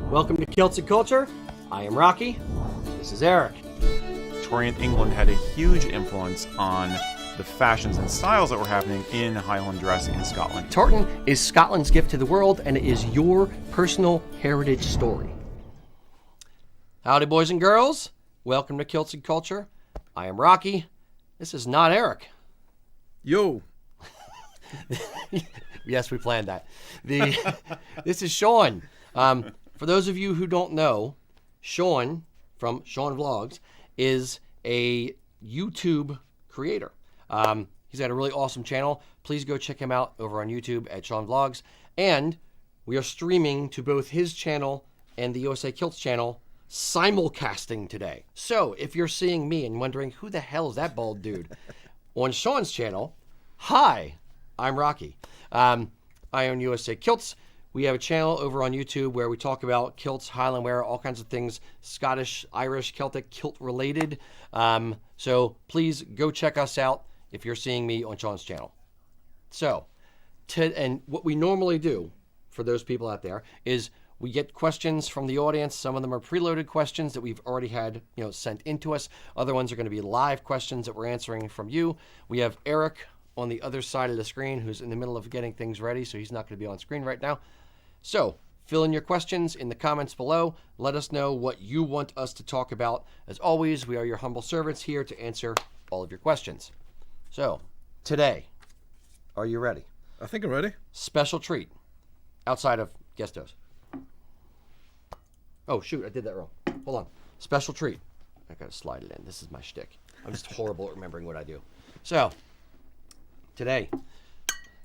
Welcome to Kilts and Culture. I am Rocky. This is Eric. Victorian England had a huge influence on the fashions and styles that were happening in Highland dress in Scotland. Tartan is Scotland's gift to the world, and it is your personal heritage story. Howdy, boys and girls. Welcome to Kilts and Culture. I am Rocky. This is not Eric. Yo. Yes, we planned that. This is Sean. For those of you who don't know, Sean from Sean Vlogs is a YouTube creator. He's got a really awesome channel. Please go check him out over on YouTube at Sean Vlogs. And we are streaming to both his channel and the USA Kilts channel simulcasting today. So if you're seeing me and wondering who the hell is that bald dude on Sean's channel, hi, I'm Rocky. I own USA Kilts. We have a channel over on YouTube where we talk about kilts, Highland wear, all kinds of things, Scottish, Irish, Celtic, kilt related. So please go check us out if you're seeing me on Sean's channel. So, and what we normally do for those people out there is we get questions from the audience. Some of them are preloaded questions that we've already had, sent into us. Other ones are going to be live questions that we're answering from you. We have Eric on the other side of the screen who's in the middle of getting things ready, so he's not going to be on screen right now. So, fill in your questions in the comments below. Let us know what you want us to talk about. As always, we are your humble servants here to answer all of your questions. So, today, are you ready? I think I'm ready. Special treat outside of Guestos. Oh, shoot, I did that wrong. Hold on. Special treat. I got to slide it in. This is my shtick. I'm just horrible at remembering what I do. So, today,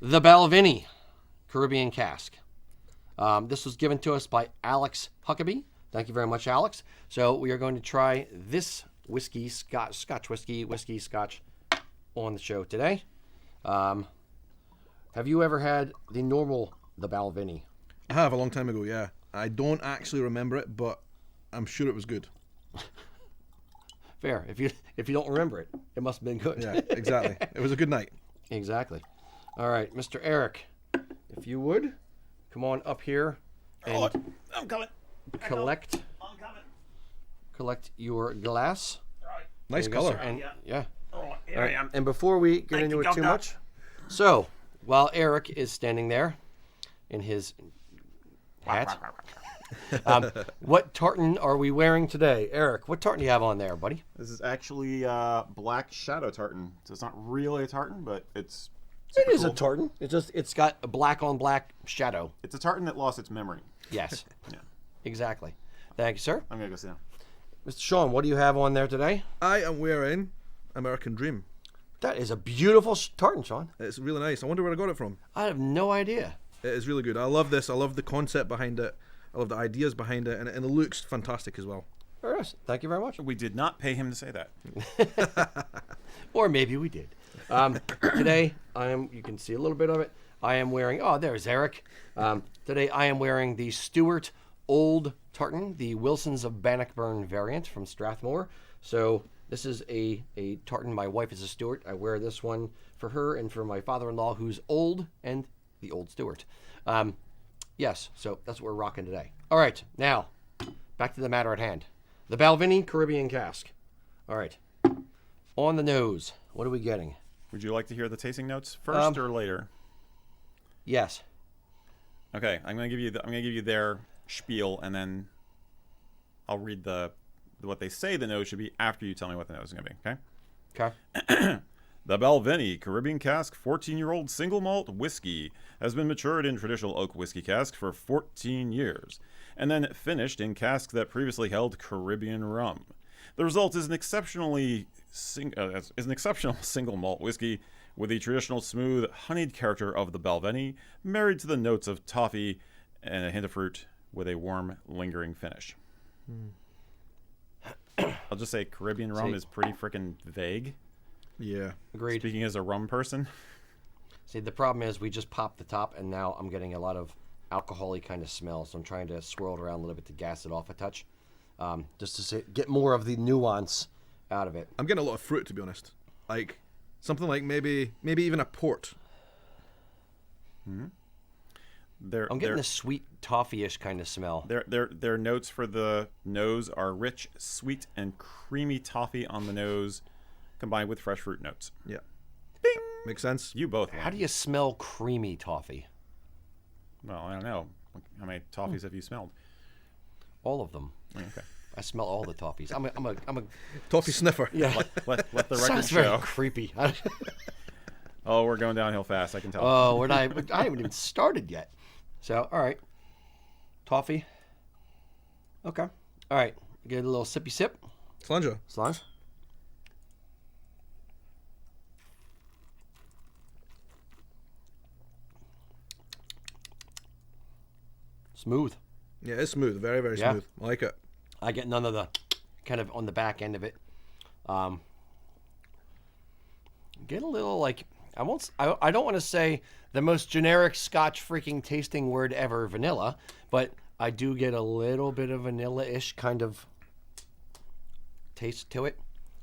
the Balvenie Caribbean Cask. This was given to us by Alex Huckabee. Thank you very much, Alex. So we are going to try this whiskey, Scotch whiskey, Scotch on the show today. Have you ever had the Balvenie? I have a long time ago, yeah. I don't actually remember it, but I'm sure it was good. Fair. If you don't remember it, it must have been good. Yeah, exactly. It was a good night. Exactly. All right, Mr. Eric, if you would, come on up here and I'm coming. Collect your glass. Right. Nice There you go, color. sir. And, yeah. Oh, here All right. I am. And before we get into it too much, so while Eric is standing there in his hat, what tartan are we wearing today? Eric, what tartan do you have on there, buddy? This is actually black shadow tartan. So it's not really a tartan, but it's It is cool. a tartan. It's got a black on black shadow. It's a tartan that lost its memory. Yes. Yeah. Exactly. Thank you, sir. I'm gonna go sit down. Mr. Sean, what do you have on there today? I am wearing American Dream. That is a beautiful tartan, Sean. It's really nice. I wonder where I got it from. I have no idea. It is really good. I love this. I love the concept behind it. I love the ideas behind it, and it looks fantastic as well. Very nice. Thank you very much. We did not pay him to say that. Or maybe we did. Today, you can see a little bit of it. I am wearing, there's Eric. Today, I am wearing the Stewart Old Tartan, the Wilsons of Bannockburn variant from Strathmore. So this is a tartan. My wife is a Stewart. I wear this one for her and for my father-in-law, who's old, and the old Stewart. Yes, so that's what we're rocking today. All right, now, back to the matter at hand. The Balvenie Caribbean Cask. All right, on the nose, what are we getting? Would you like to hear the tasting notes first or later? Yes. Okay, I'm gonna give you their spiel, and then I'll read what they say the nose should be after you tell me what the nose is gonna be. Okay. Okay. The Balvenie Caribbean Cask 14-year-old single malt whiskey has been matured in traditional oak whiskey cask for 14 years, and then finished in casks that previously held Caribbean rum. The result is an exceptional single malt whiskey with the traditional smooth, honeyed character of the Balvenie, married to the notes of toffee and a hint of fruit with a warm, lingering finish. I'll just say Caribbean rum is pretty freaking vague. Yeah. Agreed. Speaking as a rum person. See, the problem is we just popped the top, and now I'm getting a lot of alcohol-y kind of smell, so I'm trying to swirl it around a little bit to gas it off a touch, just to get more of the nuance out of it. I'm getting a lot of fruit, to be honest. Like something like maybe even a port. Mm-hmm. I'm getting the sweet toffee-ish kind of smell. Their notes for the nose are rich, sweet, and creamy toffee on the nose, combined with fresh fruit notes. Yeah. Bing! Makes sense. You both. How do you smell creamy toffee? Well, I don't know. How many toffees have you smelled? All of them. Okay. I smell all the toffees. I'm a Toffee sniffer. yeah. Let the record Sounds show. very creepy. Oh, we're going downhill fast. I can tell. Oh, I haven't even started yet. So, all right. Toffee. Okay. All right. Get a little sippy sip. Slanger. Slime. Smooth. Yeah, it's smooth. Very, very Yeah. smooth. I like it. I get none of the kind of on the back end of it. Get a little like I don't want to say the most generic Scotch freaking tasting word ever, vanilla, but I do get a little bit of vanilla-ish kind of taste to it.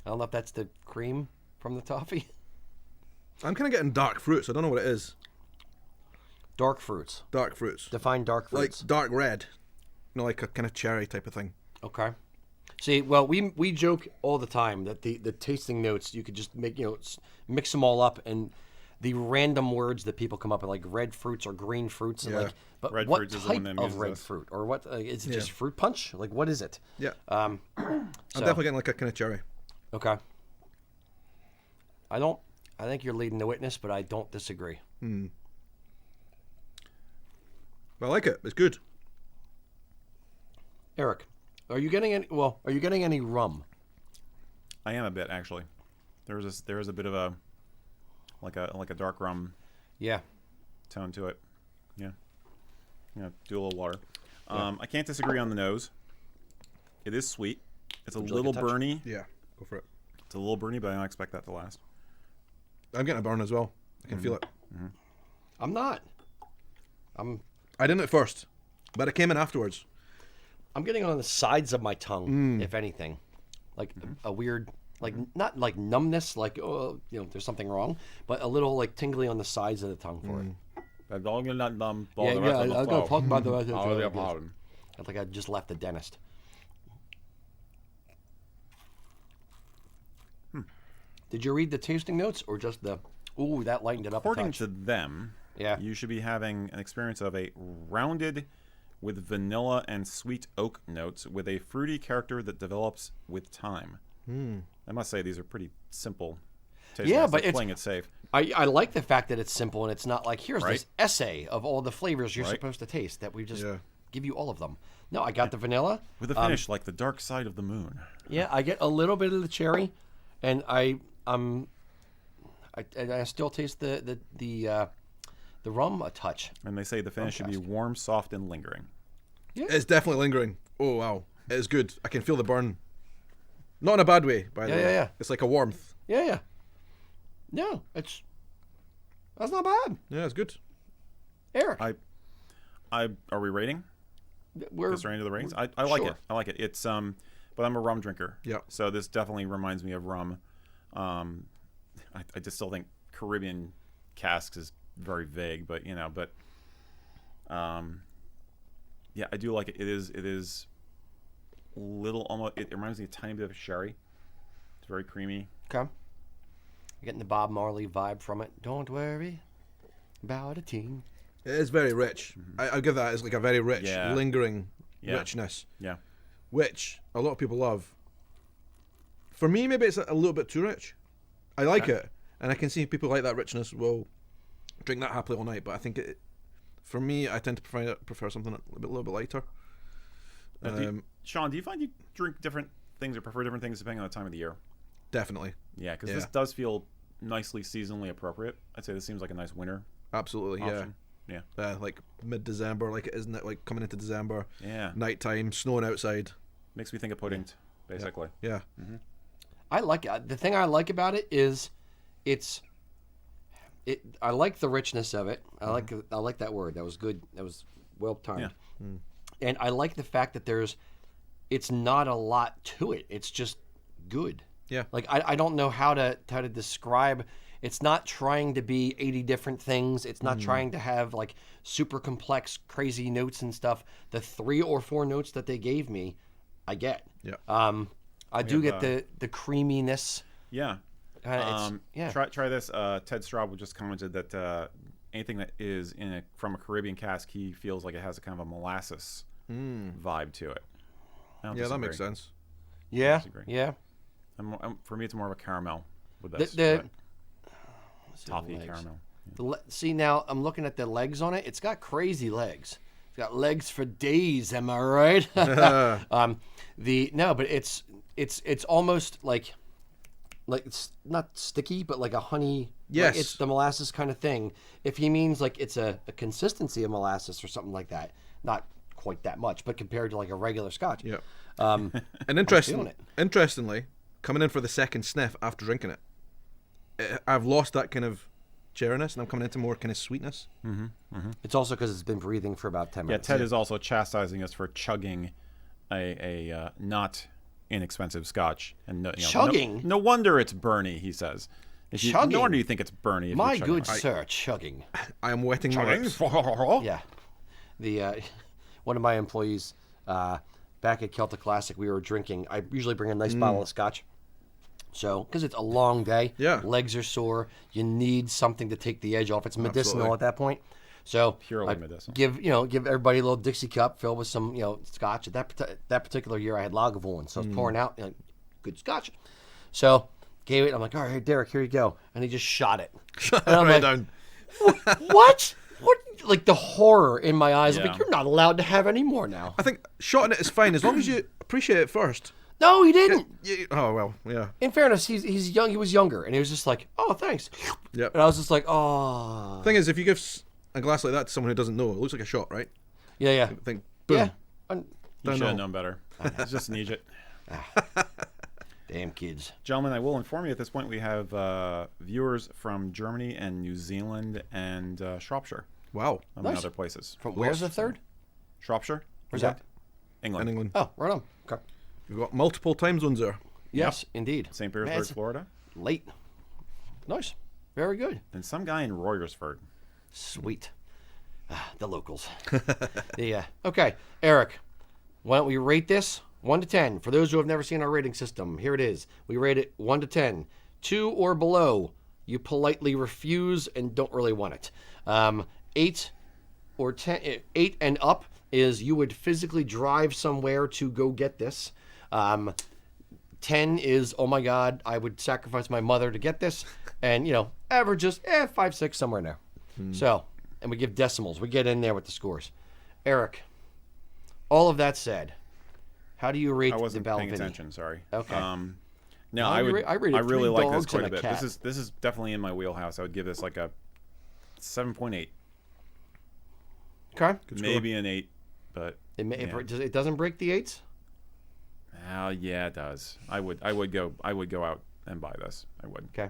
I don't know if that's the cream from the toffee. I'm kind of getting dark fruits. I don't know what it is. Dark fruits. Dark fruits. Define dark Like fruits. dark red. You know, like a kind of cherry type of thing. Okay. See, well, we joke all the time that the tasting notes you could just make mix them all up, and the random words that people come up with, like red fruits or green fruits, and Yeah. like, but Red what fruits is the type one that of amuses red us. fruit, or what is it? Yeah. Just fruit punch? Like what is it? Yeah. So, I'm definitely getting like a kind of cherry. okay. I think you're leading the witness, but I don't disagree. But I like it. It's good. Eric, are you getting any rum? I am a bit actually. There is a bit of a like a dark rum Yeah. tone to it. Yeah. Do a little water. I can't disagree on the nose. It is sweet. It's a Would you like little a touch? burny. Yeah. Go for it. It's a little burny, but I don't expect that to last. I'm getting a burn as well. I can feel it. I'm not. I didn't at first, but it came in afterwards. I'm getting on the sides of my tongue, if anything, like a weird, like not like numbness, like there's something wrong, but a little like tingly on the sides of the tongue for it. That dog is not dumb. Yeah, I'm gonna talk about the rest of Oh, the yeah, yes. pardon. I think I just left the dentist. Did you read the tasting notes or just the? Ooh, that lightened it up. According a touch. to them, Yeah. you should be having an experience of a rounded with vanilla and sweet oak notes with a fruity character that develops with time. I must say, these are pretty simple tasting Yeah, notes. but They're it's- playing it safe. I like the fact that it's simple and it's not like here's Right. this essay of all the flavors you're Right. supposed to taste that we just Yeah. give you all of them. No, I got the vanilla. With a finish like the dark side of the moon. Yeah, I get a little bit of the cherry, and I still taste the rum a touch. And they say the finish should be warm, soft, and lingering. It's definitely lingering. Oh, wow. It is good. I can feel the burn. Not in a bad way, by the way. Yeah. It's like a warmth. Yeah. No, that's not bad. Yeah, it's good. Eric, Are we rating? we're This range of the ratings? I like Sure. it. I like it. It's but I'm a rum drinker. Yeah. So this definitely reminds me of rum. I just still think Caribbean casks is very vague, but yeah, I do like it. It is little almost. It reminds me a tiny bit of sherry. It's very creamy. okay. Getting the Bob Marley vibe from it. Don't worry about a thing. It is very rich. I'll give that as like a very rich, Yeah. lingering Yeah. richness, Yeah. which a lot of people love. For me, maybe it's a little bit too rich. I like it, and I can see people like that richness will drink that happily all night. But I think for me, I tend to prefer something a little bit lighter. Sean, do you find you drink different things or prefer different things depending on the time of the year? Definitely, Yeah, because Yeah. this does feel nicely seasonally appropriate. I'd say this seems like a nice winter absolutely, option. Yeah. like mid-December, like it isn't it? Like coming into December, Yeah. nighttime, snowing outside. Makes me think of pudding, basically. Yeah, I like it. The thing I like about it is, I like the richness of it. I like that word. That was good. That was well timed. Yeah. And I like the fact that it's not a lot to it. It's just good. Yeah. Like I don't know how to describe. It's not trying to be 80 different things. It's not trying to have like super complex, crazy notes and stuff. The 3 or 4 notes that they gave me, I get. Yeah. I do get the creaminess. Yeah. Yeah. Try this. Ted Straub just commented that anything that is from a Caribbean cask, he feels like it has a kind of a molasses vibe to it. I don't Yeah, that disagree. makes sense. Yeah. disagree. Yeah. For me, it's more of a caramel with this. Toffee legs. caramel. See, now I'm looking at the legs on it. It's got crazy legs. It's got legs for days. Am I right? But it's almost like it's not sticky, but like a honey. Yes. Like it's the molasses kind of thing. If he means like it's a consistency of molasses or something like that, not quite that much, but compared to like a regular Scotch. Yeah. Um, And interestingly, coming in for the second sniff after drinking it, I've lost that kind of cherryness, and I'm coming into more kind of sweetness. it's also because it's been breathing for about 10 Yeah, minutes. Ted is also chastising us for chugging a not inexpensive Scotch. And Chugging? No wonder it's Bernie, he says. Chugging? No wonder you think it's Bernie. If My you're chugging good it. sir, chugging. I am wetting my lips. Yeah, the one of my employees back at Celtic Classic, we were drinking. I usually bring a nice bottle of Scotch, so because it's a long day, Yeah. legs are sore. You need something to take the edge off. It's medicinal Absolutely. at that point. So Purely I medicinal. give everybody a little Dixie cup filled with some Scotch. At that particular year, I had Lagavulin, so I was pouring out good Scotch. So gave it. I'm like, all right, Derek, here you go, and he just shot it. Shut And I'm right like, down. What? What? Like the horror in my eyes. I'm Yeah. like, you're not allowed to have any more now. I think shotting it is fine as long as you appreciate it first. No, he didn't. Oh well, yeah. In fairness, he's young. He was younger, and he was just like, "Oh, thanks." Yep. And I was just like, "Oh." Thing is, if you give a glass like that to someone who doesn't know, it looks like a shot, right? Yeah, yeah, I think, boom. yeah. You Don't should have know. known better. It's just an Egypt. Damn kids. Gentlemen, I will inform you at this point we have viewers from Germany and New Zealand and Shropshire, Wow. among Nice. other places. From where's the third? Shropshire? Where's that? England. In England. Oh, right on. Okay. We've got multiple time zones there. Yes, indeed. St. Man, Petersburg, it's Florida. late. Nice. Very good. And some guy in Royersford. Sweet. The locals. Yeah. Okay, Eric. Why don't we rate this 1 to 10? For those who have never seen our rating system, here it is. We rate it 1 to 10. 2 or below, you politely refuse and don't really want it. 8 or 10, 8 and up is you would physically drive somewhere to go get this. 10 is, oh my God, I would sacrifice my mother to get this. And, average is 5, 6, somewhere in there. So, and we give decimals. We get in there with the scores. Eric, all of that said, how do you rate I wasn't the paying Balvenie? attention, sorry. Okay. No, No, I you would. I rated really 3 like this dogs quite and a a bit. cat. This is definitely in my wheelhouse. I would give this like a 7.8, Okay. maybe an 8, but It doesn't break the 8s? yeah, it does. I would go out and buy this. I would. Okay.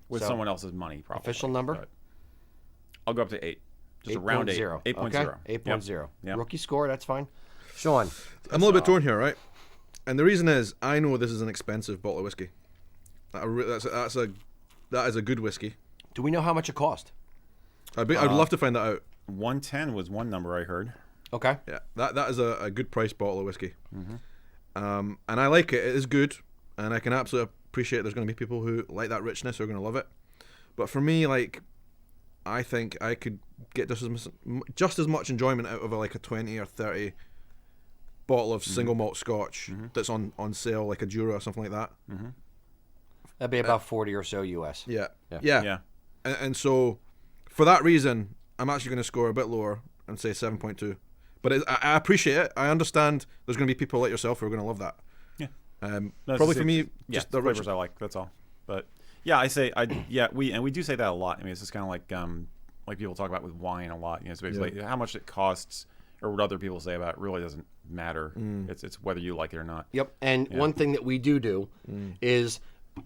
With So, someone else's money, probably. official number? but I'll go up to 8. Just around 8. 8.0. 8.0. Okay. 8.0. Yep. Rookie score, that's fine. Sean. I'm a little bit torn here, right? And the reason is, I know this is an expensive bottle of whiskey. That is a good whiskey. Do we know how much it cost? I'd love to find that out. 110 was one number I heard. Okay. Yeah, that is a good price bottle of whiskey. And I like it. It is good, and I can absolutely appreciate there's going to be people who like that richness who are going to love it. But for me, I think I could get just as much enjoyment out of a 20 or 30 bottle of single malt Scotch that's on sale, like a Jura or something like that. That'd be about 40 or so US. Yeah. Yeah. And so, for that reason, I'm actually going to score a bit lower and say 7.2. But I appreciate it. I understand there's going to be people like yourself who are going to love that. Yeah. Probably for just- me, yeah, just the the flavors I like. That's all. But yeah, we do say that a lot. I mean, it's just kind of like people talk about with wine a lot. It's basically how much it costs or what other people say about it really doesn't matter. It's whether you like it or not. Yep. And one thing that we do is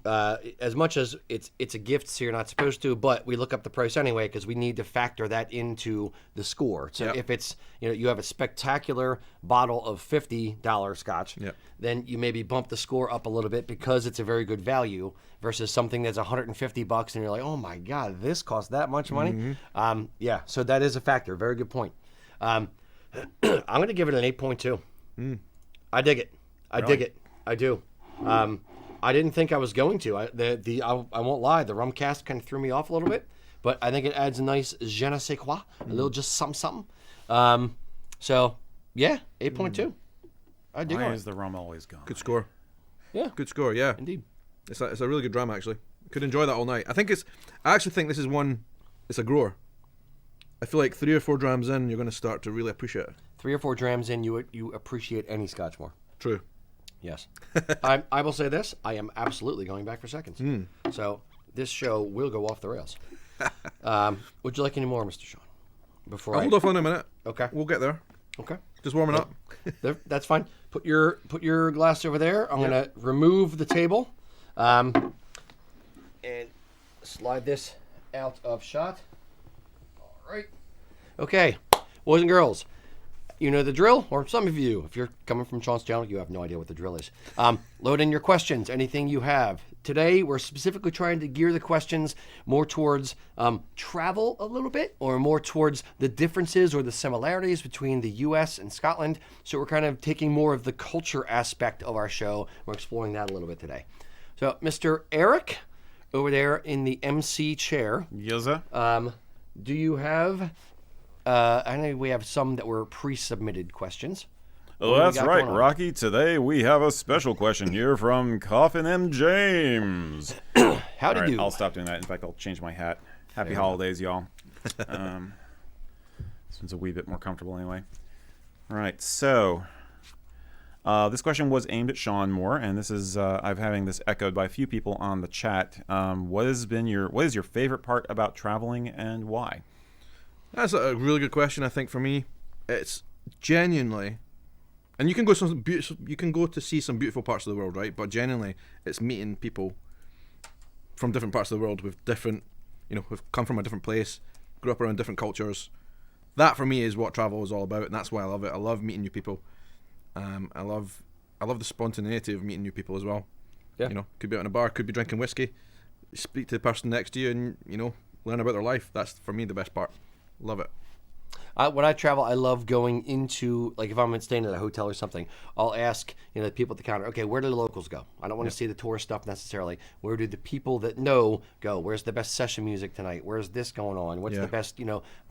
as much as it's a gift, so you're not supposed to, but we look up the price anyway because we need to factor that into the score. So Yep. if it's you have a spectacular bottle of $50 Scotch, Yep. then you maybe bump the score up a little bit because it's a very good value versus something that's $150 and you're like, oh my god, this costs that much money. Yeah, so that is a factor. Very good point. I'm going to give it an 8.2. I dig it. I dig it. I do. I didn't think I was going to. I won't lie. The rum cask kind of threw me off a little bit, but I think it adds a nice je ne sais quoi, a little just something. So yeah, 8.2. I dig Why it. is the rum always gone? Good score. Yeah, Good score. Yeah. indeed. It's a really good dram actually. Could enjoy that all night. I actually think this is one. It's a grower. I feel like 3 or 4 drams in, you're going to start to really appreciate it. 3 or 4 drams in, you appreciate any Scotch more. True. Yes. I will say this. I am absolutely going back for seconds. So this show will go off the rails. Would you like any more, Mr. Sean? Before I'll hold off on a minute. Okay. We'll get there. Okay. Just warming up. That's fine. Put your glass over there. I'm gonna remove the table, and slide this out of shot. All right. Okay, boys and girls, you know the drill, or some of you, if you're coming from Sean's channel, you have no idea what the drill is. Load in your questions, anything you have. Today, we're specifically trying to gear the questions more towards travel a little bit, or more towards the differences or the similarities between the U.S. and Scotland. So we're kind of taking more of the culture aspect of our show. We're exploring that a little bit today. So, Mr. Eric, over there in the MC chair, Yes, sir. do you have... I know we have some that were pre-submitted questions. Oh, What do we that's got right, going on? Rocky. Today we have a special question here from Coffin M. James. Howdy All right, do. I'll stop doing that. In fact, I'll change my hat. Happy holidays, y'all. This one's a wee bit more comfortable anyway. All right, so this question was aimed at Sean more, and this is I'm having this echoed by a few people on the chat. What is your favorite part about traveling and why? That's a really good question. I think for me, it's genuinely, and you can go to see some beautiful parts of the world, right? But genuinely, it's meeting people from different parts of the world with different, who've come from a different place, grew up around different cultures. That for me is what travel is all about, and that's why I love it. I love meeting new people. I love the spontaneity of meeting new people as well. Yeah. Could be out in a bar, could be drinking whiskey, speak to the person next to you, and learn about their life. That's for me the best part. Love it. When I travel, I love going into, like, if I'm staying at a hotel or something, I'll ask, the people at the counter, okay, where do the locals go? I don't want to see the tourist stuff necessarily. Where do the people that know go? Where's the best session music tonight? Where's this going on? What's the best,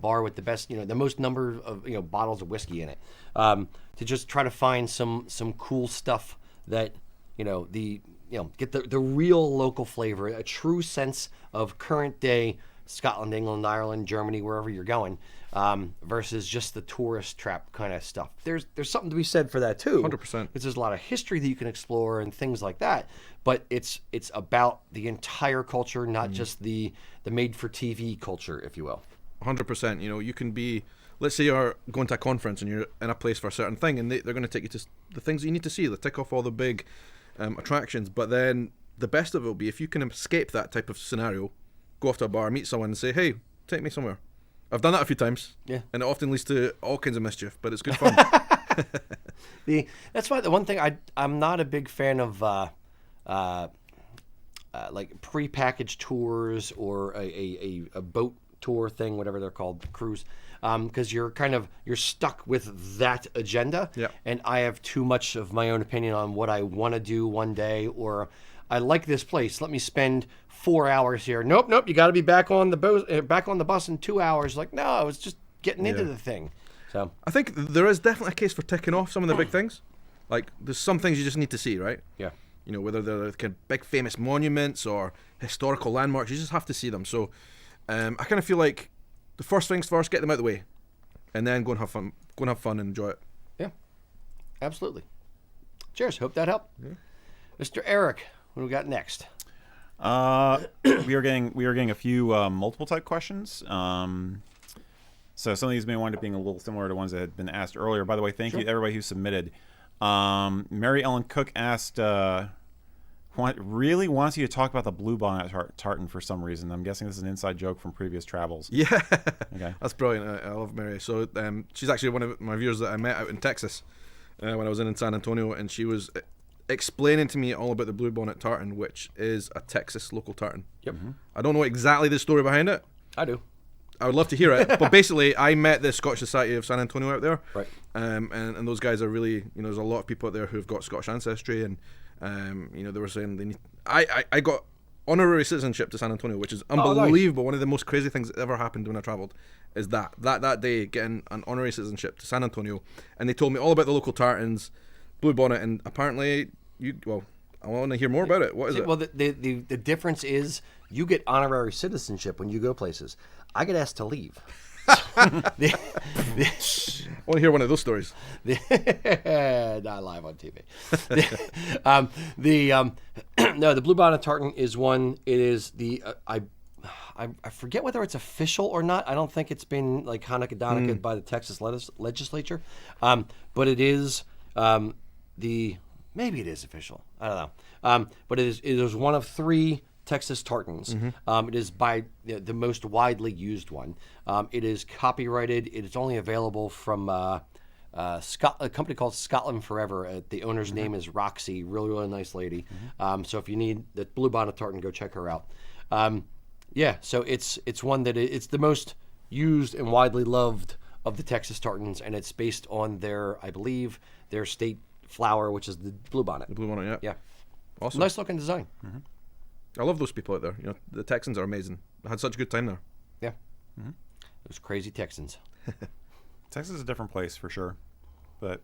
bar with the best, the most number of, bottles of whiskey in it? To just try to find some cool stuff that, get the real local flavor, a true sense of current day Scotland, England, Ireland, Germany, wherever you're going, versus just the tourist trap kind of stuff. There's something to be said for that too. 100%. Because there's a lot of history that you can explore and things like that. But it's about the entire culture, not just the made-for-TV culture, if you will. 100%. You can be, let's say you're going to a conference and you're in a place for a certain thing, and they're going to take you to the things that you need to see. They tick off all the big attractions. But then the best of it will be if you can escape that type of scenario, go off to a bar, meet someone, and say, "Hey, take me somewhere." I've done that a few times. Yeah. And it often leads to all kinds of mischief, but it's good fun. That's why the one thing I'm not a big fan of like prepackaged tours or a boat tour thing, whatever they're called, cruise, because you're stuck with that agenda. Yeah. And I have too much of my own opinion on what I want to do one day, or I like this place. Let me spend 4 hours here. Nope. You got to be back on the bus in 2 hours. Like, no, I was just getting into the thing. So I think there is definitely a case for ticking off some of the big things. Like, there's some things you just need to see, right? yeah, Whether they're kind of big famous monuments or historical landmarks, you just have to see them. So I kind of feel like the first things first, get them out of the way, and then go and have fun and enjoy it. yeah, absolutely. Cheers. Hope that helped. Mr. Eric, what do we got next? We are getting a few multiple type questions. So some of these may wind up being a little similar to ones that had been asked earlier. By the way, thank you to everybody who submitted. Mary Ellen Cook asked, really wants you to talk about the Bluebonnet tartan for some reason. I'm guessing this is an inside joke from previous travels. Yeah, Okay. that's brilliant. I love Mary. So she's actually one of my viewers that I met out in Texas when I was in San Antonio, and she was explaining to me all about the Bluebonnet tartan, which is a Texas local tartan. Yep. I don't know exactly the story behind it. I do. I would love to hear it, but basically, I met the Scottish Society of San Antonio out there, Right. And those guys are really, there's a lot of people out there who've got Scottish ancestry, and they were saying they need. I got honorary citizenship to San Antonio, which is unbelievable. Nice. One of the most crazy things that ever happened when I travelled is that day getting an honorary citizenship to San Antonio, and they told me all about the local tartans, Bluebonnet, and apparently I want to hear more about it. What is it? Well, the difference is you get honorary citizenship when you go places. I get asked to leave. I want to hear one of those stories. Not live on TV. No, the Bluebonnet tartan is one. It is I forget whether it's official or not. I don't think it's been like Hanukkah by the Texas legislature, but it is maybe it is official. I don't know. But it is one of 3 Texas tartans. It is by the most widely used one. It is copyrighted. It is only available from a company called Scotland Forever. The owner's name is Roxy. Really, really nice lady. So if you need the Bluebonnet tartan, go check her out. So it's one that it's the most used and widely loved of the Texas tartans, and it's based on I believe, their state flower, which is the bluebonnet. The Bluebonnet, yeah. Yeah. Awesome. Nice looking design. I love those people out there. The Texans are amazing. I had such a good time there. Yeah. Those crazy Texans. Texas is a different place for sure, but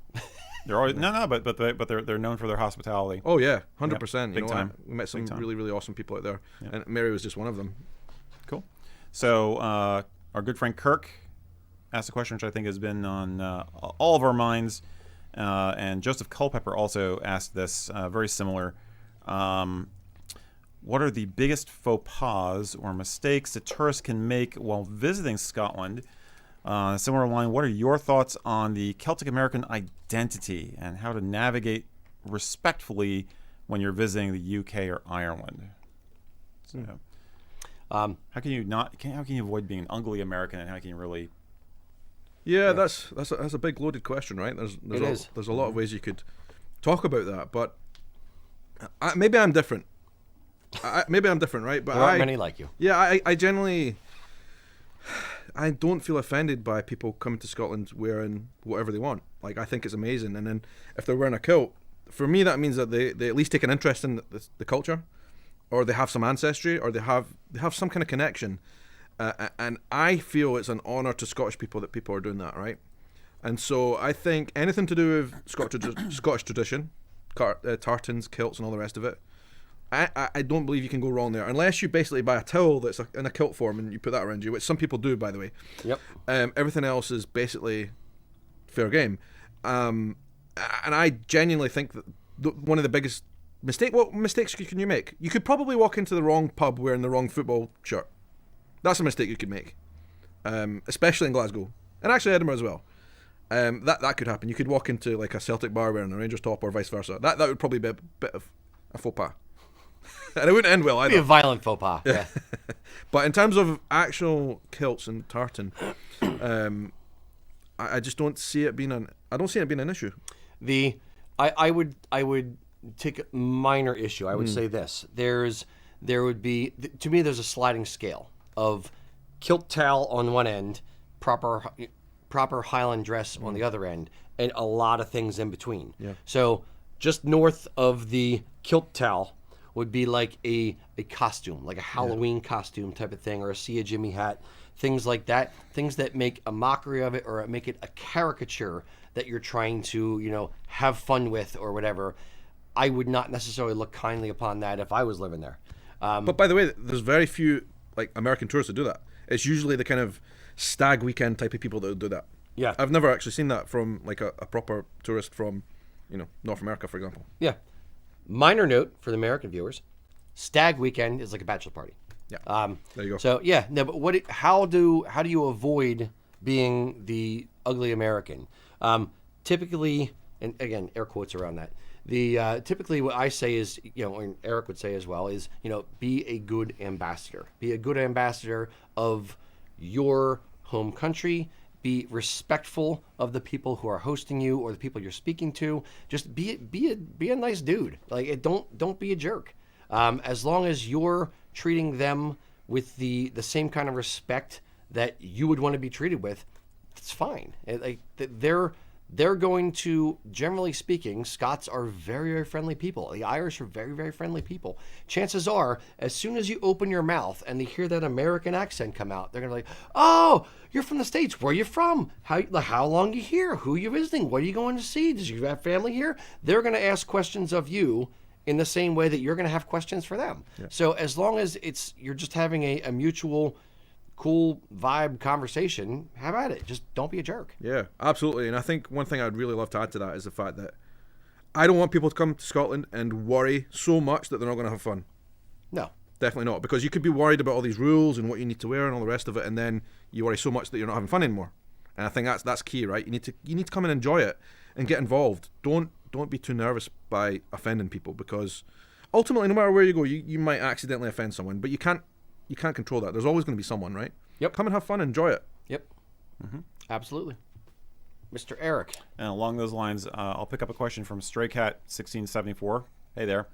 they're always but they're known for their hospitality. Oh yeah, 100%. Big time. We met some Big time. really, really awesome people out there, Yeah. and Mary was just one of them. Cool. So our good friend Kirk asked a question which I think has been on all of our minds, and Joseph Culpepper also asked this very similar. What are the biggest faux pas or mistakes that tourists can make while visiting Scotland? Similar line, what are your thoughts on the Celtic American identity and how to navigate respectfully when you're visiting the UK or Ireland? So, how can you avoid being an ugly American, and how can you really? Yeah, that's a big loaded question, right? There's a lot of ways you could talk about that, but maybe I'm different. Maybe I'm different, right? But There aren't many like you. Yeah, I generally, I don't feel offended by people coming to Scotland wearing whatever they want. Like, I think it's amazing. And then if they're wearing a kilt, for me that means that they at least take an interest in the culture, or they have some ancestry, or they have some kind of connection. And I feel it's an honour to Scottish people that people are doing that, right? And so I think anything to do with Scottish tradition, tartans, kilts, and all the rest of it, I don't believe you can go wrong there, unless you basically buy a towel that's in a kilt form and you put that around you, which some people do, by the way. Yep. Everything else is basically fair game. And I genuinely think that one of the biggest mistakes can you make? You could probably walk into the wrong pub wearing the wrong football shirt. That's a mistake you could make, especially in Glasgow, and actually Edinburgh as well. That could happen. You could walk into like a Celtic bar wearing a Rangers top, or vice versa. That would probably be a bit of a faux pas. And it wouldn't end well either. Be a violent faux pas. Yeah. But in terms of actual kilts and tartan, I just don't see it being an issue. I would take a minor issue. I would say this: there would be, to me, there's a sliding scale of kilt towel on one end, proper Highland dress on the other end, and a lot of things in between. Yeah. So just north of the kilt towel would be like a costume, like a Halloween costume type of thing, or a See a Jimmy hat, things like that, things that make a mockery of it or make it a caricature that you're trying to, have fun with or whatever. I would not necessarily look kindly upon that if I was living there. But by the way, there's very few like American tourists that do that. It's usually the kind of stag weekend type of people that do that. Yeah. I've never actually seen that from like a proper tourist from, North America, for example. Yeah. Minor note for the American viewers: stag weekend is like a bachelor party. Yeah. There you go. So yeah, no, but how do you avoid being the ugly American? Typically, and again, air quotes around that. Typically what I say is, and Eric would say as well, is, be a good ambassador. Be a good ambassador of your home country. Be respectful of the people who are hosting you or the people you're speaking to. Just be a nice dude. Like, don't be a jerk. As long as you're treating them with the same kind of respect that you would want to be treated with, it's fine. They're going to, generally speaking, Scots are very, very friendly people. The Irish are very, very friendly people. Chances are, as soon as you open your mouth and they hear that American accent come out, they're going to be like, oh, you're from the States. Where are you from? How long are you here? Who are you visiting? What are you going to see? Does you have family here? They're going to ask questions of you in the same way that you're going to have questions for them. Yeah. So as long as you're just having a mutual cool vibe conversation, have at it. Just don't be a jerk. Yeah, absolutely. And I think one thing I'd really love to add to that is the fact that I don't want people to come to Scotland and worry so much that they're not going to have fun. No. Definitely not. Because you could be worried about all these rules and what you need to wear and all the rest of it, and then you worry so much that you're not having fun anymore. And I think that's key, right? You need to come and enjoy it and get involved. Don't be too nervous by offending people, because ultimately, no matter where you go, you might accidentally offend someone, but you can't control that. There's always going to be someone, right? Yep. Come and have fun, enjoy it. Yep. Mm-hmm. Absolutely. Mr. Eric. And along those lines, I'll pick up a question from StrayCat1674. Hey there.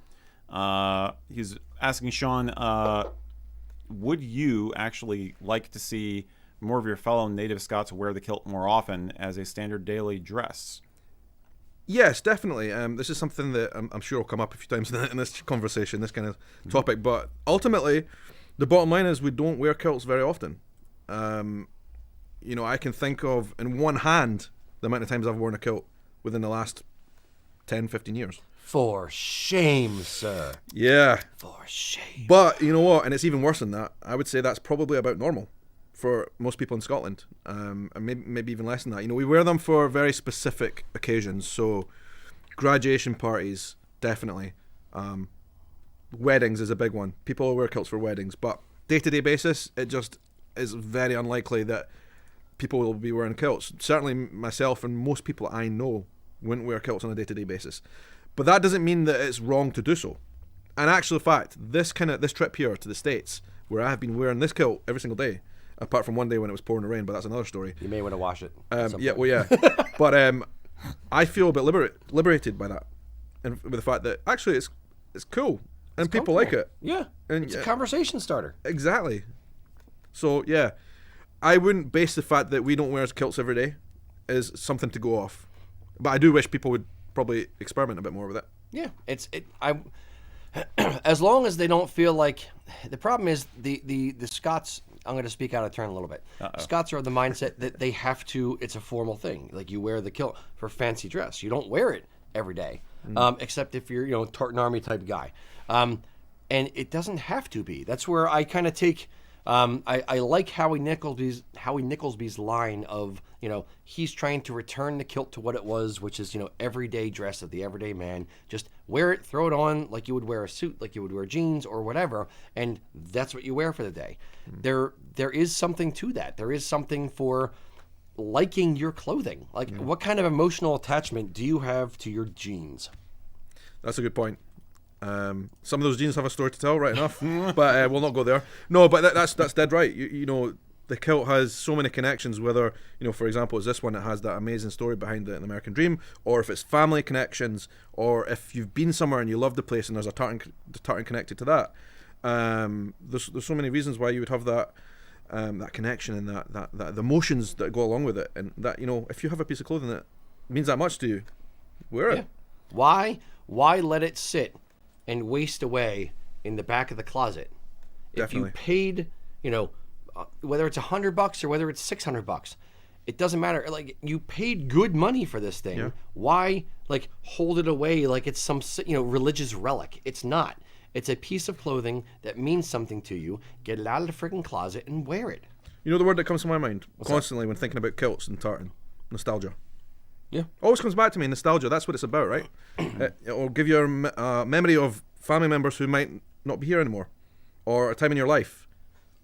He's asking Sean, would you actually like to see more of your fellow native Scots wear the kilt more often as a standard daily dress? Yes, definitely. This is something that I'm sure will come up a few times in this conversation, this kind of topic. But ultimately, the bottom line is we don't wear kilts very often. I can think of, in one hand, the amount of times I've worn a kilt within the last 10, 15 years. For shame, sir. Yeah. For shame. But you know what? And it's even worse than that. I would say that's probably about normal for most people in Scotland, and maybe even less than that. We wear them for very specific occasions. So, graduation parties, definitely. Weddings is a big one. People wear kilts for weddings, but day-to-day basis, it just is very unlikely that people will be wearing kilts. Certainly, myself and most people I know wouldn't wear kilts on a day-to-day basis. But that doesn't mean that it's wrong to do so. And actual fact, this trip here to the States, where I have been wearing this kilt every single day, apart from one day when it was pouring the rain, but that's another story. You may want to wash it. Yeah. But I feel a bit liberated by that, and with the fact that actually it's cool and people like it. Yeah, and it's a conversation starter. Exactly. So yeah, I wouldn't base the fact that we don't wear kilts every day as something to go off, but I do wish people would probably experiment a bit more with it. Yeah, as long as they don't feel like the problem is the Scots. I'm going to speak out of turn a little bit. Uh-oh. Scots are of the mindset that they have to. It's a formal thing. Like, you wear the kilt for fancy dress. You don't wear it every day, except if you're tartan army type guy. And it doesn't have to be. That's where I kind of take. I like Howie Nicholsby's line of, he's trying to return the kilt to what it was, which is, everyday dress of the everyday man. Just wear it, throw it on like you would wear a suit, like you would wear jeans or whatever, and that's what you wear for the day. There is something to that. There is something for liking your clothing. Like, what kind of emotional attachment do you have to your jeans? That's a good point. Some of those jeans have a story to tell, right enough, but we'll not go there. No, but that's dead right. The kilt has so many connections, whether, for example, it's this one that has that amazing story behind it, an American Dream, or if it's family connections, or if you've been somewhere and you love the place and there's a tartan connected to that. There's so many reasons why you would have that connection and that the emotions that go along with it, and that, if you have a piece of clothing that means that much to you, wear it. Why let it sit and waste away in the back of the closet? Definitely. If you paid, whether it's $100 or whether it's $600, it doesn't matter. Like, you paid good money for this thing. Yeah. Why, hold it away like it's some, religious relic? It's not. It's a piece of clothing that means something to you. Get it out of the freaking closet and wear it. The word that comes to my mind constantly when thinking about kilts and tartan? Nostalgia. Yeah. Always comes back to me, nostalgia. That's what it's about, right? It'll give you a memory of family members who might not be here anymore, or a time in your life,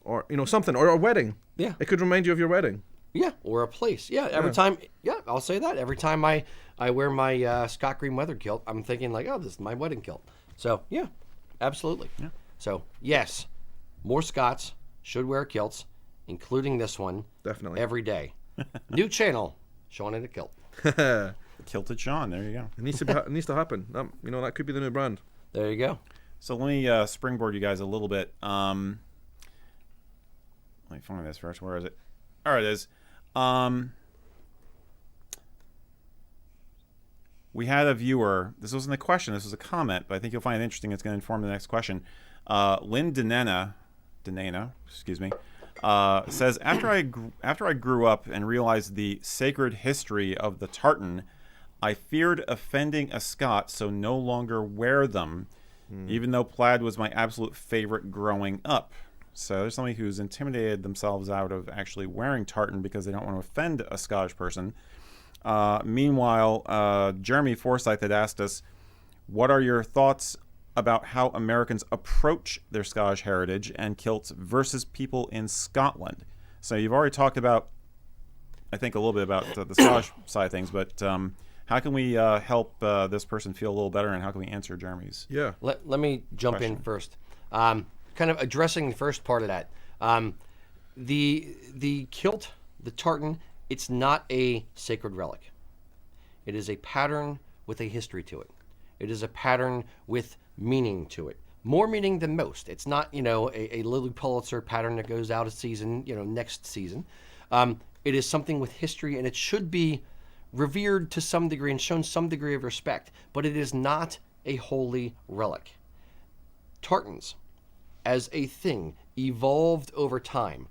or something, or a wedding. Yeah. It could remind you of your wedding. Yeah, or a place. Yeah, every time. Yeah, I'll say that. Every time I wear my Scott green weather kilt, I'm thinking like, oh, this is my wedding kilt. So yeah, absolutely. Yeah. So yes, more Scots should wear kilts, including this one. Definitely. Every day. New channel, Sean in a kilt. Kilted Sean. There you go. It needs to it needs to happen. That could be the new brand. There you go. So let me springboard you guys a little bit. Let me find this first. Where is it? All right, it is. We had a viewer. This wasn't a question. This was a comment, but I think you'll find it interesting. It's going to inform the next question. Lynn Denana, excuse me, says after I grew up and realized the sacred history of the tartan, I feared offending a Scot, so no longer wear them, even though plaid was my absolute favorite growing up. So there's somebody who's intimidated themselves out of actually wearing tartan because they don't want to offend a Scottish person. Meanwhile, Jeremy Forsyth had asked us, what are your thoughts about how Americans approach their Scottish heritage and kilts versus people in Scotland? So you've already talked about, I think, a little bit about the Scottish side of things, but how can we help this person feel a little better, and how can we answer Jeremy's? Yeah. Let me jump in first. Kind of addressing the first part of that. The kilt, the tartan, it's not a sacred relic. It is a pattern with a history to it. It is a pattern with meaning to it. More meaning than most. It's not, a Lily Pulitzer pattern that goes out of season, next season. It is something with history, and it should be revered to some degree and shown some degree of respect, but it is not a holy relic. Tartans, as a thing, evolved over time.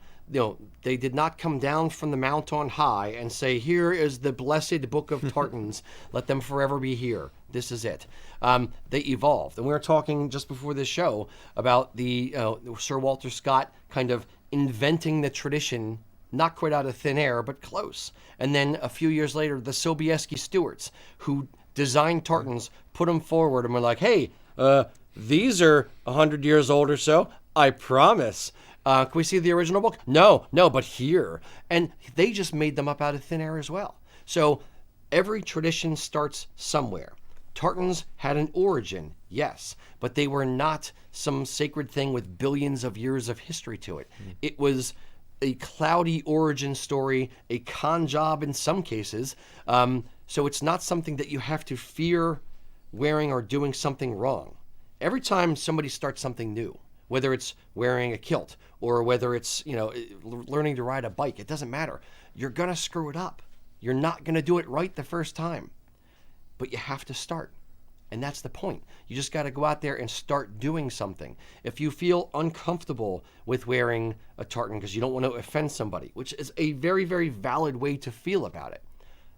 They did not come down from the mount on high and say, here is the blessed book of tartans, let them forever be here. This is it. They evolved. And we were talking just before this show about the Sir Walter Scott kind of inventing the tradition, not quite out of thin air, but close. And then a few years later, the Sobieski Stewarts, who designed tartans, put them forward and were like, hey, these are 100 years old or so, I promise. Can we see the original book? No, but here. And they just made them up out of thin air as well. So every tradition starts somewhere. Tartans had an origin, yes, but they were not some sacred thing with billions of years of history to it. It was a cloudy origin story, a con job in some cases. So it's not something that you have to fear wearing or doing something wrong. Every time somebody starts something new, whether it's wearing a kilt or whether it's, learning to ride a bike, it doesn't matter. You're going to screw it up. You're not going to do it right the first time. But you have to start. And that's the point. You just got to go out there and start doing something. If you feel uncomfortable with wearing a tartan because you don't want to offend somebody, which is a very, very valid way to feel about it,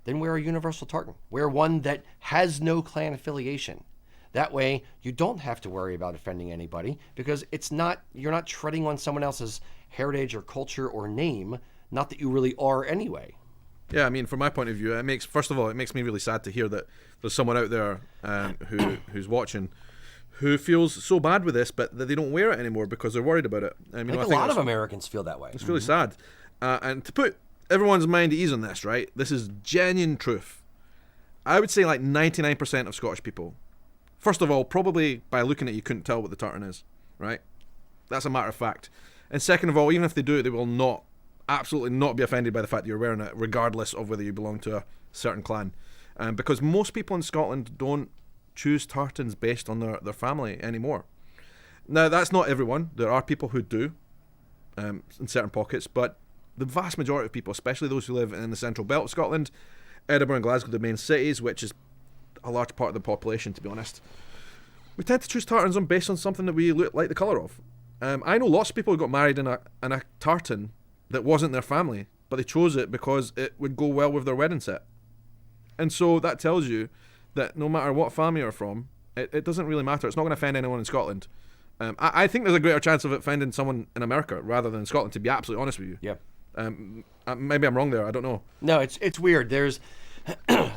then wear a universal tartan. Wear one that has no clan affiliation. That way, you don't have to worry about offending anybody because you're not treading on someone else's heritage or culture or name, not that you really are anyway. Yeah, I mean, from my point of view, it makes me really sad to hear that there's someone out there who's watching who feels so bad with this, but that they don't wear it anymore because they're worried about it. I think a lot of Americans feel that way. It's really sad. And to put everyone's mind at ease on this, right? This is genuine truth. I would say like 99% of Scottish people, first of all, probably by looking at you couldn't tell what the tartan is, right? That's a matter of fact. And second of all, even if they do, they will absolutely not be offended by the fact that you're wearing it, regardless of whether you belong to a certain clan. Because most people in Scotland don't choose tartans based on their family anymore. Now, that's not everyone. There are people who do, in certain pockets, but the vast majority of people, especially those who live in the central belt of Scotland, Edinburgh and Glasgow, the main cities, which is a large part of the population, to be honest, we tend to choose tartans based on something that we like the colour of. I know lots of people who got married in a tartan that wasn't their family, but they chose it because it would go well with their wedding set. And so that tells you that no matter what family you're from, it doesn't really matter. It's not going to offend anyone in Scotland. I think there's a greater chance of offending someone in America rather than Scotland, to be absolutely honest with you. Yeah. Maybe I'm wrong there. I don't know. No, it's weird. There's a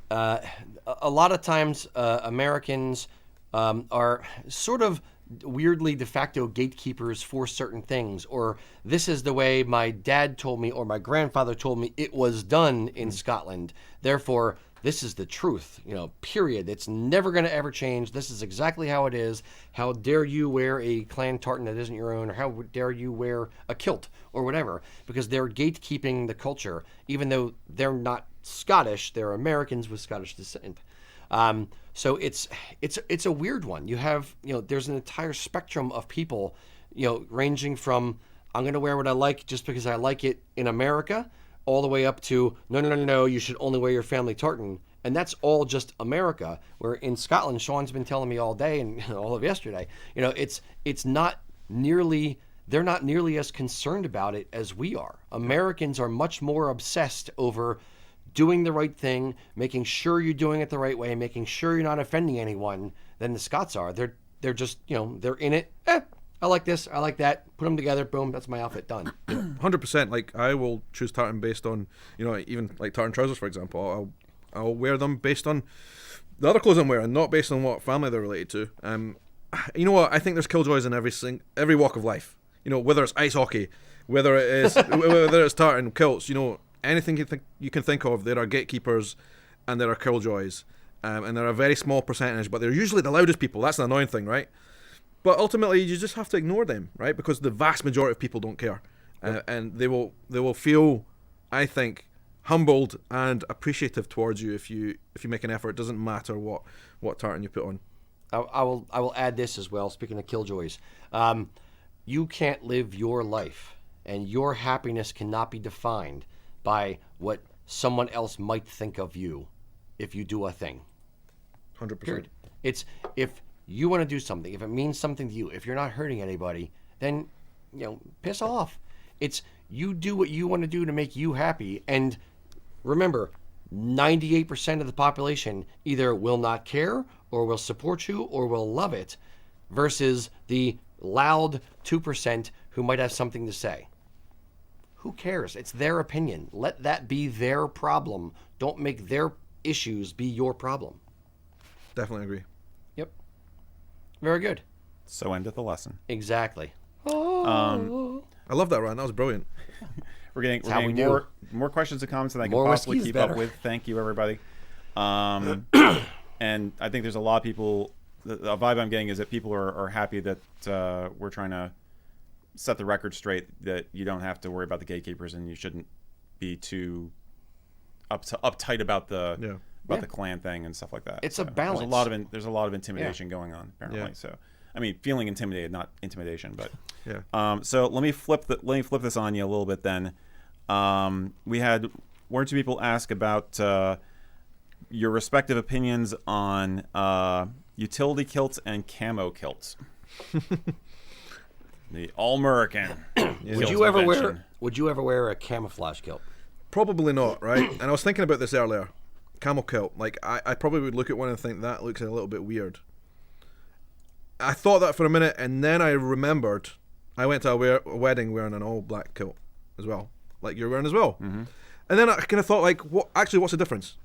lot of times Americans are sort of weirdly de facto gatekeepers for certain things, or this is the way my dad told me or my grandfather told me it was done in Scotland. Therefore, this is the truth, period. It's never going to ever change. This is exactly how it is. How dare you wear a clan tartan that isn't your own, or how dare you wear a kilt or whatever, because they're gatekeeping the culture, even though they're not Scottish, they're Americans with Scottish descent. So it's a weird one. You have, there's an entire spectrum of people, ranging from I'm going to wear what I like just because I like it in America, all the way up to no, you should only wear your family tartan. And that's all just America. Where in Scotland, Sean's been telling me all day and all of yesterday, it's not nearly, they're not nearly as concerned about it as we are. Americans are much more obsessed over doing the right thing, making sure you're doing it the right way, making sure you're not offending anyone than the Scots are. They're just, they're in it. I like this, I like that. Put them together, boom, that's my outfit done. 100%. Like, I will choose tartan based on, even like tartan trousers, for example. I'll wear them based on the other clothes I'm wearing, not based on what family they're related to. You know what? I think there's killjoys in every walk of life. Whether it's ice hockey, whether it is whether it's tartan, kilts. Anything you can think of, there are gatekeepers, and there are killjoys, and they're a very small percentage, but they're usually the loudest people. That's the annoying thing, right? But ultimately, you just have to ignore them, right? Because the vast majority of people don't care, and they will feel, I think, humbled and appreciative towards you if you make an effort. It doesn't matter what tartan you put on. I will add this as well. Speaking of killjoys, you can't live your life, and your happiness cannot be defined by what someone else might think of you if you do a thing. 100%. Period. It's if you want to do something, if it means something to you, if you're not hurting anybody, then piss off. It's you do what you want to do to make you happy. And remember, 98% of the population either will not care or will support you or will love it, versus the loud 2% who might have something to say. Who cares? It's their opinion. Let that be their problem. Don't make their issues be your problem. Definitely agree. Yep. Very good. So endeth the lesson. Exactly. I love that, Ryan. That was brilliant. We're getting more questions and comments than I can possibly keep up with. Thank you, everybody. And I think there's a lot of people. The vibe I'm getting is that people are happy that we're trying to set the record straight, that you don't have to worry about the gatekeepers, and you shouldn't be too uptight about the clan thing and stuff like that. It's a balance. There's a lot of intimidation going on apparently. Yeah. So I mean, feeling intimidated, not intimidation, but yeah. So let me flip this on you a little bit then. We had one or two people ask about your respective opinions on utility kilts and camo kilts. The all-American. Would you ever wear a camouflage kilt? Probably not, right? And I was thinking about this earlier. Camel kilt. Like, I probably would look at one and think that looks a little bit weird. I thought that for a minute, and then I remembered I went to a wedding wearing an all-black kilt as well, like you're wearing as well. Mm-hmm. And then I kind of thought, like, what's the difference,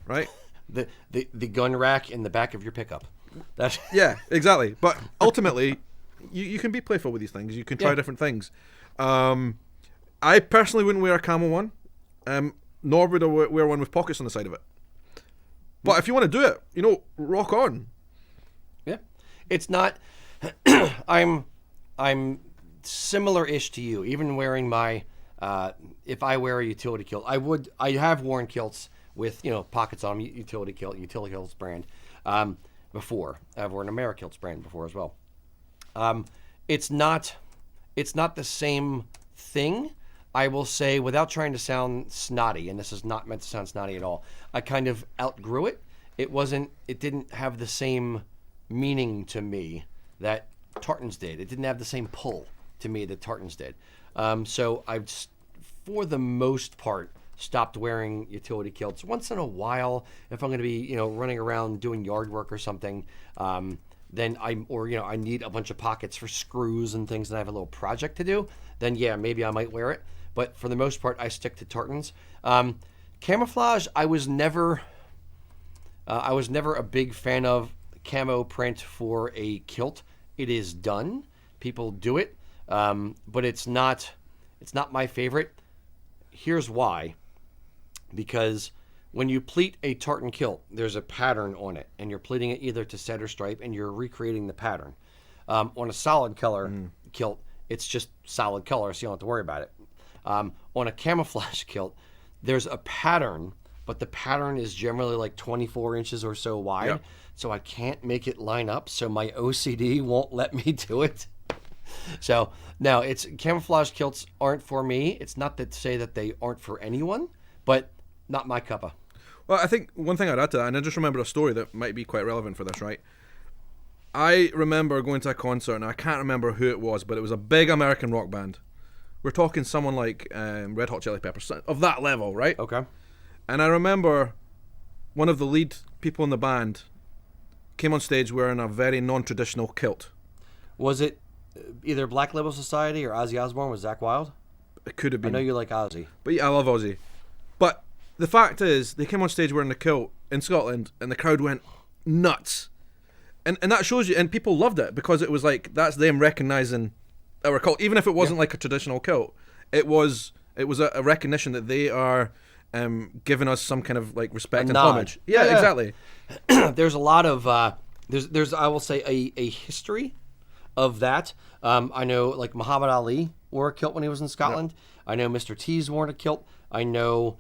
right? the gun rack in the back of your pickup. Yeah, exactly. But ultimately, you can be playful with these things. You can try different things. I personally wouldn't wear a camel one, nor would I wear one with pockets on the side of it. But if you want to do it, rock on. Yeah, it's not. I'm similar-ish to you. Even wearing my, if I wear a utility kilt, I have worn kilts with pockets on them. Utility kilts brand. Before I've worn a Kilts brand before as well. It's not the same thing. I will say, without trying to sound snotty, and this is not meant to sound snotty at all, I kind of outgrew it. It didn't have the same meaning to me that tartans did. It didn't have the same pull to me that tartans did. So I've, for the most part, stopped wearing utility kilts. Once in a while, if I'm going to be, running around doing yard work or something, then I need a bunch of pockets for screws and things, and I have a little project to do, then yeah, maybe I might wear it. But for the most part, I stick to tartans. Camouflage, I was never a big fan of camo print for a kilt. It is done. People do it, but it's not my favorite. Here's why. Because when you pleat a tartan kilt, there's a pattern on it, and you're pleating it either to set or stripe, and you're recreating the pattern. On a solid color kilt, it's just solid color, so you don't have to worry about it. On a camouflage kilt, there's a pattern, but the pattern is generally like 24 inches or so wide, Yep. so I can't make it line up, so my OCD won't let me do it. So, no, it's camouflage kilts aren't for me. It's not to say that they aren't for anyone, but not my cuppa. Well, I think one thing I'd add to that, and I just remembered a story that might be quite relevant for this, right? I remember going to a concert, and I can't remember who it was, but it was a big American rock band. We're talking someone like Red Hot Chili Peppers, of that level, right? Okay. And I remember one of the lead people in the band came on stage wearing a very non-traditional kilt. Was it either Black Label Society or Ozzy Osbourne with Zakk Wylde? It could have I been. know you like Ozzy. But yeah, I love Ozzy. But the fact is, they came on stage wearing a kilt in Scotland, and the crowd went nuts. And that shows you, and people loved it, because it was like, that's them recognising our cult. Even if it wasn't like a traditional kilt, it was a recognition that they are giving us some kind of like respect and nod. homage. Yeah, Yeah. exactly. There's a lot of there's I will say a history of that. I know like Muhammad Ali wore a kilt when he was in Scotland. I know Mr. T's worn a kilt. I know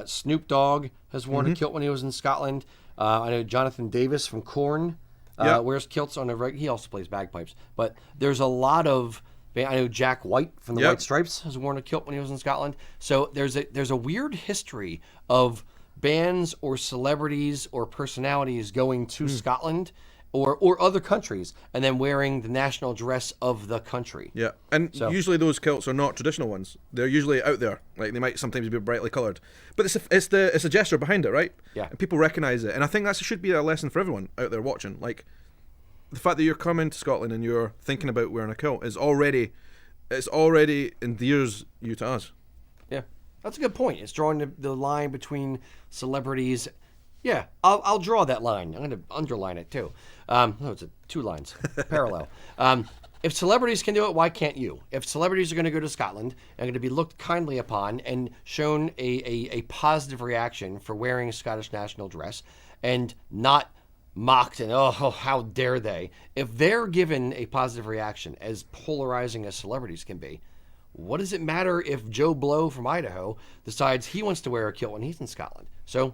Snoop Dogg has worn a kilt when he was in Scotland. I know Jonathan Davis from Korn wears kilts on a he also plays bagpipes. But there's a lot of I know Jack White from the Yep. White Stripes has worn a kilt when he was in Scotland. So there's a weird history of bands or celebrities or personalities going to Scotland or other countries and then wearing the national dress of the country. Yeah, and So- usually those kilts are not traditional ones. They're usually out there. Like, they might sometimes be brightly coloured, but it's a gesture behind it, right? Yeah. And people recognise it, and I think that should be a lesson for everyone out there watching. Like, the fact that you're coming to Scotland and you're thinking about wearing a kilt is already endears you to us. Yeah, that's a good point. It's drawing the line between celebrities. Yeah, I'll draw that line. I'm going to underline it too. No, it's 2 lines, parallel. If celebrities can do it, why can't you? If celebrities are going to go to Scotland and going to be looked kindly upon and shown a positive reaction for wearing a Scottish national dress and not mocked and oh how dare they, if they're given a positive reaction, as polarizing as celebrities can be, what does it matter if Joe Blow from Idaho decides he wants to wear a kilt when he's in Scotland? So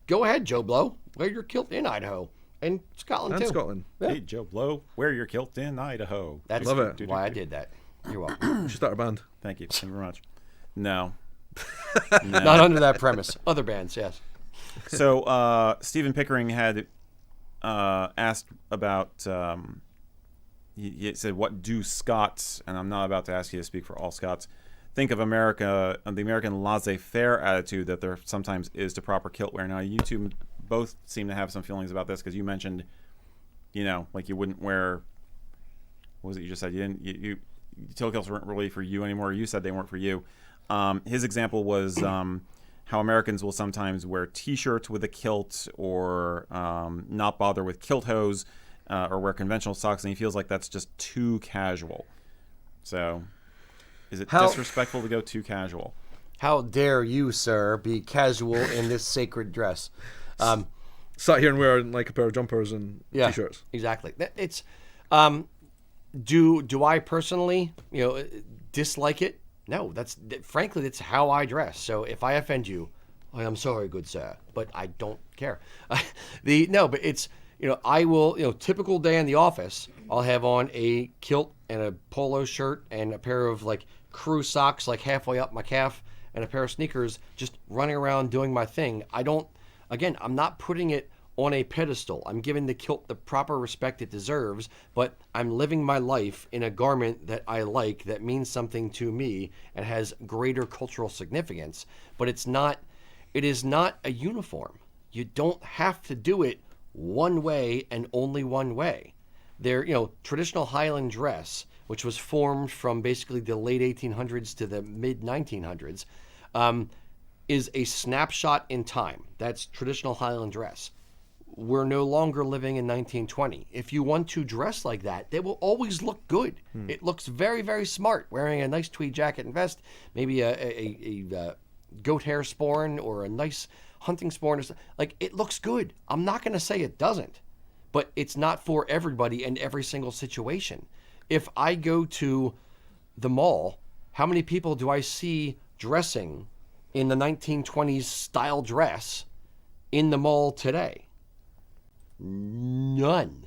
go ahead, Joe Blow, wear your kilt in Idaho and Scotland And too. Scotland. Yeah. Hey, Joe Blow, wear your kilt in Idaho. That's Love it. why I did that. You're welcome. We should start a band. Thank you. Thank you very much. No. Not under that premise. Other bands, yes. So Stephen Pickering had asked about. He said, "What do Scots?" And I'm not about to ask you to speak for all Scots. Think of America, the American laissez-faire attitude that there sometimes is to proper kilt wear. Now, you two both seem to have some feelings about this because you mentioned, like you wouldn't wear. What was it you just said? You didn't. You tail kilts weren't really for you anymore. You said they weren't for you. His example was how Americans will sometimes wear T-shirts with a kilt or not bother with kilt hose or wear conventional socks, and he feels like that's just too casual. So, is it disrespectful to go too casual? How dare you, sir, be casual in this sacred dress? Sat here and wearing like a pair of jumpers and t-shirts. Exactly. It's do I personally, dislike it? No, frankly that's how I dress. So if I offend you, I'm sorry, good sir, but I don't care. But it's I will typical day in the office, I'll have on a kilt and a polo shirt and a pair of like crew socks like halfway up my calf and a pair of sneakers, just running around doing my thing. I'm not putting it on a pedestal. I'm giving the kilt the proper respect it deserves, but I'm living my life in a garment that I like, that means something to me and has greater cultural significance. But it is not a uniform. You don't have to do it one way and only one way. Traditional Highland dress, which was formed from basically the late 1800s to the mid 1900s, is a snapshot in time. That's traditional Highland dress. we're no longer living in 1920. If you want to dress like that, they will always look good. It looks very, very smart. Wearing a nice tweed jacket and vest, maybe a goat hair sporn or a nice hunting sporn. Like, it looks good. I'm not going to say it doesn't, but it's not for everybody in every single situation. If I go to the mall, how many people do I see dressing in the 1920s style dress in the mall today? None.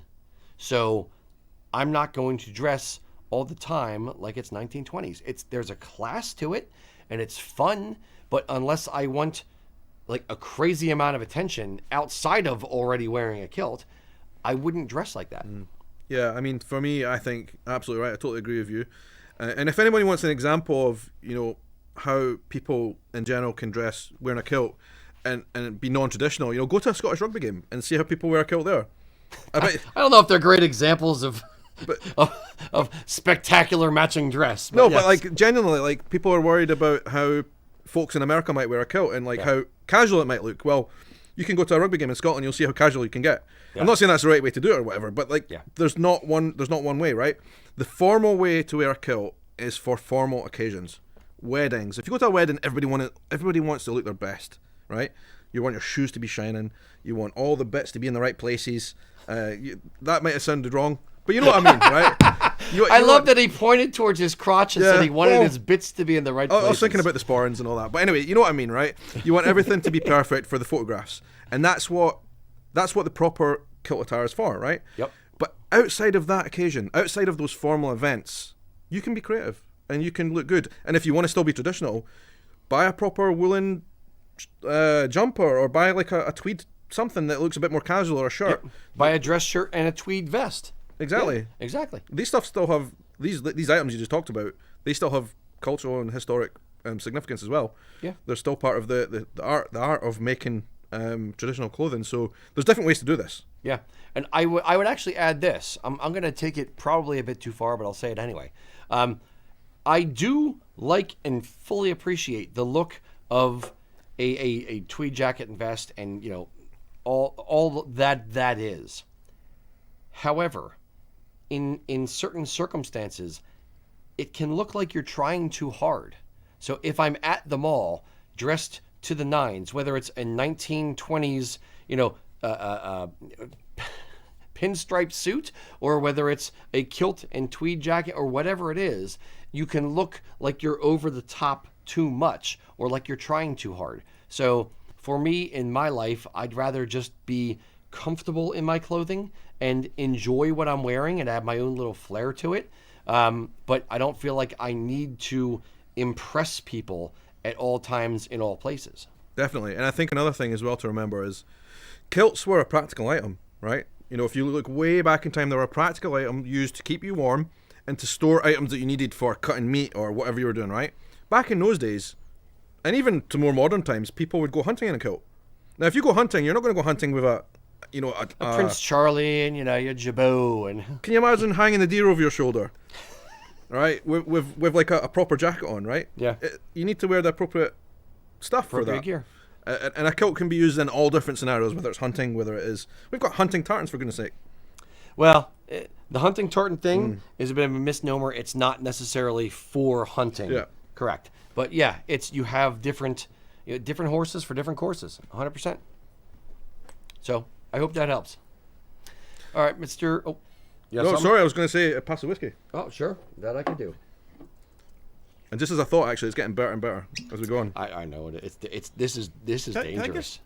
So I'm not going to dress all the time like it's 1920s. There's a class to it and it's fun, but unless I want like a crazy amount of attention outside of already wearing a kilt, I wouldn't dress like that. Yeah, I mean, for me, I think absolutely right. I totally agree with you. And if anybody wants an example of, how people in general can dress wearing a kilt and be non-traditional, go to a Scottish rugby game and see how people wear a kilt there. I don't know if they're great examples of spectacular matching dress. But yes. But like genuinely, like people are worried about how folks in America might wear a kilt and how casual it might look. Well, you can go to a rugby game in Scotland, you'll see how casual you can get. Yeah. I'm not saying that's the right way to do it or whatever, but there's not one way, right? The formal way to wear a kilt is for formal occasions. Weddings. If you go to a wedding, everybody wants to look their best, right? You want your shoes to be shining. You want all the bits to be in the right places. That might have sounded wrong, but you know what I mean, right? I love that he pointed towards his crotch and said he wanted his bits to be in the right places. I was thinking about the sporrans and all that. But anyway, you know what I mean, right? You want everything to be perfect for the photographs. And that's what the proper kilt attire is for, right? Yep. But outside of that occasion, outside of those formal events, you can be creative and you can look good. And if you want to still be traditional, buy a proper woolen jumper or buy like a tweed something that looks a bit more casual, or a shirt. Yep. Buy a dress shirt and a tweed vest. Exactly. Yeah, exactly. These stuff still have these items you just talked about. They still have cultural and historic significance as well. Yeah. They're still part of the art of making traditional clothing. So there's different ways to do this. Yeah, and I would actually add this. I'm going to take it probably a bit too far, but I'll say it anyway. I do like and fully appreciate the look of a tweed jacket and vest, and all that is. However, in certain circumstances, it can look like you're trying too hard. So if I'm at the mall dressed to the nines, whether it's a 1920s, pinstripe suit, or whether it's a kilt and tweed jacket, or whatever it is, you can look like you're over the top too much, or like you're trying too hard. So for me, in my life, I'd rather just be comfortable in my clothing and enjoy what I'm wearing and add my own little flair to it. But I don't feel like I need to impress people at all times in all places. Definitely. And I think another thing as well to remember is kilts were a practical item, right? If you look way back in time, they were a practical item used to keep you warm and to store items that you needed for cutting meat or whatever you were doing, right? Back in those days, and even to more modern times, people would go hunting in a kilt. Now, if you go hunting, you're not going to go hunting with a Prince Charlie and your jabot and. Can you imagine hanging the deer over your shoulder, right? With like a proper jacket on, right? Yeah. You need to wear the appropriate stuff for that. Gear. And a kilt can be used in all different scenarios, whether it's hunting, whether it is. We've got hunting tartans, for goodness sake. Well, the hunting tartan thing is a bit of a misnomer. It's not necessarily for hunting. Yeah. Correct. But yeah, you have different horses for different courses. 100%. So I hope that helps. All right, Mr. Oh, no, sorry, I was going to say pass the whiskey. Oh, sure, that I can do. And just as I thought, actually, it's getting better and better as we go on. I know it. This is dangerous.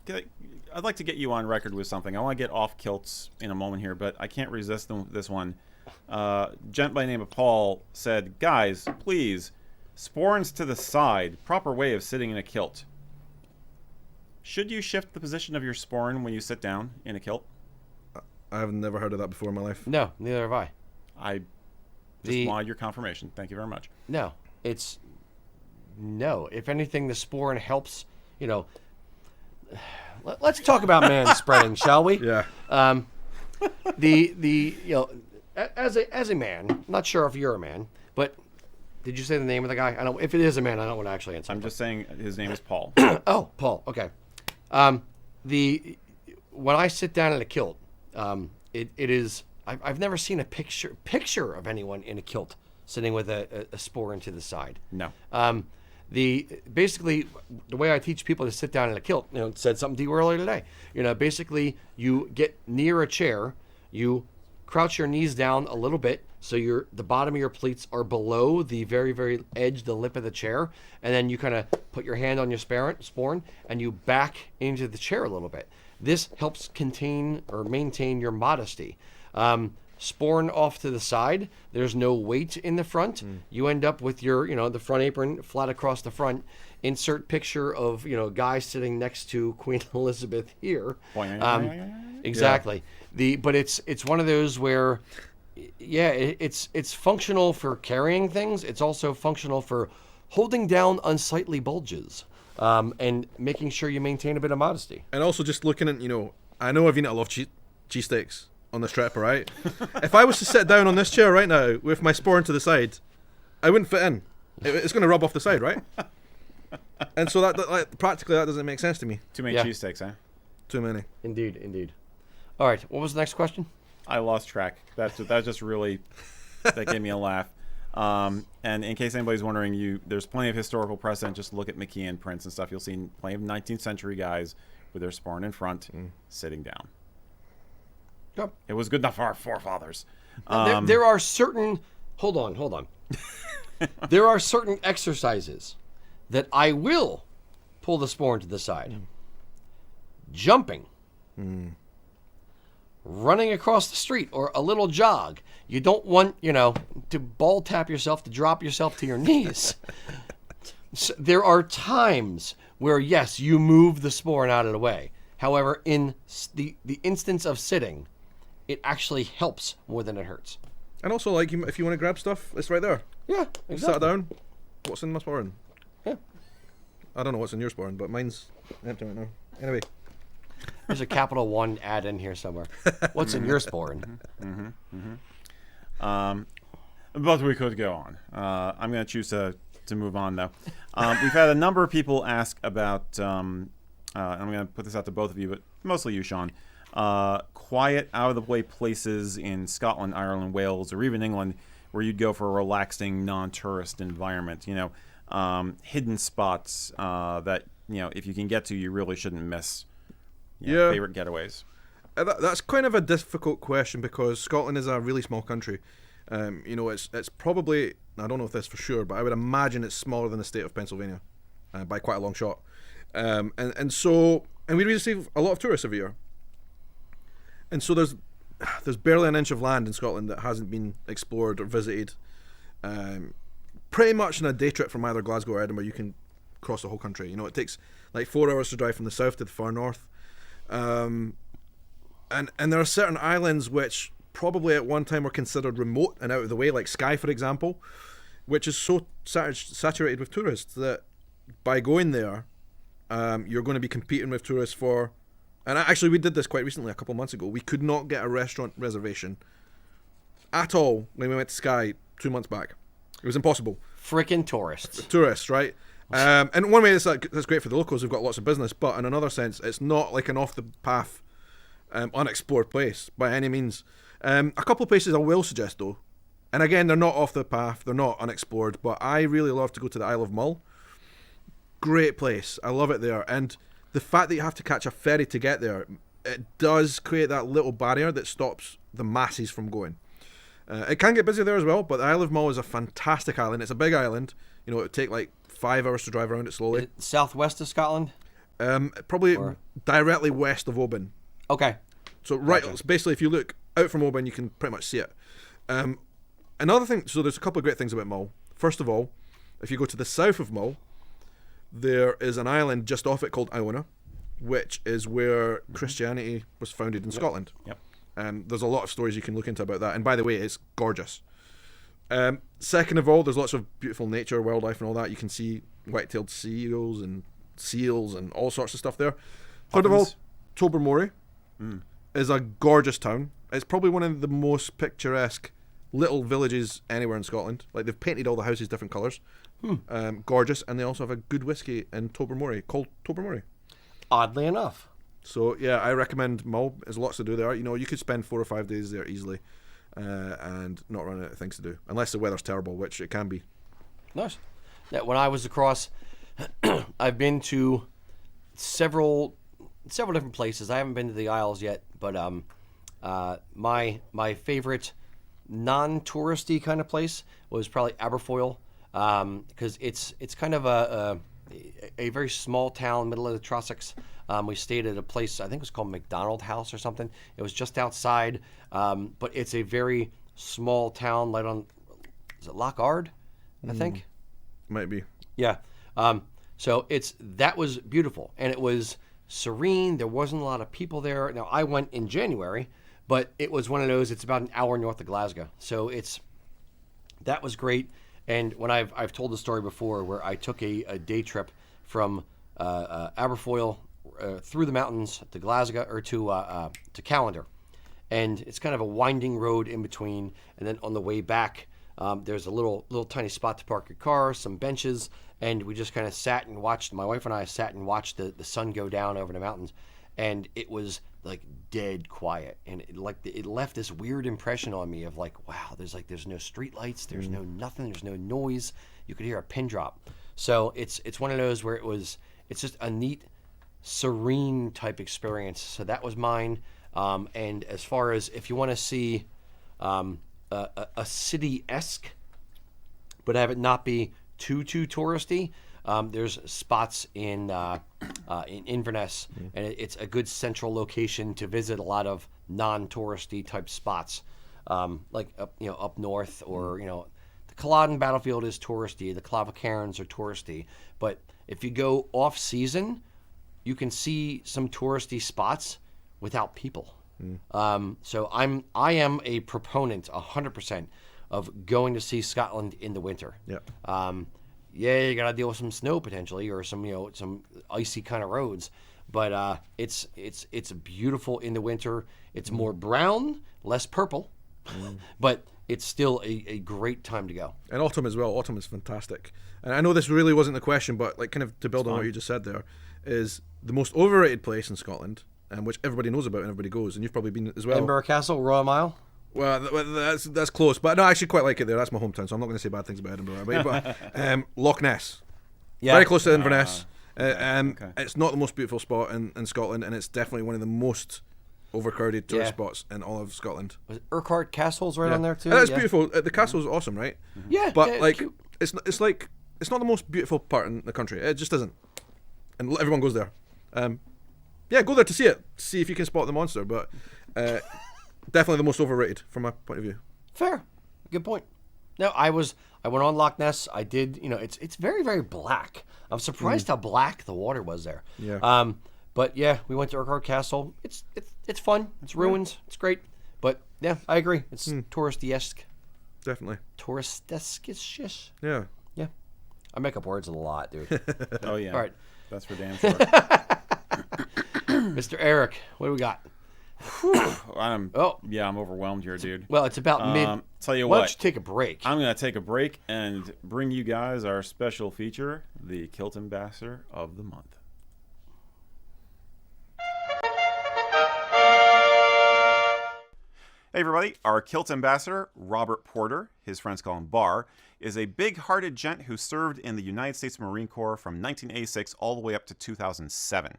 I'd like to get you on record with something. I want to get off kilts in a moment here, but I can't resist this one. Gent by the name of Paul said, "Guys, please, sporns to the side. Proper way of sitting in a kilt. Should you shift the position of your sporn when you sit down in a kilt?" I have never heard of that before in my life. No, neither have I. I just wanted your confirmation. Thank you very much. No, no. If anything, the sporn helps. Let's talk about man spreading, shall we? Yeah. As a man, I'm not sure if you're a man, but did you say the name of the guy? I don't. If it is a man, I don't want to actually answer. I'm just saying his name is Paul. Oh, Paul. Okay. when I sit down in a kilt, it is I've never seen a picture of anyone in a kilt sitting with a sporran to the side. No. Basically the way I teach people to sit down in a kilt, said something to you earlier today. Basically you get near a chair, you crouch your knees down a little bit so the bottom of your pleats are below the very, very edge, the lip of the chair, and then you kind of put your hand on your sporran and you back into the chair a little bit. This helps contain or maintain your modesty. Sporran off to the side, there's no weight in the front. You end up with your, the front apron flat across the front. Insert picture of, guy sitting next to Queen Elizabeth here. Exactly. But it's one of those where, it's functional for carrying things. It's also functional for holding down unsightly bulges, and making sure you maintain a bit of modesty. And also just looking at, I know I've eaten a lot of cheesesteaks on the strip, right? If I was to sit down on this chair right now with my sporran to the side, I wouldn't fit in. It's going to rub off the side, right? And so that practically that doesn't make sense to me. Too many cheesesteaks, huh? Too many. Indeed. All right, what was the next question? I lost track. That just really that gave me a laugh. And in case anybody's wondering, there's plenty of historical precedent. Just look at McKeon prints and stuff. You'll see plenty of 19th century guys with their sporran in front, sitting down. Yep. It was good enough for our forefathers. There are certain... Hold on. There are certain exercises that I will pull the sporran to the side. Jumping. Running across the street or a little jog. You don't want, to ball tap yourself, to drop yourself to your knees. So there are times where, yes, you move the sporran out of the way. However, in the instance of sitting, it actually helps more than it hurts. And also, if you want to grab stuff, it's right there. Yeah, exactly. Sat down. What's in my sporran? Yeah. I don't know what's in your sporran, but mine's empty right now. Anyway. There's a Capital One ad in here somewhere. What's in your sporran? But we could go on. I'm going to choose to move on, though. We've had a number of people ask about, I'm going to put this out to both of you, but mostly you, Sean. Quiet, out-of-the-way places in Scotland, Ireland, Wales, or even England where you'd go for a relaxing, non-tourist environment. Hidden spots that, if you can get to, you really shouldn't miss. Favorite getaways. That's kind of a difficult question because Scotland is a really small country. It's probably, I don't know if this for sure, but I would imagine it's smaller than the state of Pennsylvania by quite a long shot. And we receive a lot of tourists every year. And so there's barely an inch of land in Scotland that hasn't been explored or visited. Pretty much in a day trip from either Glasgow or Edinburgh, you can cross the whole country. It takes like 4 hours to drive from the south to the far north. And there are certain islands which probably at one time were considered remote and out of the way, like Skye, for example, which is so saturated with tourists that by going there, you're going to be competing with tourists for... And actually, we did this quite recently, a couple of months ago. We could not get a restaurant reservation at all when we went to Skye 2 months back. It was impossible. Frickin' tourists. Tourists, right? And in one way, that's great for the locals who've got lots of business, but in another sense, it's not like an off-the-path, unexplored place by any means. A couple of places I will suggest, though, and again, they're not off the path, they're not unexplored, but I really love to go to the Isle of Mull. Great place. I love it there. And the fact that you have to catch a ferry to get there, it does create that little barrier that stops the masses from going. It can get busy there as well, but the Isle of Mull is a fantastic island. It's a big island. It would take like 5 hours to drive around it slowly. Is it southwest of Scotland? Probably directly west of Oban. Okay. So basically if you look out from Oban, you can pretty much see it. Another thing, so there's a couple of great things about Mull. First of all, if you go to the south of Mull, there is an island just off it called Iona, which is where Christianity was founded in Scotland. Yep. There's a lot of stories you can look into about that. And by the way, it's gorgeous. Second of all, there's lots of beautiful nature, wildlife and all that. You can see white-tailed seals and all sorts of stuff there. Third of all, Tobermory is a gorgeous town. It's probably one of the most picturesque little villages anywhere in Scotland. Like, they've painted all the houses different colours. Gorgeous. And they also have a good whiskey in Tobermory called Tobermory. Oddly enough. So yeah, I recommend Mull. There's lots to do there. You know, you could spend 4 or 5 days there easily, and not run out of things to do, unless the weather's terrible, which it can be. Nice. Yeah, when I was across, I've been to several different places. I haven't been to the Isles yet, but my favorite non-touristy kind of place was probably Aberfoyle, because it's kind of a very small town, middle of the Trossachs. We stayed at a place, I think it was called McDonald House or something. It was just outside, but it's a very small town, right on, is it Loch Ard, I think? Might be. Yeah. So that was beautiful, and it was serene. There wasn't a lot of people there. Now, I went in January, but it was one of those, it's about an hour north of Glasgow. So that was great. And when I've told the story before where I took a day trip from Aberfoyle through the mountains to Glasgow, or to Callander. And it's kind of a winding road in between. And then on the way back, there's a little tiny spot to park your car, some benches, and we just kind of sat and watched. My wife and I sat and watched the sun go down over the mountains, and it was like dead quiet, and it left this weird impression on me of like, wow, there's no street lights, there's no nothing, there's no noise. You could hear a pin drop. So it's one of those where it's just a neat, serene type experience. So that was mine. And as far as if you want to see a city-esque, but have it not be too touristy, there's spots in Inverness, and it's a good central location to visit a lot of non-touristy type spots, like up north, or the Culloden battlefield is touristy, the Clavacairns are touristy, but if you go off season, you can see some touristy spots without people. So I am a proponent 100% of going to see Scotland in the winter. Yeah. Yeah, you gotta deal with some snow potentially, or some icy kind of roads, but it's beautiful in the winter. It's more brown, less purple, but it's still a great time to go. And autumn as well. Autumn is fantastic. And I know this really wasn't the question, but like kind of to build on what you just said there, is the most overrated place in Scotland, which everybody knows about and everybody goes, and you've probably been as well. Edinburgh Castle, Royal Mile. Well, that's close, but no, I actually quite like it there. That's my hometown, so I'm not going to say bad things about Edinburgh. But Loch Ness, very close to Inverness. Okay. It's not the most beautiful spot in Scotland, and it's definitely one of the most overcrowded tourist spots in all of Scotland. Was it Urquhart Castle's right on there too? That's beautiful. The castle's awesome, right? Yeah, but like cute. it's not the most beautiful part in the country. It just isn't, and everyone goes there. Go there to see it. See if you can spot the monster, but. Definitely the most overrated from my point of view. Fair, good point. No, I went on Loch Ness. I did. It's very, very black. I'm surprised how black the water was there. Yeah. But yeah, we went to Urquhart Castle. It's fun. It's ruins. It's great. But yeah, I agree. It's touristy-esque. Definitely. Touristic-ish. Yeah. Yeah. I make up words a lot, dude. Oh yeah. All right. That's for damn sure. Mr. Eric, what do we got? I'm overwhelmed here, dude. Well, it's about mid. Tell you Why what, don't you take a break? I'm going to take a break and bring you guys our special feature, the Kilt Ambassador of the Month. Hey everybody, our Kilt Ambassador, Robert Porter, his friends call him Bar, is a big-hearted gent who served in the United States Marine Corps from 1986 all the way up to 2007.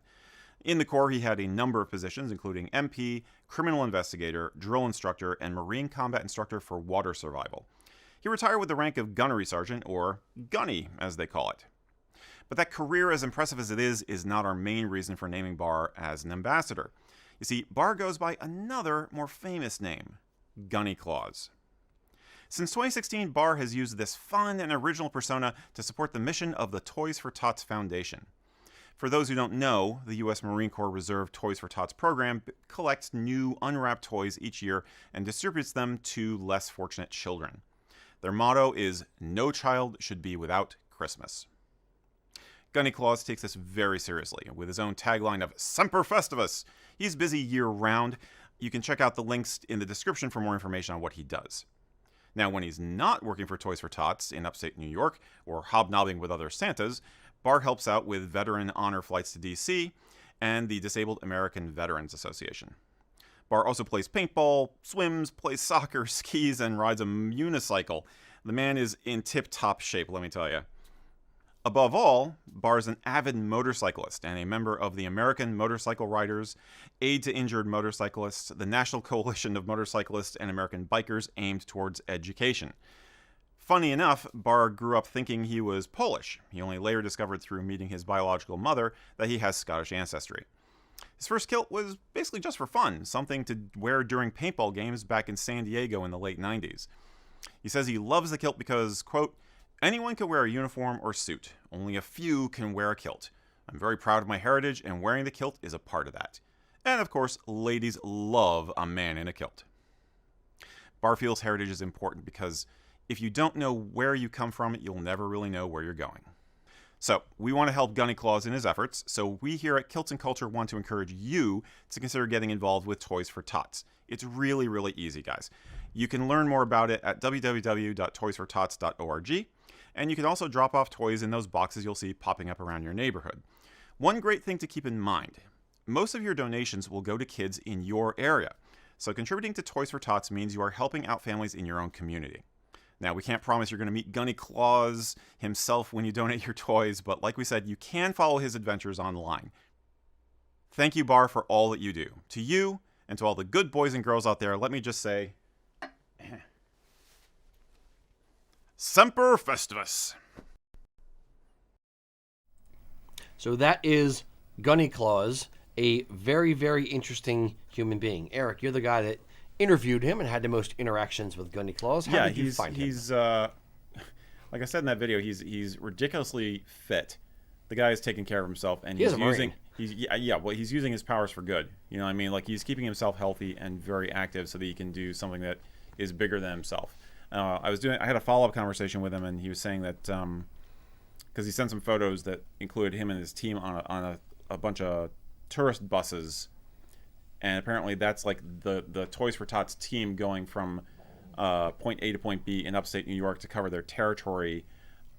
In the Corps, he had a number of positions, including MP, criminal investigator, drill instructor, and Marine combat instructor for water survival. He retired with the rank of gunnery sergeant, or gunny, as they call it. But that career, as impressive as it is not our main reason for naming Bar as an ambassador. You see, Bar goes by another, more famous name, Gunny Claus. Since 2016, Bar has used this fun and original persona to support the mission of the Toys for Tots Foundation. For those who don't know, the U.S. Marine Corps Reserve Toys for Tots program collects new unwrapped toys each year and distributes them to less fortunate children. Their motto is, "No child should be without Christmas." Gunny Claus takes this very seriously, with his own tagline of Semper Festivus. He's busy year-round. You can check out the links in the description for more information on what he does. Now, when he's not working for Toys for Tots in upstate New York, or hobnobbing with other Santas, Bar helps out with veteran honor flights to DC, and the Disabled American Veterans Association. Barr also plays paintball, swims, plays soccer, skis, and rides a unicycle. The man is in tip-top shape, let me tell you. Above all, Barr is an avid motorcyclist and a member of the American Motorcycle Riders, Aid to Injured Motorcyclists, the National Coalition of Motorcyclists and American Bikers aimed towards education. Funny enough, Barr grew up thinking he was Polish. He only later discovered through meeting his biological mother that he has Scottish ancestry. His first kilt was basically just for fun, something to wear during paintball games back in San Diego in the late 90s. He says he loves the kilt because, quote, anyone can wear a uniform or suit. Only a few can wear a kilt. I'm very proud of my heritage, and wearing the kilt is a part of that. And of course, ladies love a man in a kilt. Barr feels heritage is important because if you don't know where you come from, you'll never really know where you're going. So, we want to help Gunny Claus in his efforts, so we here at Kilts and Culture want to encourage you to consider getting involved with Toys for Tots. It's really, really easy, guys. You can learn more about it at www.toysfortots.org, and you can also drop off toys in those boxes you'll see popping up around your neighborhood. One great thing to keep in mind, most of your donations will go to kids in your area, so contributing to Toys for Tots means you are helping out families in your own community. Now, we can't promise you're going to meet Gunny Claus himself when you donate your toys, but like we said, you can follow his adventures online. Thank you, Barr, for all that you do. To you, and to all the good boys and girls out there, let me just say, Semper Festivus. So that is Gunny Claus, a very, very interesting human being. Eric, you're the guy that interviewed him and had the most interactions with Gunny Claus. How did you find him? He's like I said in that video, he's ridiculously fit. The guy is taking care of himself, and he's using his powers for good. You know what I mean? Like, he's keeping himself healthy and very active so that he can do something that is bigger than himself. I had a follow-up conversation with him, and he was saying that because he sent some photos that included him and his team on a bunch of tourist buses. And apparently that's like the Toys for Tots team going from point A to point B in upstate New York to cover their territory.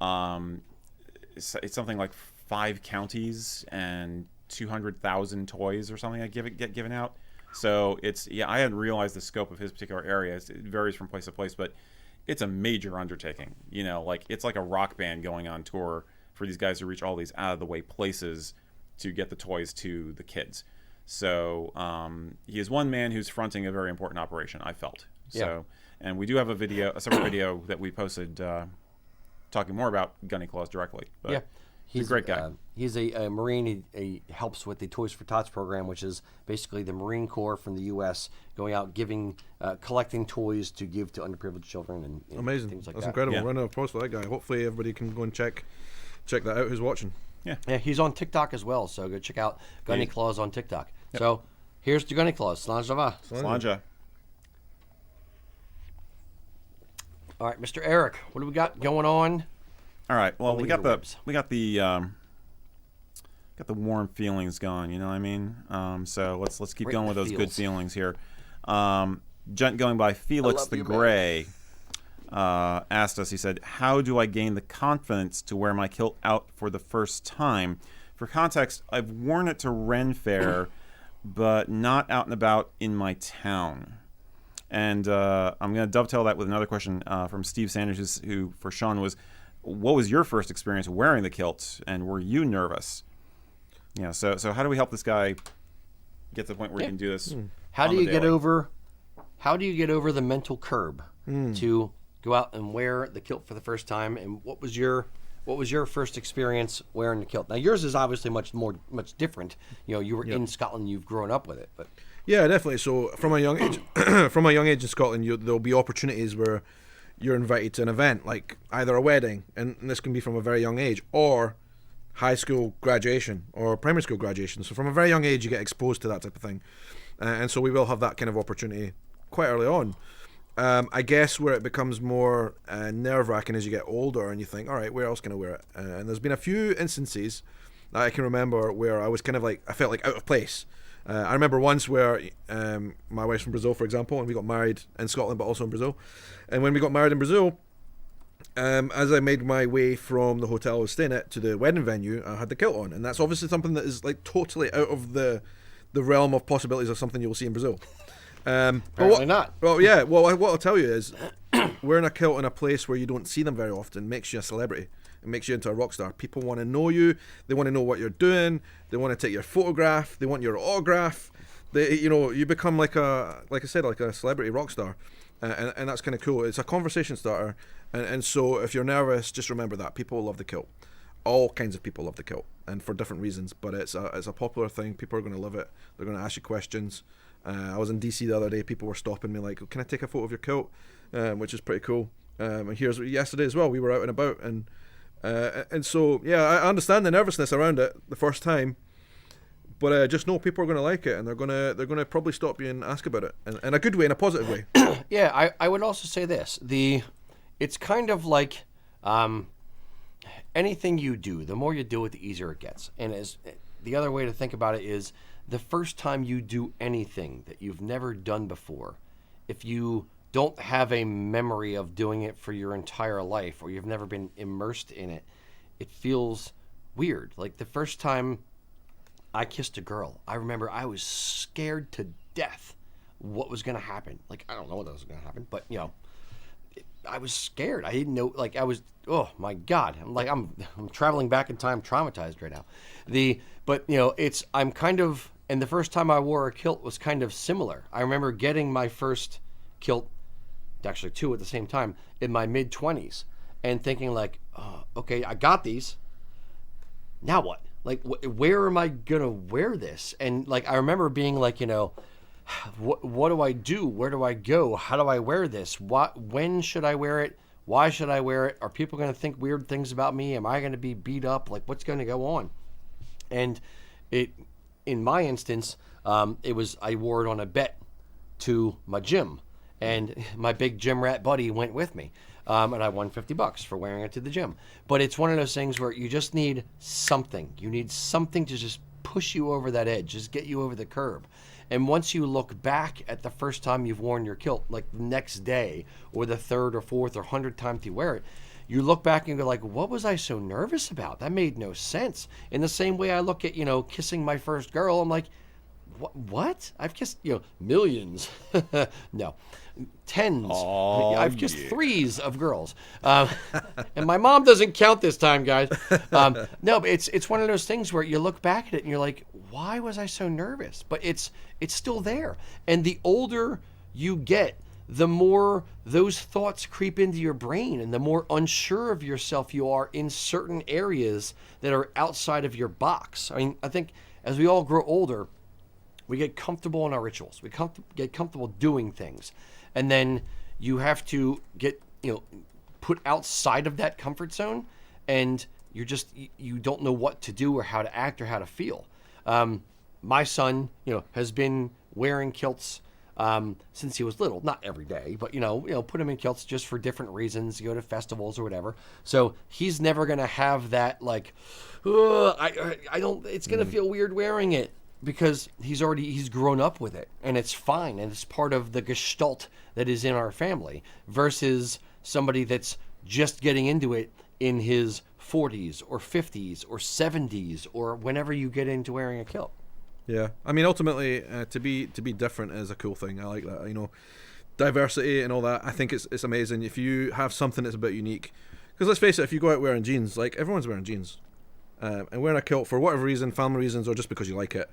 It's something like 5 counties and 200,000 toys or something that get given out. So I hadn't realized the scope of his particular area. It varies from place to place, but it's a major undertaking. You know, like it's like a rock band going on tour for these guys to reach all these out of the way places to get the toys to the kids. So he is one man who's fronting a very important operation, I felt. So, and we do have a separate video that we posted talking more about Gunny Claus directly. But he's a great guy. He's a Marine. He helps with the Toys for Tots program, which is basically the Marine Corps from the U.S. going out collecting toys to give to underprivileged children and amazing things like That's that. incredible. Yeah. Round of applause for that guy. Hopefully everybody can go and check that out who's watching. Yeah, he's on TikTok as well, so go check out Gunny Claus on TikTok. Yep. So here's to Gunny Claus. Slanja. All right, Mr. Eric, what do we got going on? All right, well, we got the warm feelings going. You know what I mean? So let's keep going with those good feelings here. Gent going by Felix the Gray asked us. He said, "How do I gain the confidence to wear my kilt out for the first time?" For context, I've worn it to Ren Fair, but not out and about in my town. And I'm going to dovetail that with another question from Steve Sanders, who for Sean was, what was your first experience wearing the kilt, and were you nervous? Yeah. So how do we help this guy get to the point where he can do this? How do you get over the mental curb to go out and wear the kilt for the first time? And what was your first experience wearing the kilt? Now yours is obviously much different. You know, you were in Scotland, you've grown up with it, but yeah, definitely. So from a young age, in Scotland, there'll be opportunities where you're invited to an event, like either a wedding, and this can be from a very young age, or high school graduation or primary school graduation. So from a very young age, you get exposed to that type of thing, and so we will have that kind of opportunity quite early on. I guess where it becomes more nerve-wracking as you get older and you think, all right, where else can I wear it? And there's been a few instances that I can remember where I was kind of like, I felt like out of place. I remember once where my wife's from Brazil, for example, and we got married in Scotland but also in Brazil. And when we got married in Brazil, as I made my way from the hotel I was staying at to the wedding venue, I had the kilt on, and that's obviously something that is like totally out of the realm of possibilities of something you'll see in Brazil. Apparently not. Well, yeah. Well, what I'll tell you is, wearing a kilt in a place where you don't see them very often makes you a celebrity. It makes you into a rock star. People want to know you. They want to know what you're doing. They want to take your photograph. They want your autograph. You become like a celebrity rock star, and that's kind of cool. It's a conversation starter, and so if you're nervous, just remember that people love the kilt. All kinds of people love the kilt, and for different reasons. But it's a popular thing. People are going to love it. They're going to ask you questions. I was in DC the other day. People were stopping me like, "Can I take a photo of your kilt?" Which is pretty cool. And here's yesterday as well. We were out and about, and so yeah, I understand the nervousness around it the first time, but just know people are going to like it, and they're gonna probably stop you and ask about it, in a good way, in a positive way. Yeah, I would also say this: it's kind of like anything you do. The more you do it, the easier it gets. And as the other way to think about it is, the first time you do anything that you've never done before, if you don't have a memory of doing it for your entire life, or you've never been immersed in it, it feels weird. Like the first time I kissed a girl, I remember I was scared to death what was going to happen. Like, I don't know what was going to happen, but I was scared. I didn't know, like, oh my God. I'm traveling back in time traumatized right now. And the first time I wore a kilt was kind of similar. I remember getting my first kilt, actually two at the same time, in my mid-20s, and thinking like, oh, okay, I got these. Now what? Like, where am I going to wear this? And like, I remember being like, what do I do? Where do I go? How do I wear this? When should I wear it? Why should I wear it? Are people going to think weird things about me? Am I going to be beat up? Like, what's going to go on? And in my instance, I wore it on a bet to my gym, and my big gym rat buddy went with me, and I won $50 for wearing it to the gym. But it's one of those things where you just need something. You need something to just push you over that edge, just get you over the curb. And once you look back at the first time you've worn your kilt, like the next day, or the third or fourth or 100th time you wear it, you look back and go like, what was I so nervous about? That made no sense. In the same way I look at, kissing my first girl, I'm like, what? I've kissed, millions. No, tens. Oh, I've kissed threes of girls. And my mom doesn't count this time, guys. No, but it's one of those things where you look back at it and you're like, why was I so nervous? But it's still there. And the older you get, the more those thoughts creep into your brain, and the more unsure of yourself you are in certain areas that are outside of your box. I mean, I think as we all grow older, we get comfortable in our rituals. We get comfortable doing things. And then you have to get, put outside of that comfort zone, and you don't know what to do or how to act or how to feel. My son, has been wearing kilts since he was little. Not every day, but, put him in kilts just for different reasons, go to festivals or whatever. So he's never going to have that, like, it's going to feel weird wearing it. Because he's grown up with it, and it's fine, and it's part of the gestalt that is in our family, versus somebody that's just getting into it in his 40s or 50s or 70s or whenever you get into wearing a kilt. Yeah, I mean, ultimately, to be different is a cool thing. I like that. Diversity and all that. I think it's amazing if you have something that's a bit unique. Because let's face it, if you go out wearing jeans, like everyone's wearing jeans, and wearing a kilt for whatever reason, family reasons, or just because you like it.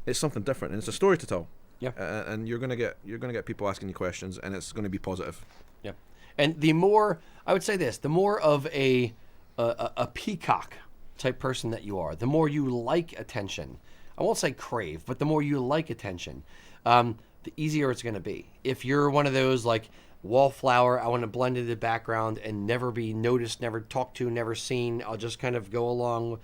It's something different, and it's a story to tell. Yeah. And you're gonna get people asking you questions, and it's gonna be positive. Yeah. And the more of a peacock type person that you are, the more you like attention. I won't say crave, but the more you like attention, the easier it's gonna be. If you're one of those like wallflower, I want to blend into the background and never be noticed, never talked to, never seen, I'll just kind of go along,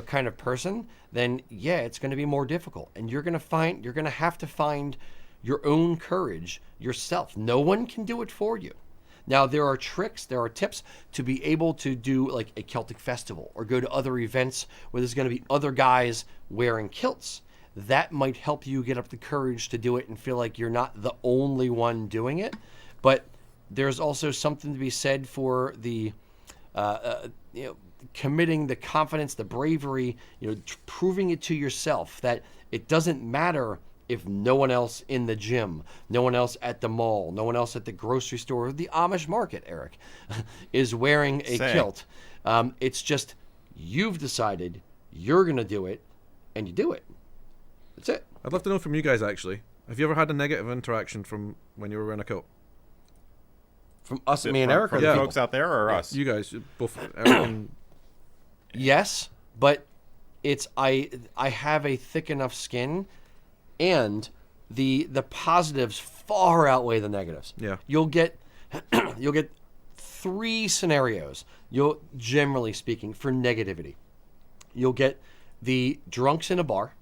kind of person, then yeah, it's going to be more difficult. And you're going to have to find your own courage yourself. No one can do it for you. Now, there are tricks, there are tips to be able to do like a Celtic festival or go to other events where there's going to be other guys wearing kilts. That might help you get up the courage to do it and feel like you're not the only one doing it. But there's also something to be said for the, committing the confidence, the bravery, proving it to yourself that it doesn't matter if no one else in the gym, no one else at the mall, no one else at the grocery store, or the Amish market, Eric, is wearing a kilt. It's just you've decided you're going to do it, and you do it. That's it. I'd love to know from you guys, actually. Have you ever had a negative interaction from when you were wearing a kilt? From us, me and Eric, from the folks out there, or us? You guys, both Eric and... Yes, but it's I have a thick enough skin, and the positives far outweigh the negatives. Yeah. You'll get 3 scenarios. You'll, generally speaking, for negativity. You'll get the drunks in a bar.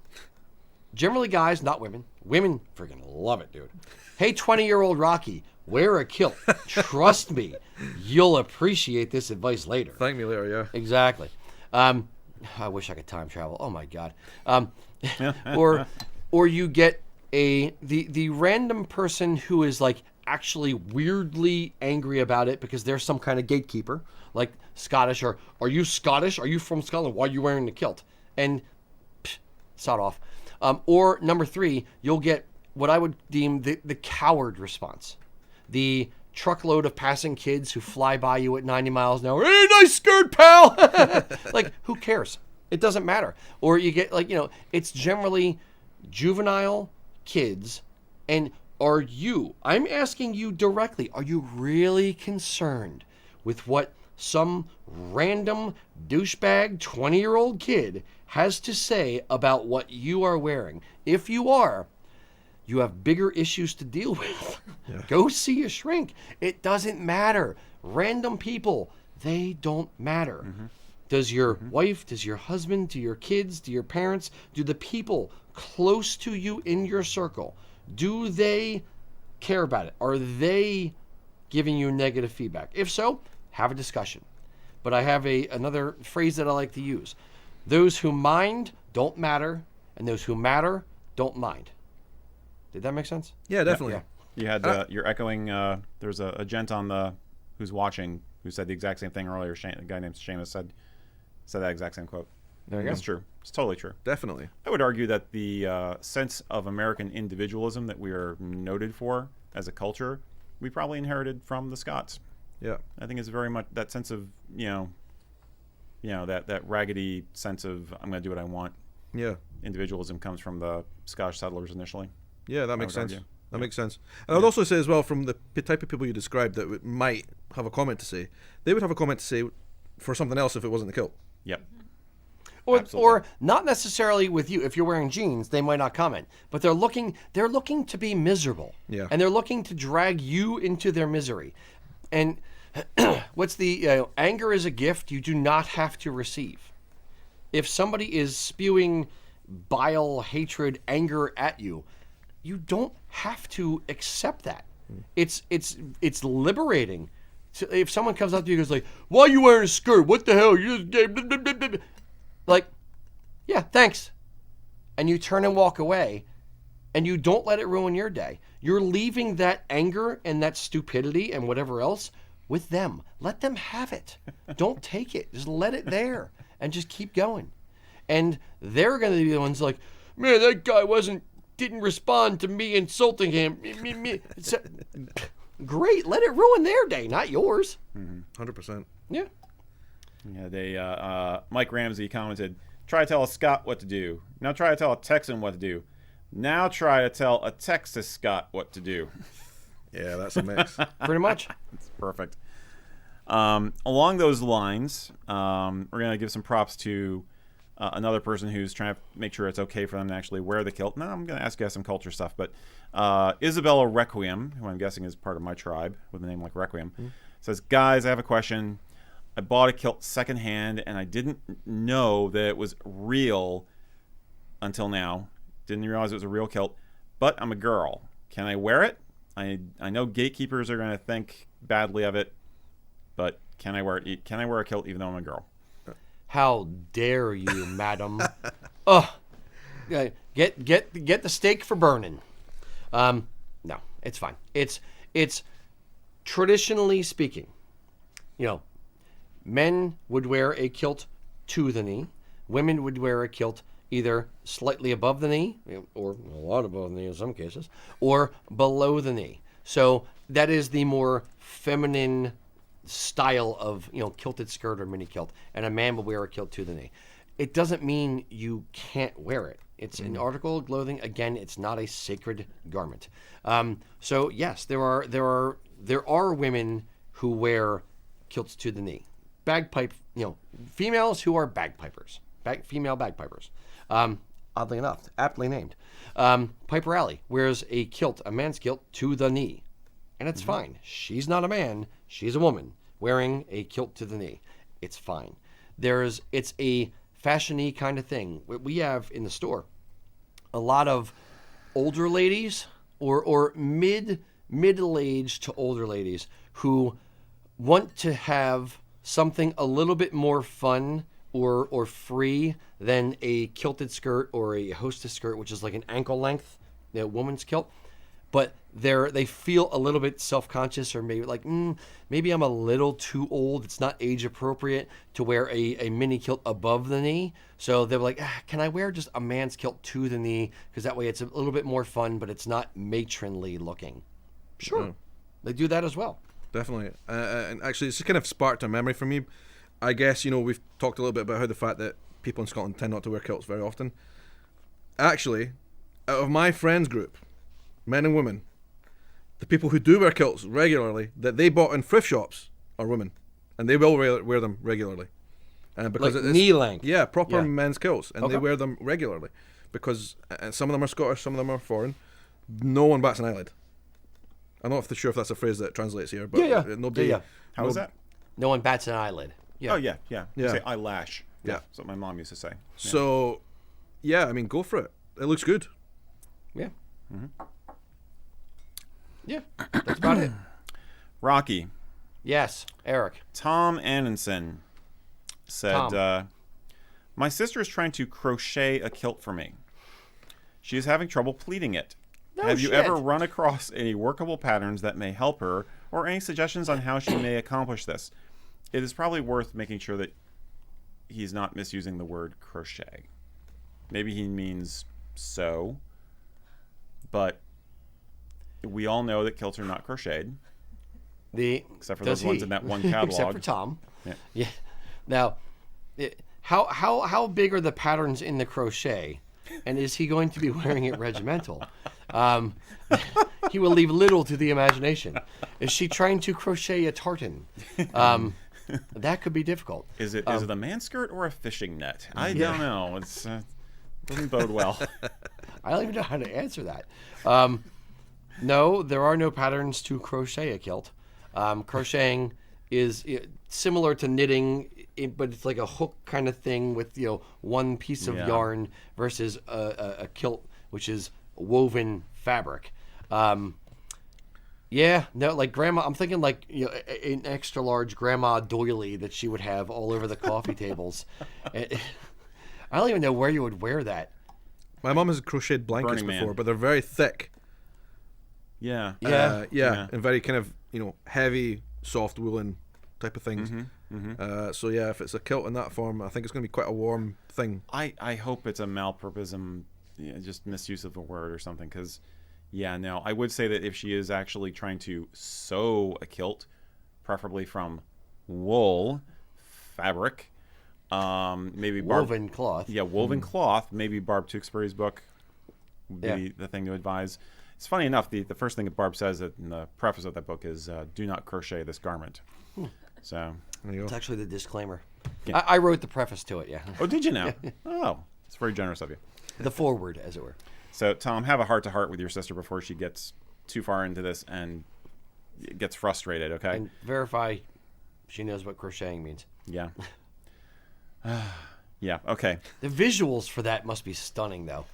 Generally guys, not women. Women freaking love it, dude. Hey, 20-year-old Rocky, wear a kilt. Trust me, you'll appreciate this advice later. Thank me later, yeah. Exactly. I wish I could time travel. Oh my god. Or you get the random person who is like actually weirdly angry about it because they're some kind of gatekeeper, like Scottish, or are you Scottish? Are you from Scotland? Why are you wearing the kilt? And sod off. Or number 3, you'll get what I would deem the coward response. The truckload of passing kids who fly by you at 90 miles an hour. Hey, nice skirt, pal! Like, who cares? It doesn't matter. Or you get, it's generally juvenile kids. And I'm asking you directly, are you really concerned with what some random douchebag 20-year-old kid has to say about what you are wearing? If you are, you have bigger issues to deal with. Yeah. Go see a shrink. It doesn't matter. Random people, they don't matter. Mm-hmm. Does your wife, does your husband, do your kids, do your parents, do the people close to you in your circle, do they care about it? Are they giving you negative feedback? If so, have a discussion. But I have another phrase that I like to use. Those who mind don't matter, and those who matter don't mind. Did that make sense? Yeah, definitely. Yeah. You had you're echoing. There's a gent on who's watching who said the exact same thing earlier. A guy named Seamus said that exact same quote. There you go. It's true. It's totally true. Definitely. I would argue that the sense of American individualism that we are noted for as a culture, we probably inherited from the Scots. Yeah. I think it's very much that sense of that raggedy sense of I'm going to do what I want. Yeah. Individualism comes from the Scottish settlers initially. Yeah, that makes sense. That makes sense. And I would also say as well, from the type of people you described that might have a comment to say, they would have a comment to say for something else if it wasn't the kilt. Yep. Or not necessarily with you. If you're wearing jeans, they might not comment. But they're looking to be miserable. Yeah. And they're looking to drag you into their misery. And what's the anger is a gift you do not have to receive. If somebody is spewing bile, hatred, anger at you, you don't have to accept that. It's liberating. So if someone comes up to you and goes like, "Why are you wearing a skirt? What the hell? You just..." Like, yeah, thanks. And you turn and walk away, and you don't let it ruin your day. You're leaving that anger and that stupidity and whatever else with them. Let them have it. Don't take it. Just let it there and just keep going. And they're going to be the ones like, "Man, that guy didn't respond to me insulting him." Great. Let it ruin their day, not yours. 100%. Yeah. Yeah, Mike Ramsey commented, "Try to tell a Scot what to do. Now try to tell a Texan what to do. Now try to tell a Texas Scot what to do." Yeah, that's a mix. Pretty much. It's perfect. Along those lines, we're going to give some props to another person who's trying to make sure it's okay for them to actually wear the kilt. Now I'm going to ask you guys some culture stuff, but Isabella Requiem, who I'm guessing is part of my tribe with a name like Requiem, says, "Guys, I have a question. I bought a kilt secondhand, and I didn't know that it was real until now. Didn't realize it was a real kilt, but I'm a girl. Can I wear it? I know gatekeepers are going to think badly of it, but can I wear it? Can I wear a kilt even though I'm a girl?" How dare you, madam? Oh, get the steak for burning. No, it's fine. It's traditionally speaking, men would wear a kilt to the knee. Women would wear a kilt either slightly above the knee, or a lot above the knee in some cases, or below the knee. So that is the more feminine style of, kilted skirt or mini kilt, and a man will wear a kilt to the knee. It doesn't mean you can't wear it. It's an article of clothing. Again, it's not a sacred garment. So yes, there are women who wear kilts to the knee. Bagpipe, females who are bagpipers, female bagpipers. Oddly enough, aptly named. Piper Alley wears a kilt, a man's kilt, to the knee, and it's fine. She's not a man; she's a woman wearing a kilt to the knee. It's fine. It's a fashion-y kind of thing. We have in the store a lot of older ladies or middle-aged to older ladies who want to have something a little bit more fun or free than a kilted skirt or a hostess skirt, which is like an ankle length, woman's kilt. But they feel a little bit self-conscious, or maybe like, maybe I'm a little too old. It's not age appropriate to wear a mini kilt above the knee. So they're like, can I wear just a man's kilt to the knee? Because that way it's a little bit more fun, but it's not matronly looking. Sure. They do that as well. Definitely. And actually, it's kind of sparked a memory for me. I guess, we've talked a little bit about how the fact that people in Scotland tend not to wear kilts very often. Actually, out of my friends group, men and women, the people who do wear kilts regularly, that they bought in thrift shops, are women. And they will wear them regularly. Because like it's knee length. Yeah, proper Yeah. men's kilts. And they wear them regularly. Because some of them are Scottish, some of them are foreign. No one bats an eyelid. I'm not sure if that's a phrase that translates here, but nobody. Yeah. How was that? No one bats an eyelid. Yeah. Oh, yeah. You say eyelash. Yeah. That's what my mom used to say. So, I mean, go for it. It looks good. Yeah. Yeah. That's about it. Rocky. Yes, Eric. Tom Annenson said, Tom. my sister is trying to crochet a kilt for me. She is having trouble pleating it. Have you ever run across any workable patterns that may help her, or any suggestions on how she may accomplish this? It is probably worth making sure that he's not misusing the word crochet. Maybe he means sew, but we all know that kilts are not crocheted. Except for those ones in that one catalog. Except for Tom. Yeah. Now, how big are the patterns in the crochet? And is he going to be wearing it regimental? He will leave little to the imagination. Is she trying to crochet a tartan? That could be difficult. Is it a man skirt or a fishing net? I don't know. It's doesn't bode well. I don't even know how to answer that. No, there are no patterns to crochet a kilt. Crocheting is similar to knitting, but it's like a hook kind of thing with one piece of yarn versus a kilt, which is woven fabric. Like grandma. I'm thinking like an extra large grandma doily that she would have all over the coffee tables. I don't even know where you would wear that. My mom has crocheted blankets before, but they're very thick. Yeah. And very kind of heavy, soft woolen type of things. So if it's a kilt in that form, I think it's going to be quite a warm thing. I hope it's a malpropism, just misuse of a word or something. Because, I would say that if she is actually trying to sew a kilt, preferably from wool fabric, maybe woven cloth. Yeah, woven cloth. Maybe Barb Tewksbury's book would be the thing to advise. It's funny enough, the first thing that Barb says in the preface of that book is, do not crochet this garment. So it's actually the disclaimer. Yeah. I wrote the preface to it, Oh, did you now? Oh, it's very generous of you. The foreword, as it were. So, Tom, have a heart-to-heart with your sister before she gets too far into this and gets frustrated, okay? And verify she knows what crocheting means. Yeah. Okay. The visuals for that must be stunning, though.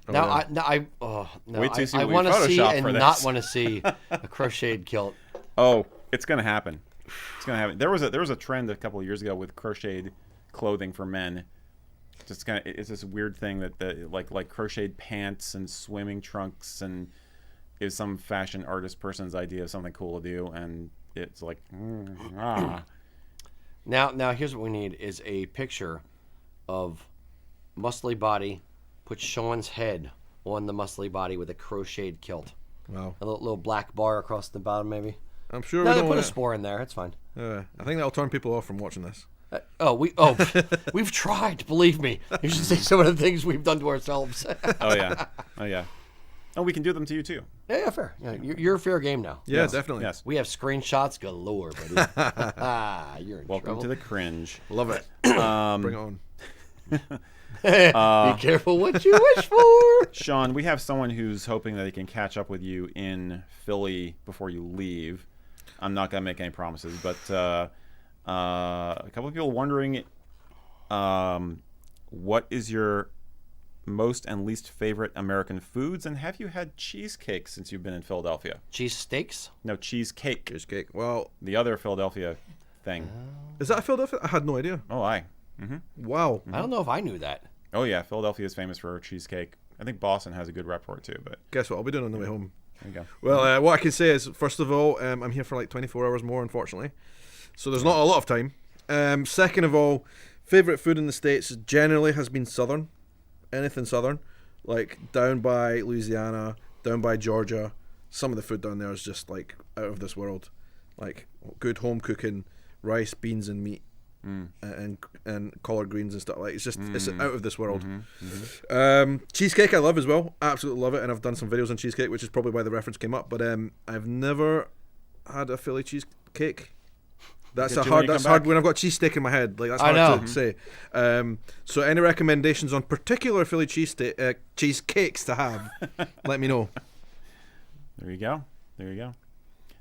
Wait till you see I what we want to see Photoshop and for not this. want to see a crocheted kilt. Oh, it's gonna happen. It's gonna happen. There was a trend a couple of years ago with crocheted clothing for men. Just kind of, it's this weird thing that like crocheted pants and swimming trunks, and is some fashion artist person's idea of something cool to do, and it's like, Now here's what we need is a picture of muscly body. Put Sean's head on the muscly body with a crocheted kilt. Wow. A little black bar across the bottom, maybe. I'm sure No, we they don't put a want to. spore in there. It's fine. I think that'll turn people off from watching this. We've tried. Believe me. You should see some of the things we've done to ourselves. oh yeah. Oh, we can do them to you too. Yeah, fair. Yeah, you're fair game now. Yeah, Yes, definitely. Yes. We have screenshots galore, buddy. You're in Welcome trouble. to the cringe. Love it. Bring it on. Be careful what you wish for. Sean, we have someone who's hoping that he can catch up with you in Philly before you leave. I'm not going to make any promises, but a couple of people wondering what is your most and least favorite American foods, and have you had cheesecake since you've been in Philadelphia? Cheese steaks? No, cheesecake. Cheesecake. Well, The other Philadelphia thing. is that Philadelphia? I had no idea. Oh, aye. Wow. I don't know if I knew that. Oh, yeah. Philadelphia is famous for cheesecake. I think Boston has a good rep for it, too, but Guess what? I'll be doing on the way home. there you go. Well, what I can say is, first of all, I'm here for like 24 hours more, unfortunately. So there's not a lot of time. Second of all, favorite food in the States generally has been Southern. Anything Southern. Like down by Louisiana, down by Georgia. Some of the food down there is just like out of this world. Like good home cooking, rice, beans, and meat. And collard greens and stuff like it's just it's out of this world. Cheesecake I love as well, absolutely love it, and I've done some videos on cheesecake, which is probably why the reference came up. But I've never had a Philly cheesecake. That's Get a you when hard. you That's come hard back. when I've got cheesesteak in my head. Like that's I hard know. to say. So any recommendations on particular Philly cheesecakes to have? Let me know. There you go. There you go.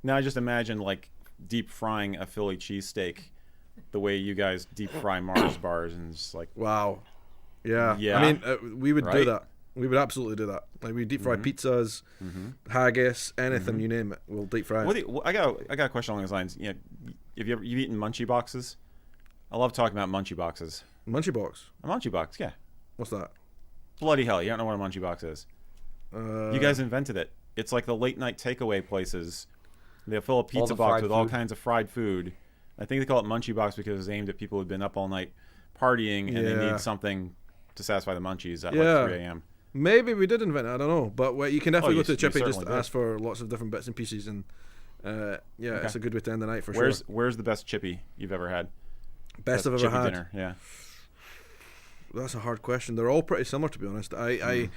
Now I just imagine like deep frying a Philly cheesesteak the way you guys deep fry Mars bars, and it's like, Wow. Yeah. Yeah. I mean, we would do Right? that. We would absolutely do that. Like we deep fry pizzas, haggis, anything you name it. We'll deep fry. what it. do you, I got a question along those lines. You know, have you've eaten munchie boxes? I love talking about munchie boxes. Munchie box. A munchie box, yeah. What's that? Bloody hell, you don't know what a munchie box is. You guys invented it. It's like the late night takeaway places. They fill a pizza the box fried with all food. kinds of fried food. I think they call it munchie box because it was aimed at people who'd been up all night partying and they Yeah. need something to satisfy the munchies at Yeah. like 3 a.m. Maybe we did invent it. I don't know, but you can definitely you go to the chippy just certainly did. ask for lots of different bits and pieces, and it's a good way to end the night for Where's the best chippy you've ever had? sure. Best I've ever chippy had. dinner, yeah. That's a hard question. They're all pretty similar, to be honest. I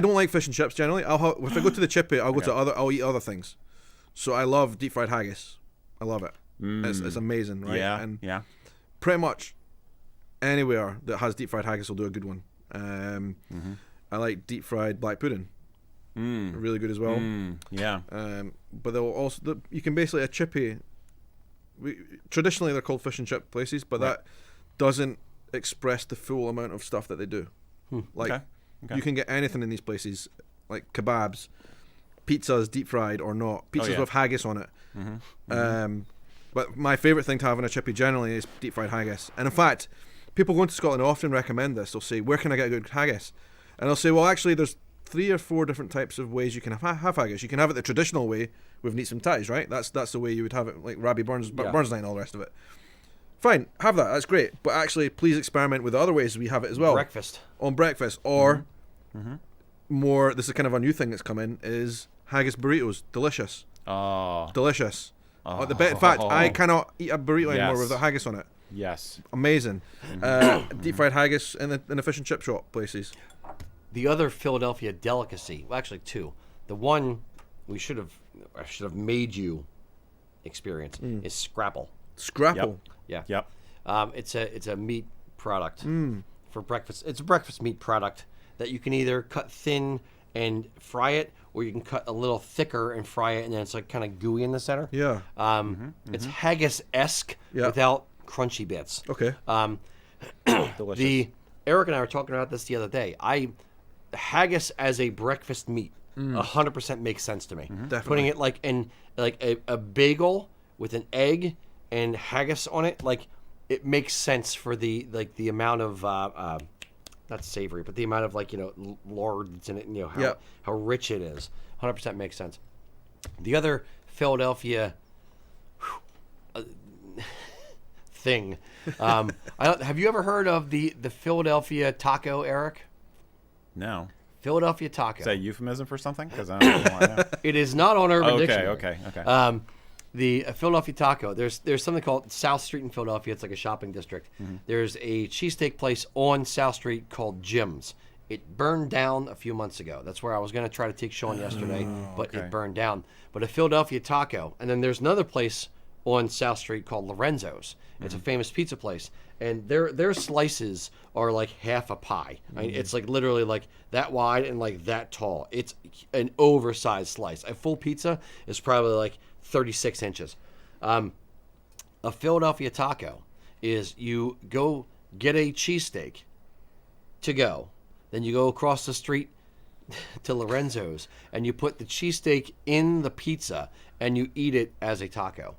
don't like fish and chips generally. If I go to the chippy, I'll go to I'll eat other things. So I love deep fried haggis. I love it. It's amazing, right? Yeah, And yeah. pretty much anywhere that has deep fried haggis will do a good one. I like deep fried black pudding. Really good as well. Yeah. But they'll also you can basically a chippy. Traditionally they're called fish and chip places, but that doesn't express the full amount of stuff that they do. Like Okay. you can get anything in these places, like kebabs, pizzas, deep fried or not, pizzas yeah. with haggis on it. But my favourite thing to have in a chippy generally is deep fried haggis. And in fact, people going to Scotland often recommend this. They'll say, "Where can I get a good haggis?" And I'll say, "Well, actually, there's 3 or 4 different types of ways you can have haggis. You can have it the traditional way with neats and ties, right? That's the way you would have it, like Rabbi Burns, Burns night and all the rest of it. Fine, have that. That's great. But actually, please experiment with the other ways we have it as well. Breakfast. On breakfast, or more. This is kind of a new thing that's come in. Is haggis burritos delicious? Oh, Delicious. In fact, I cannot eat a burrito anymore Yes. with a haggis on it. yes. Amazing. Deep fried haggis in the fish and chip shop places. The other Philadelphia delicacy, well, actually 2. The one I should have made you experience is scrapple. Scrapple. Yeah. Yep. It's a meat product for breakfast. It's a breakfast meat product that you can either cut thin and fry it, or you can cut a little thicker and fry it, and then it's like kind of gooey in the center. Yeah. It's haggis-esque Yeah. without crunchy bits. Okay. Delicious. Eric and I were talking about this the other day. Haggis as a breakfast meat 100% makes sense to me. Definitely. Putting it like in like a bagel with an egg and haggis on it, like it makes sense for the amount of not savory, but the amount of lard that's in it, and how rich it is. 100% makes sense. The other Philadelphia thing. Have you ever heard of the Philadelphia taco, Eric? No. Philadelphia taco. Is that a euphemism for something? Because I don't know why. It is not on Urban Okay, Dictionary. okay. The Philadelphia taco. There's something called South Street in Philadelphia. It's like a shopping district. There's a cheesesteak place on South Street called Jim's. It burned down a few months ago. That's where I was going to try to take Sean yesterday, but it burned down. But a Philadelphia taco. And then there's another place on South Street called Lorenzo's. It's a famous pizza place. And their slices are like half a pie. I mean, it's like literally like that wide and like that tall. It's an oversized slice. A full pizza is probably like 36 inches. A Philadelphia taco is you go get a cheesesteak to go. Then you go across the street to Lorenzo's and you put the cheesesteak in the pizza and you eat it as a taco.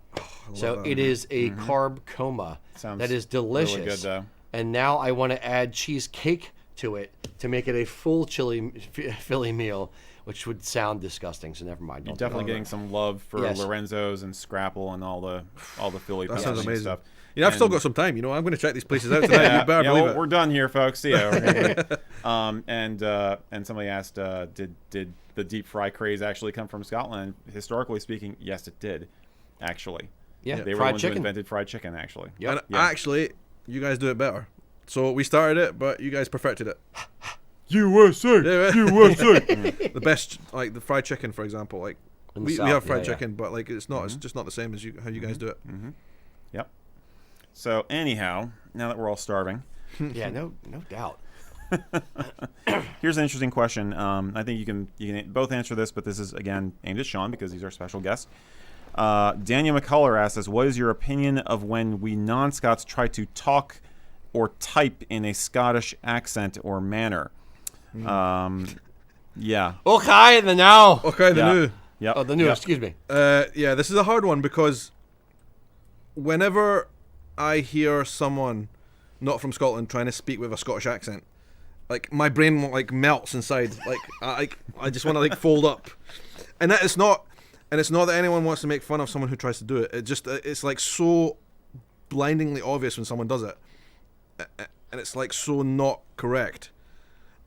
So it is a carb coma that is delicious. Really good, though. And now I want to add cheesecake to it to make it a full Philly meal, which would sound disgusting. So never mind. You're definitely getting some love for Lorenzo's and Scrapple and all the Philly. That sounds amazing. Stuff. You know, I've still got some time. You know, I'm going to check these places out tonight. You better believe it. We're done here, folks. See ya. And somebody asked, did the deep fry craze actually come from Scotland? Historically speaking, yes, it did. Actually, yeah, they were the ones who invented fried chicken. Actually, and actually, you guys do it better. So we started it, but you guys perfected it. USA, USA. The best, like the fried chicken, for example. Like we have fried chicken, but like it's not. It's just not the same as how you guys do it. Yep. So anyhow, now that we're all starving, yeah, no doubt. Here's an interesting question. I think you can both answer this, but this is again aimed at Sean because he's our special guest. Daniel McCullough asks us, "What is your opinion of when we non-Scots try to talk or type in a Scottish accent or manner?" Yeah. Okay, the now. Okay, the new. Yep. Oh, the new. Excuse me. Yeah, this is a hard one because whenever I hear someone not from Scotland trying to speak with a Scottish accent, like my brain like melts inside. Like I just want to like fold up, and it's not that anyone wants to make fun of someone who tries to do it. It's like so blindingly obvious when someone does it, and it's like so not correct.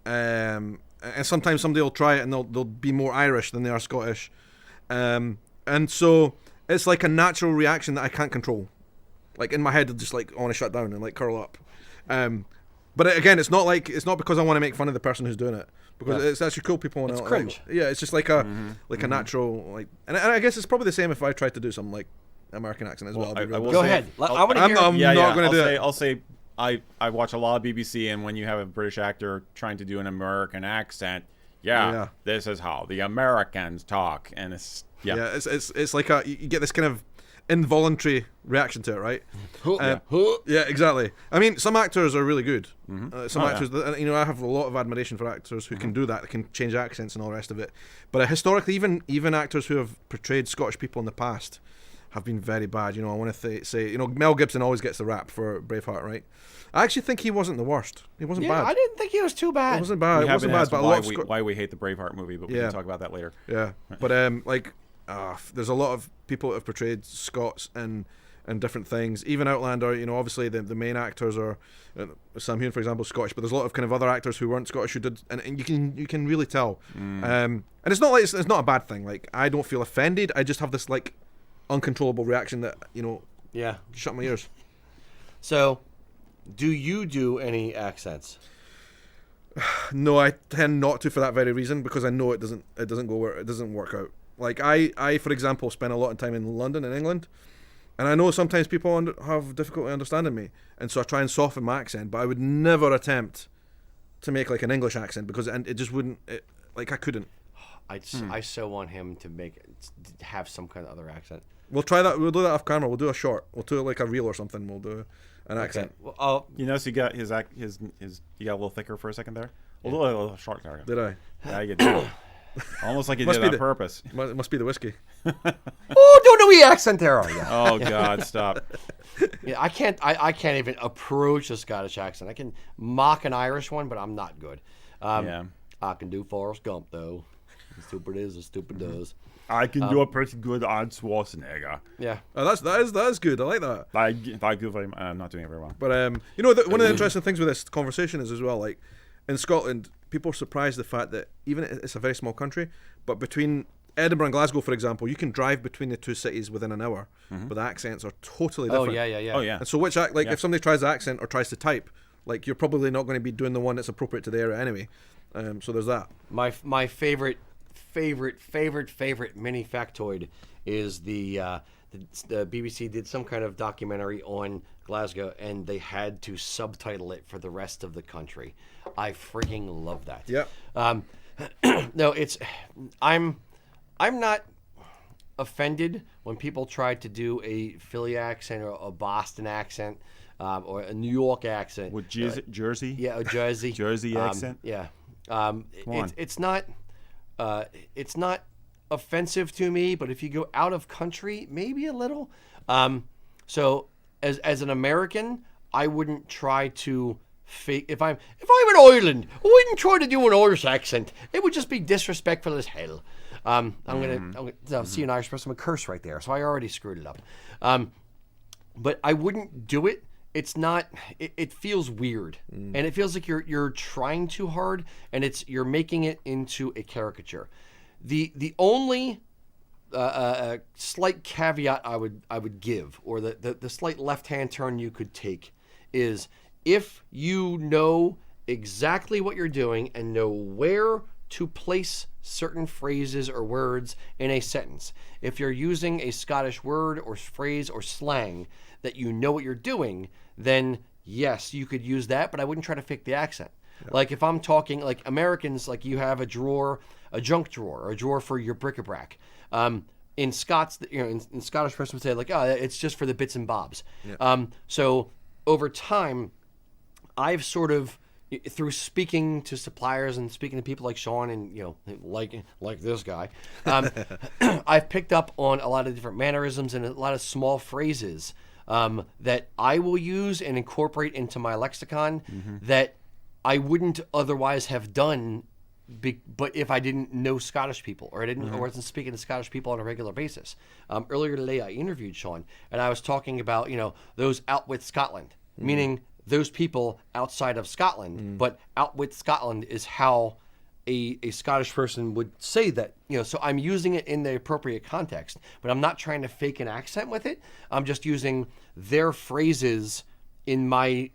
And sometimes somebody will try it and they'll be more Irish than they are Scottish, and so it's like a natural reaction that I can't control. Like in my head, I just like want to shut down and like curl up. But again, it's not because I want to make fun of the person who's doing it, because it's actually cool people. It's cringe. Yeah, it's just like a natural like, and I guess it's probably the same if I tried to do something like American accent as well. Go ahead. I want to hear. I'm not going to do it. I'll say I watch a lot of BBC, and when you have a British actor trying to do an American accent, this is how the Americans talk, and it's like you get this kind of involuntary reaction to it, right? Yeah, exactly. I mean, some actors are really good. Some actors, you know, I have a lot of admiration for actors who can do that, that can change accents and all the rest of it. But historically, even actors who have portrayed Scottish people in the past have been very bad. You know, I want to say, you know, Mel Gibson always gets the rap for Braveheart, right? I actually think he wasn't the worst. He wasn't bad. I didn't think he was too bad. It wasn't bad. It wasn't bad. But why we hate the Braveheart movie, but we can talk about that later. Yeah, but there's a lot of people that have portrayed Scots and different things. Even Outlander, you know, obviously the main actors are Sam Heughan, for example, Scottish, but there's a lot of kind of other actors who weren't Scottish who did, and you can really tell. And it's not like it's not a bad thing. Like I don't feel offended. I just have this like uncontrollable reaction that, you know, shut my ears. So, do you do any accents? No, I tend not to for that very reason, because I know it doesn't work out. Like I for example spend a lot of time in London and England, and I know sometimes people have difficulty understanding me, and so I try and soften my accent, but I would never attempt to make like an English accent, because it just wouldn't, I couldn't. I so want him to have some kind of other accent. We'll try that. We'll do that off camera. We'll do a short. We'll do like a reel or something. We'll do an accent. Well, you notice he got his he got a little thicker for a second there. We'll do a little short there. Did I? Yeah, you did. Almost like you did it on purpose. It must be the whiskey. Oh, don't know the accent there, are you? Oh God, stop. Yeah, I can't even approach a Scottish accent. I can mock an Irish one, but I'm not good. I can do Forrest Gump though. Stupid is as stupid does. I can do a pretty good Arnold Schwarzenegger. Yeah. Oh, that is good. I like that. Thank you very much. I'm not doing it very well. But one of the interesting things with this conversation is as well, like in Scotland, people are surprised the fact that even it's a very small country, but between Edinburgh and Glasgow, for example, you can drive between the two cities within an hour, but the accents are totally different. Oh yeah. Oh yeah. And so if somebody tries the accent or tries to type, like you're probably not going to be doing the one that's appropriate to the area anyway. So there's that. My favorite mini factoid is the BBC did some kind of documentary on Glasgow, and they had to subtitle it for the rest of the country. I freaking love that. Yeah. No, I'm not offended when people try to do a Philly accent or a Boston accent or a New York accent. With Jersey? Yeah, a Jersey. Jersey accent? Yeah. on. It's not offensive to me, but if you go out of country, maybe a little. So as an American, I wouldn't try to fake. If I'm in Ireland, I wouldn't try to do an Irish accent. It would just be disrespectful as hell. I'm gonna see an Irish person, I'm gonna curse right there, so I already screwed it up. But I wouldn't do it. It's not. It feels weird, and it feels like you're trying too hard, and you're making it into a caricature. The only slight caveat I would give, or the slight left-hand turn you could take, is if you know exactly what you're doing and know where to place certain phrases or words in a sentence. If you're using a Scottish word or phrase or slang that you know what you're doing, then yes, you could use that, but I wouldn't try to fake the accent. Yeah. Like if I'm talking, like Americans, like you have a drawer, a junk drawer, or a drawer for your bric-a-brac. In Scots, in Scottish person would say like, oh, it's just for the bits and bobs. Yeah. So over time, I've sort of, through speaking to suppliers and speaking to people like Sean and like this guy, I've picked up on a lot of different mannerisms and a lot of small phrases that I will use and incorporate into my lexicon that I wouldn't otherwise have done. But if I didn't know Scottish people, or I wasn't speaking to Scottish people on a regular basis. Earlier today, I interviewed Sean, and I was talking about those out with Scotland, meaning those people outside of Scotland, but out with Scotland is how a Scottish person would say that. So I'm using it in the appropriate context, but I'm not trying to fake an accent with it. I'm just using their phrases in my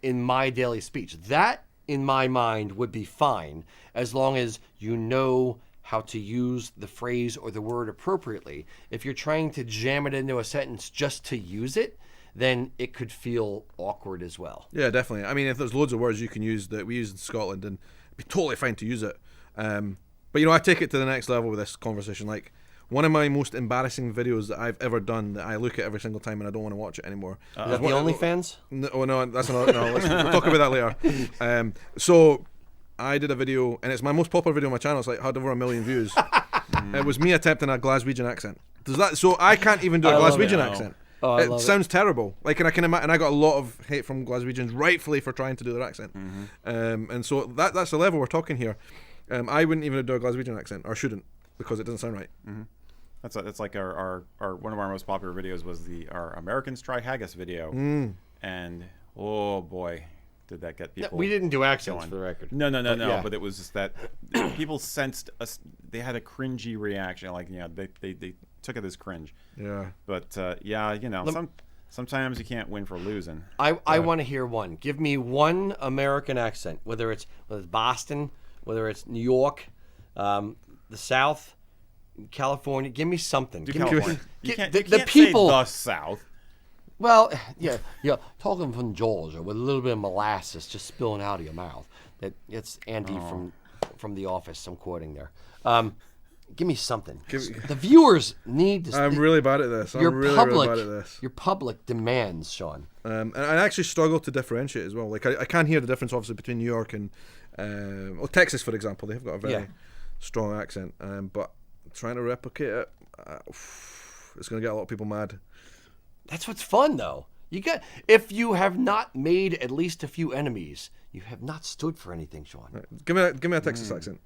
daily speech. That, in my mind, would be fine as long as you know how to use the phrase or the word appropriately. If you're trying to jam it into a sentence just to use it, then it could feel awkward as well. Yeah, definitely. I mean, if there's loads of words you can use that we use in Scotland, and it'd be totally fine to use it. But I take it to the next level with this conversation. Like, one of my most embarrassing videos that I've ever done that I look at every single time and I don't want to watch it anymore. Is that the OnlyFans? No, that's not. No, we'll talk about that later. So I did a video, and it's my most popular video on my channel. It's like had over 1 million views. It was me attempting a Glaswegian accent. So I can't even do a Glaswegian accent. Oh, it sounds terrible. Like, and I can imagine, and I got a lot of hate from Glaswegians, rightfully, for trying to do their accent. And so that's the level we're talking here. I wouldn't even do a Glaswegian accent, or shouldn't, because it doesn't sound right. That's like our one of our most popular videos was our Americans Try Haggis video, and oh boy, did that get people? No, we didn't do accents for the record. No. Yeah. But it was just that people sensed they had a cringy reaction, like they took it as cringe. Yeah. But sometimes you can't win for losing. I want to hear one. Give me one American accent, whether it's Boston, whether it's New York, the South, California. Give me something. California. You can't the say people. the South. Well, yeah. Talking from Georgia with a little bit of molasses just spilling out of your mouth. It's Andy from The Office. I'm quoting there. Give me something. The viewers need to. I'm really bad at this. Really bad at this. Your public demands, Sean. And I actually struggle to differentiate as well. Like I can hear the difference, obviously, between New York and Texas, for example. They've got a very strong accent. But trying to replicate it, it's going to get a lot of people mad. That's what's fun, though. If you have not made at least a few enemies, you have not stood for anything, Sean. Right. Give me a Texas accent.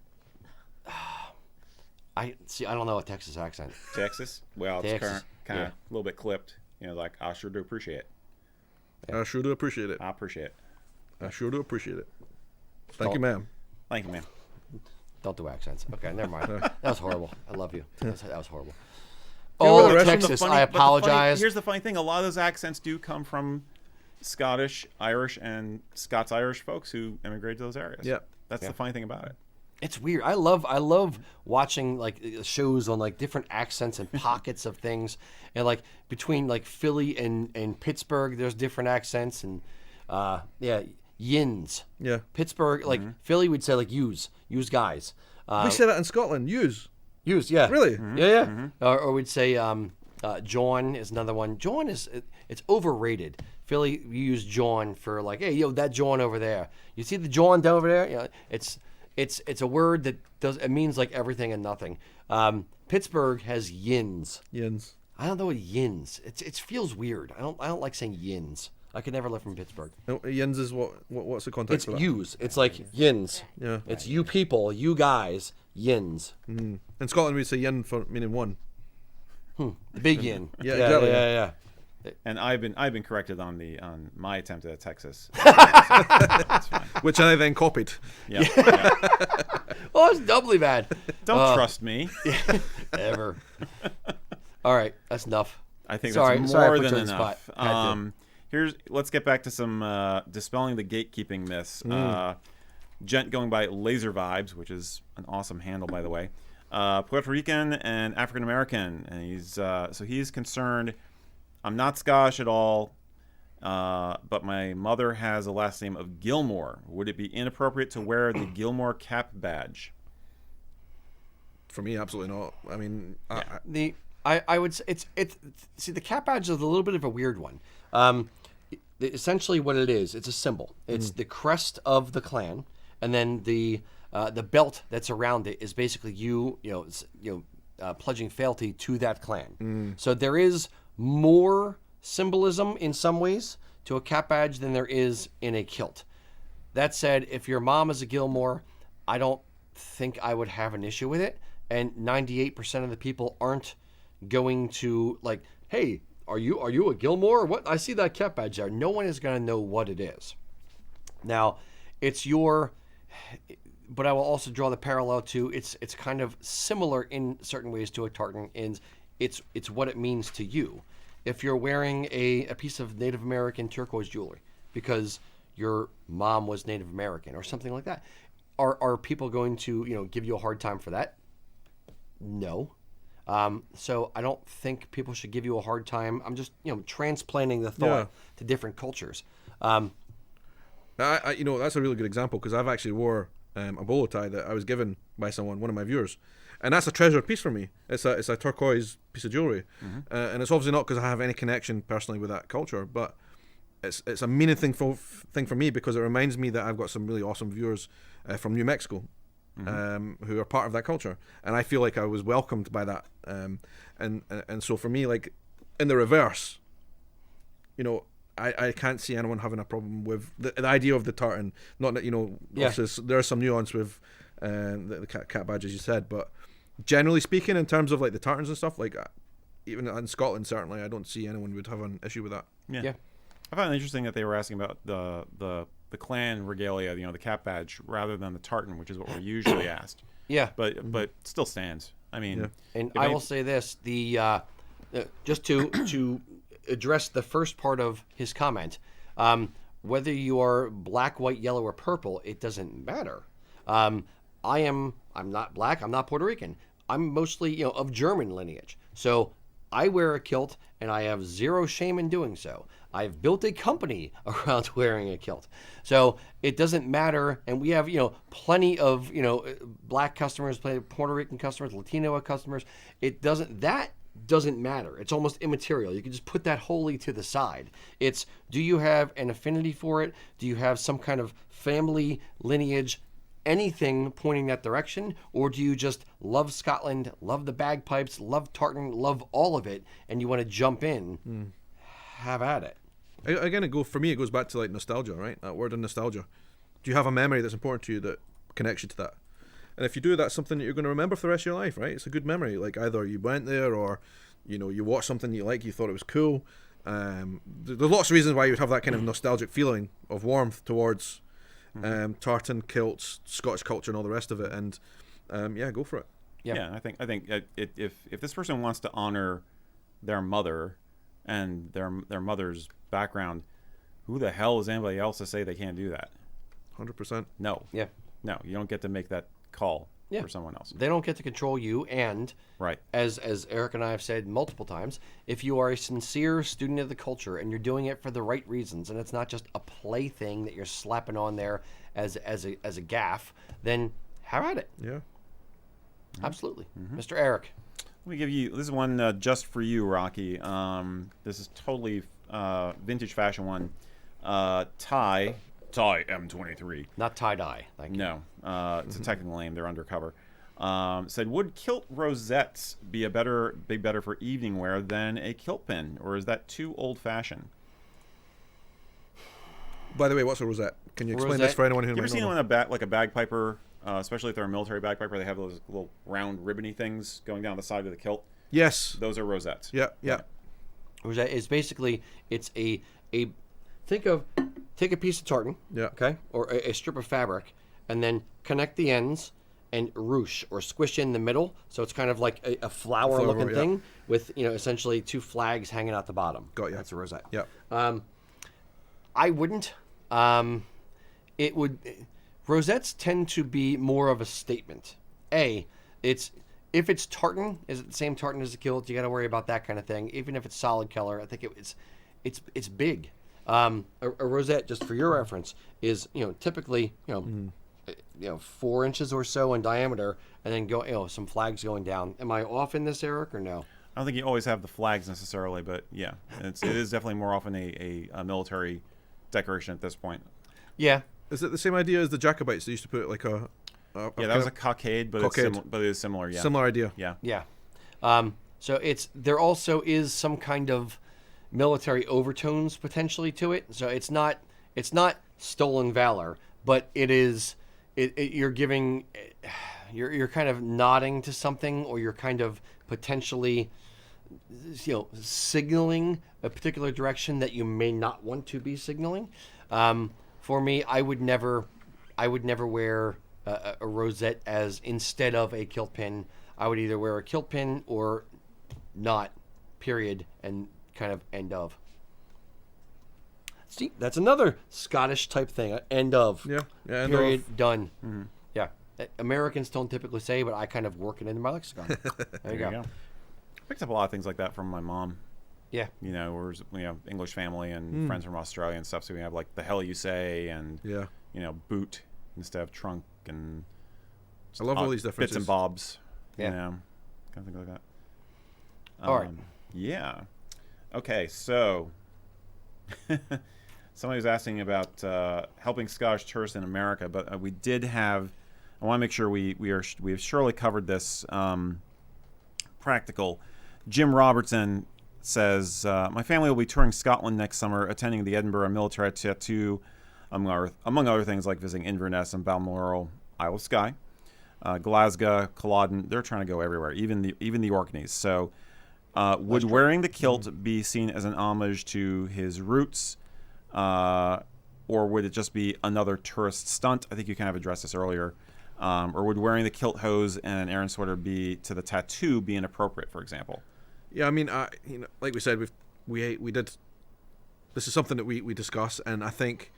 I don't know a Texas accent. Texas? Well, it's Texas, kind of yeah. a little bit clipped. You know, like, I sure do appreciate it. I sure do appreciate it. I appreciate it. I sure do appreciate it. Thank you, ma'am. Thank you, man. Don't do accents. Okay, never mind. That was horrible. I love you. That was horrible. Yeah, Oh, the rest of the Texas, I apologize. Here's the funny thing. A lot of those accents do come from Scottish, Irish, and Scots-Irish folks who immigrated to those areas. Yeah. That's the funny thing about it. It's weird. I love watching like shows on like different accents and pockets of things, and like between like Philly and Pittsburgh, there's different accents and yins. Yeah. Pittsburgh, like Philly would say like yous guys. We say that in Scotland. Use. Yous, yeah. Really? Yeah. Or we'd say John is another one. John it's overrated. Philly, we use John for like, hey, yo, that John over there. You see the John down over there? You know, it's a word that it means like everything and nothing. Pittsburgh has yins. Yins. I don't know what yins. It feels weird. I don't like saying yins. I could never live from Pittsburgh. No, yins is what's the context It's for that? yous. It's like yins. Yeah. It's you people, you guys, yins. In Scotland, we say yin for meaning one. The big yin. Yeah, exactly. Yeah. And I've been corrected on my attempt at Texas. That's fine. Which I then copied. Yeah. Oh, it's doubly bad. Don't trust me. Ever. All right, that's enough. I think Sorry, that's I more put you than on the spot. enough. Had to. Let's get back to some dispelling the gatekeeping myths. Gent going by Laser Vibes, which is an awesome handle, by the way. Puerto Rican and African American, and he's concerned. I'm not Scottish at all, but my mother has a last name of Gilmore. Would it be inappropriate to wear the Gilmore cap badge? For me, absolutely not. I mean, I would say it's see, the cap badge is a little bit of a weird one. Essentially, what it is, it's a symbol. It's the crest of the clan, and then the belt that's around it is basically pledging fealty to that clan. So there is more symbolism in some ways to a cap badge than there is in a kilt. That said, if your mom is a Gilmore, I don't think I would have an issue with it. And 98% of the people aren't going to like, hey, are you a Gilmore or what? I see that cap badge there. No one is going to know what it is. Now, but I will also draw the parallel to it's kind of similar in certain ways to a tartan. It's what it means to you. If you're wearing a piece of Native American turquoise jewelry because your mom was Native American or something like that, are people going to give you a hard time for that? No. So I don't think people should give you a hard time. I'm just transplanting the thought to different cultures. that's a really good example because I've actually wore a bolo tie that I was given by one of my viewers, and that's a treasured piece for me. It's a turquoise piece of jewelry, and it's obviously not because I have any connection personally with that culture, but it's a meaningful thing for me because it reminds me that I've got some really awesome viewers from New Mexico. Who are part of that culture, and I feel like I was welcomed by that, and so for me, like in the reverse, I can't see anyone having a problem with the idea of the tartan. Not that there's some nuance with the cat badge as you said, but generally speaking, in terms of like the tartans and stuff, like even in Scotland, certainly I don't see anyone would have an issue with that. Yeah. I find it interesting that they were asking about the clan regalia, the cap badge, rather than the tartan, which is what we're usually asked. Yeah. But still stands. I mean, and I will say this: just to address the first part of his comment, whether you are black, white, yellow, or purple, it doesn't matter. I'm not black. I'm not Puerto Rican. I'm mostly of German lineage. So I wear a kilt, and I have zero shame in doing so. I've built a company around wearing a kilt. So it doesn't matter. And we have, plenty of, black customers, plenty of Puerto Rican customers, Latino customers. That doesn't matter. It's almost immaterial. You can just put that wholly to the side. It's, do you have an affinity for it? Do you have some kind of family lineage, anything pointing that direction? Or do you just love Scotland, love the bagpipes, love tartan, love all of it, and you want to jump in? Have at it. Again, it goes back to like nostalgia, right? That word of nostalgia. Do you have a memory that's important to you that connects you to that? And if you do, that's something that you're going to remember for the rest of your life, right? It's a good memory. Like either you went there or, you watched something you like, you thought it was cool. There's lots of reasons why you would have that kind of nostalgic feeling of warmth towards tartan, kilts, Scottish culture, and all the rest of it. And go for it. Yeah, I think if this person wants to honor their mother and their mother's background, who the hell is anybody else to say they can't do that? 100%. No. Yeah. No, you don't get to make that call for someone else. They don't get to control you. And Right. as Eric and I have said multiple times, if you are a sincere student of the culture and you're doing it for the right reasons, and it's not just a plaything that you're slapping on there as a gaff, then have at it. Yeah. Absolutely. Mr. Eric. Let me give you, this is one just for you, Rocky. This is totally vintage fashion one. Tie M23. Not tie-dye. Thank you. No, it's a technical name. They're undercover. Said, would kilt rosettes be better for evening wear than a kilt pin, or is that too old-fashioned? By the way, what's a rosette? Can you explain this for anyone who You ever might seen not one know? like a bagpiper, especially if they're a military bagpiper? They have those little round ribbony things going down the side of the kilt. Yes. Those are rosettes. Yeah. Rosette is basically, it's a take a piece of tartan, Yeah. okay, or a strip of fabric, and then connect the ends and ruche or squish in the middle, so it's kind of like a flower looking yeah. thing with essentially two flags hanging out the bottom. Got you. That's a rosette. Yeah. I wouldn't. It would. Rosettes tend to be more of a statement. If it's tartan, is it the same tartan as the kilt? You got to worry about that kind of thing. Even if it's solid color, I think it's big. A rosette, just for your reference, is typically 4 inches or so in diameter, and then go some flags going down. Am I off in this, Eric, or no? I don't think you always have the flags necessarily, but yeah, it is definitely more often a military decoration at this point. Yeah. Is it the same idea as the Jacobites? They used to put like a Yeah, that was a cockade, but Cockade. it is similar. Yeah, similar idea. Yeah, Yeah. So there also is some kind of military overtones potentially to it. So it's not stolen valor, but it is. You're giving, you're kind of nodding to something, or you're kind of potentially, signaling a particular direction that you may not want to be signaling. For me, I would never wear a rosette as instead of a kilt pin. I would either wear a kilt pin or not, period, and kind of end of. See, that's another Scottish type thing. End of. Yeah. End Period. of. Done. Mm-hmm. Yeah. Americans don't typically say, but I kind of work it into my lexicon. There you go. Picked up a lot of things like that from my mom. Yeah. We're English family and friends from Australia and stuff. So we have like the hell you say and boot instead of trunk and I love all these differences. bits and bobs. Yeah. Kind of things like that. All right. Yeah. Okay. So somebody was asking about helping Scottish tourists in America, but we did have. I want to make sure we have surely covered this. Practical. Jim Robertson says, my family will be touring Scotland next summer, attending the Edinburgh Military Tattoo, among other things like visiting Inverness and Balmoral, Isle of Skye, Glasgow, Culloden. They're trying to go everywhere, even the Orkneys. So would wearing the kilt be seen as an homage to his roots, or would it just be another tourist stunt? I think you kind of addressed this earlier. Or would wearing the kilt hose and an Aran sweater be inappropriate, for example? Yeah, I mean, like we said, we did. This is something that we discuss, and I think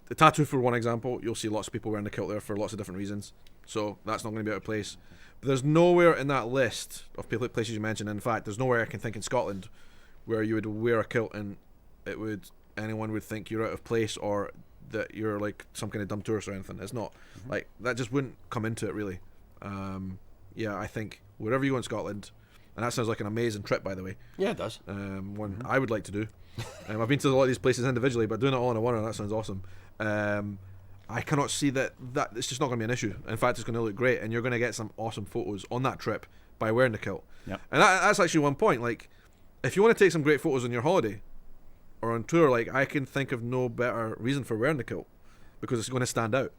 the tattoo, for one example, you'll see lots of people wearing the kilt there for lots of different reasons. So that's not going to be out of place. But there's nowhere in that list of places you mentioned. In fact, there's nowhere I can think in Scotland where you would wear a kilt and anyone would think you're out of place or that you're like some kind of dumb tourist or anything. It's not like that. Just wouldn't come into it really. I think wherever you go in Scotland, and that sounds like an amazing trip, by the way. Yeah, it does. One I would like to do. I've been to a lot of these places individually, but doing it all in a one, that sounds awesome. I cannot see that it's just not going to be an issue. In fact, it's going to look great, and you're going to get some awesome photos on that trip by wearing the kilt. Yep. And that's actually one point. Like, if you want to take some great photos on your holiday or on tour, like, I can think of no better reason for wearing the kilt because it's going to stand out.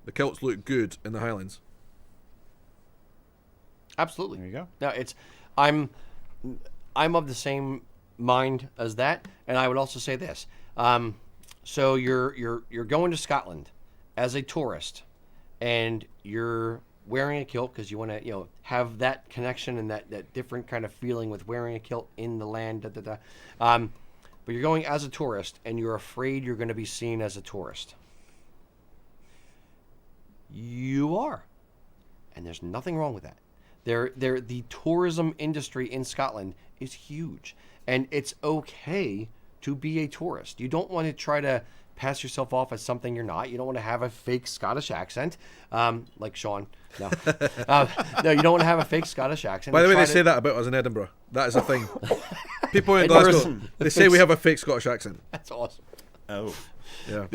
The kilts look good in the Highlands. Absolutely. There you go. No, I'm of the same mind as that, and I would also say this. So you're going to Scotland as a tourist, and you're wearing a kilt because you want to have that connection and that different kind of feeling with wearing a kilt in the land. But you're going as a tourist, and you're afraid you're going to be seen as a tourist. You are. And there's nothing wrong with that. The tourism industry in Scotland is huge. And it's okay to be a tourist. You don't want to try to pass yourself off as something you're not. You don't want to have a fake Scottish accent, like Sean. No. No, you don't want to have a fake Scottish accent. By the way, they say that about us in Edinburgh. That is a thing. People in Glasgow, they say we have a fake Scottish accent. That's awesome. Oh. Yeah.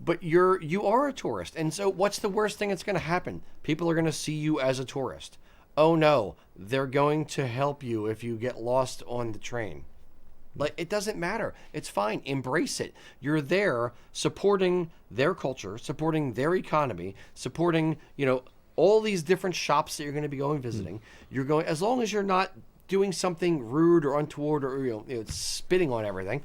But you are a tourist, and so what's the worst thing that's going to happen? People are going to see you as a tourist. Oh no, they're going to help you if you get lost on the train. Like, it doesn't matter. It's fine. Embrace it. You're there supporting their culture, supporting their economy, supporting all these different shops that you're going to be going visiting. You're going, as long as you're not doing something rude or untoward or spitting on everything.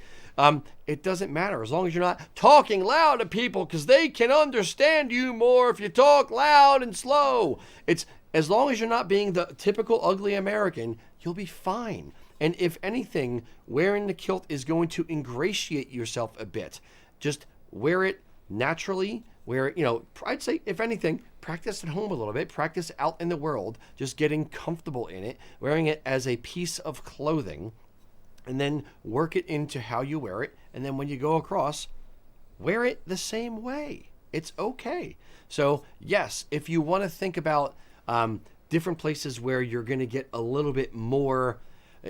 It doesn't matter as long as you're not talking loud to people, because they can understand you more if you talk loud and slow. It's as long as you're not being the typical ugly American, you'll be fine. And if anything, wearing the kilt is going to ingratiate yourself a bit. Just wear it naturally. Wear it, I'd say, if anything, practice at home a little bit. Practice out in the world, just getting comfortable in it, wearing it as a piece of clothing. And then work it into how you wear it. And then when you go across, wear it the same way. It's okay. So, yes, if you want to think about different places where you're going to get a little bit more,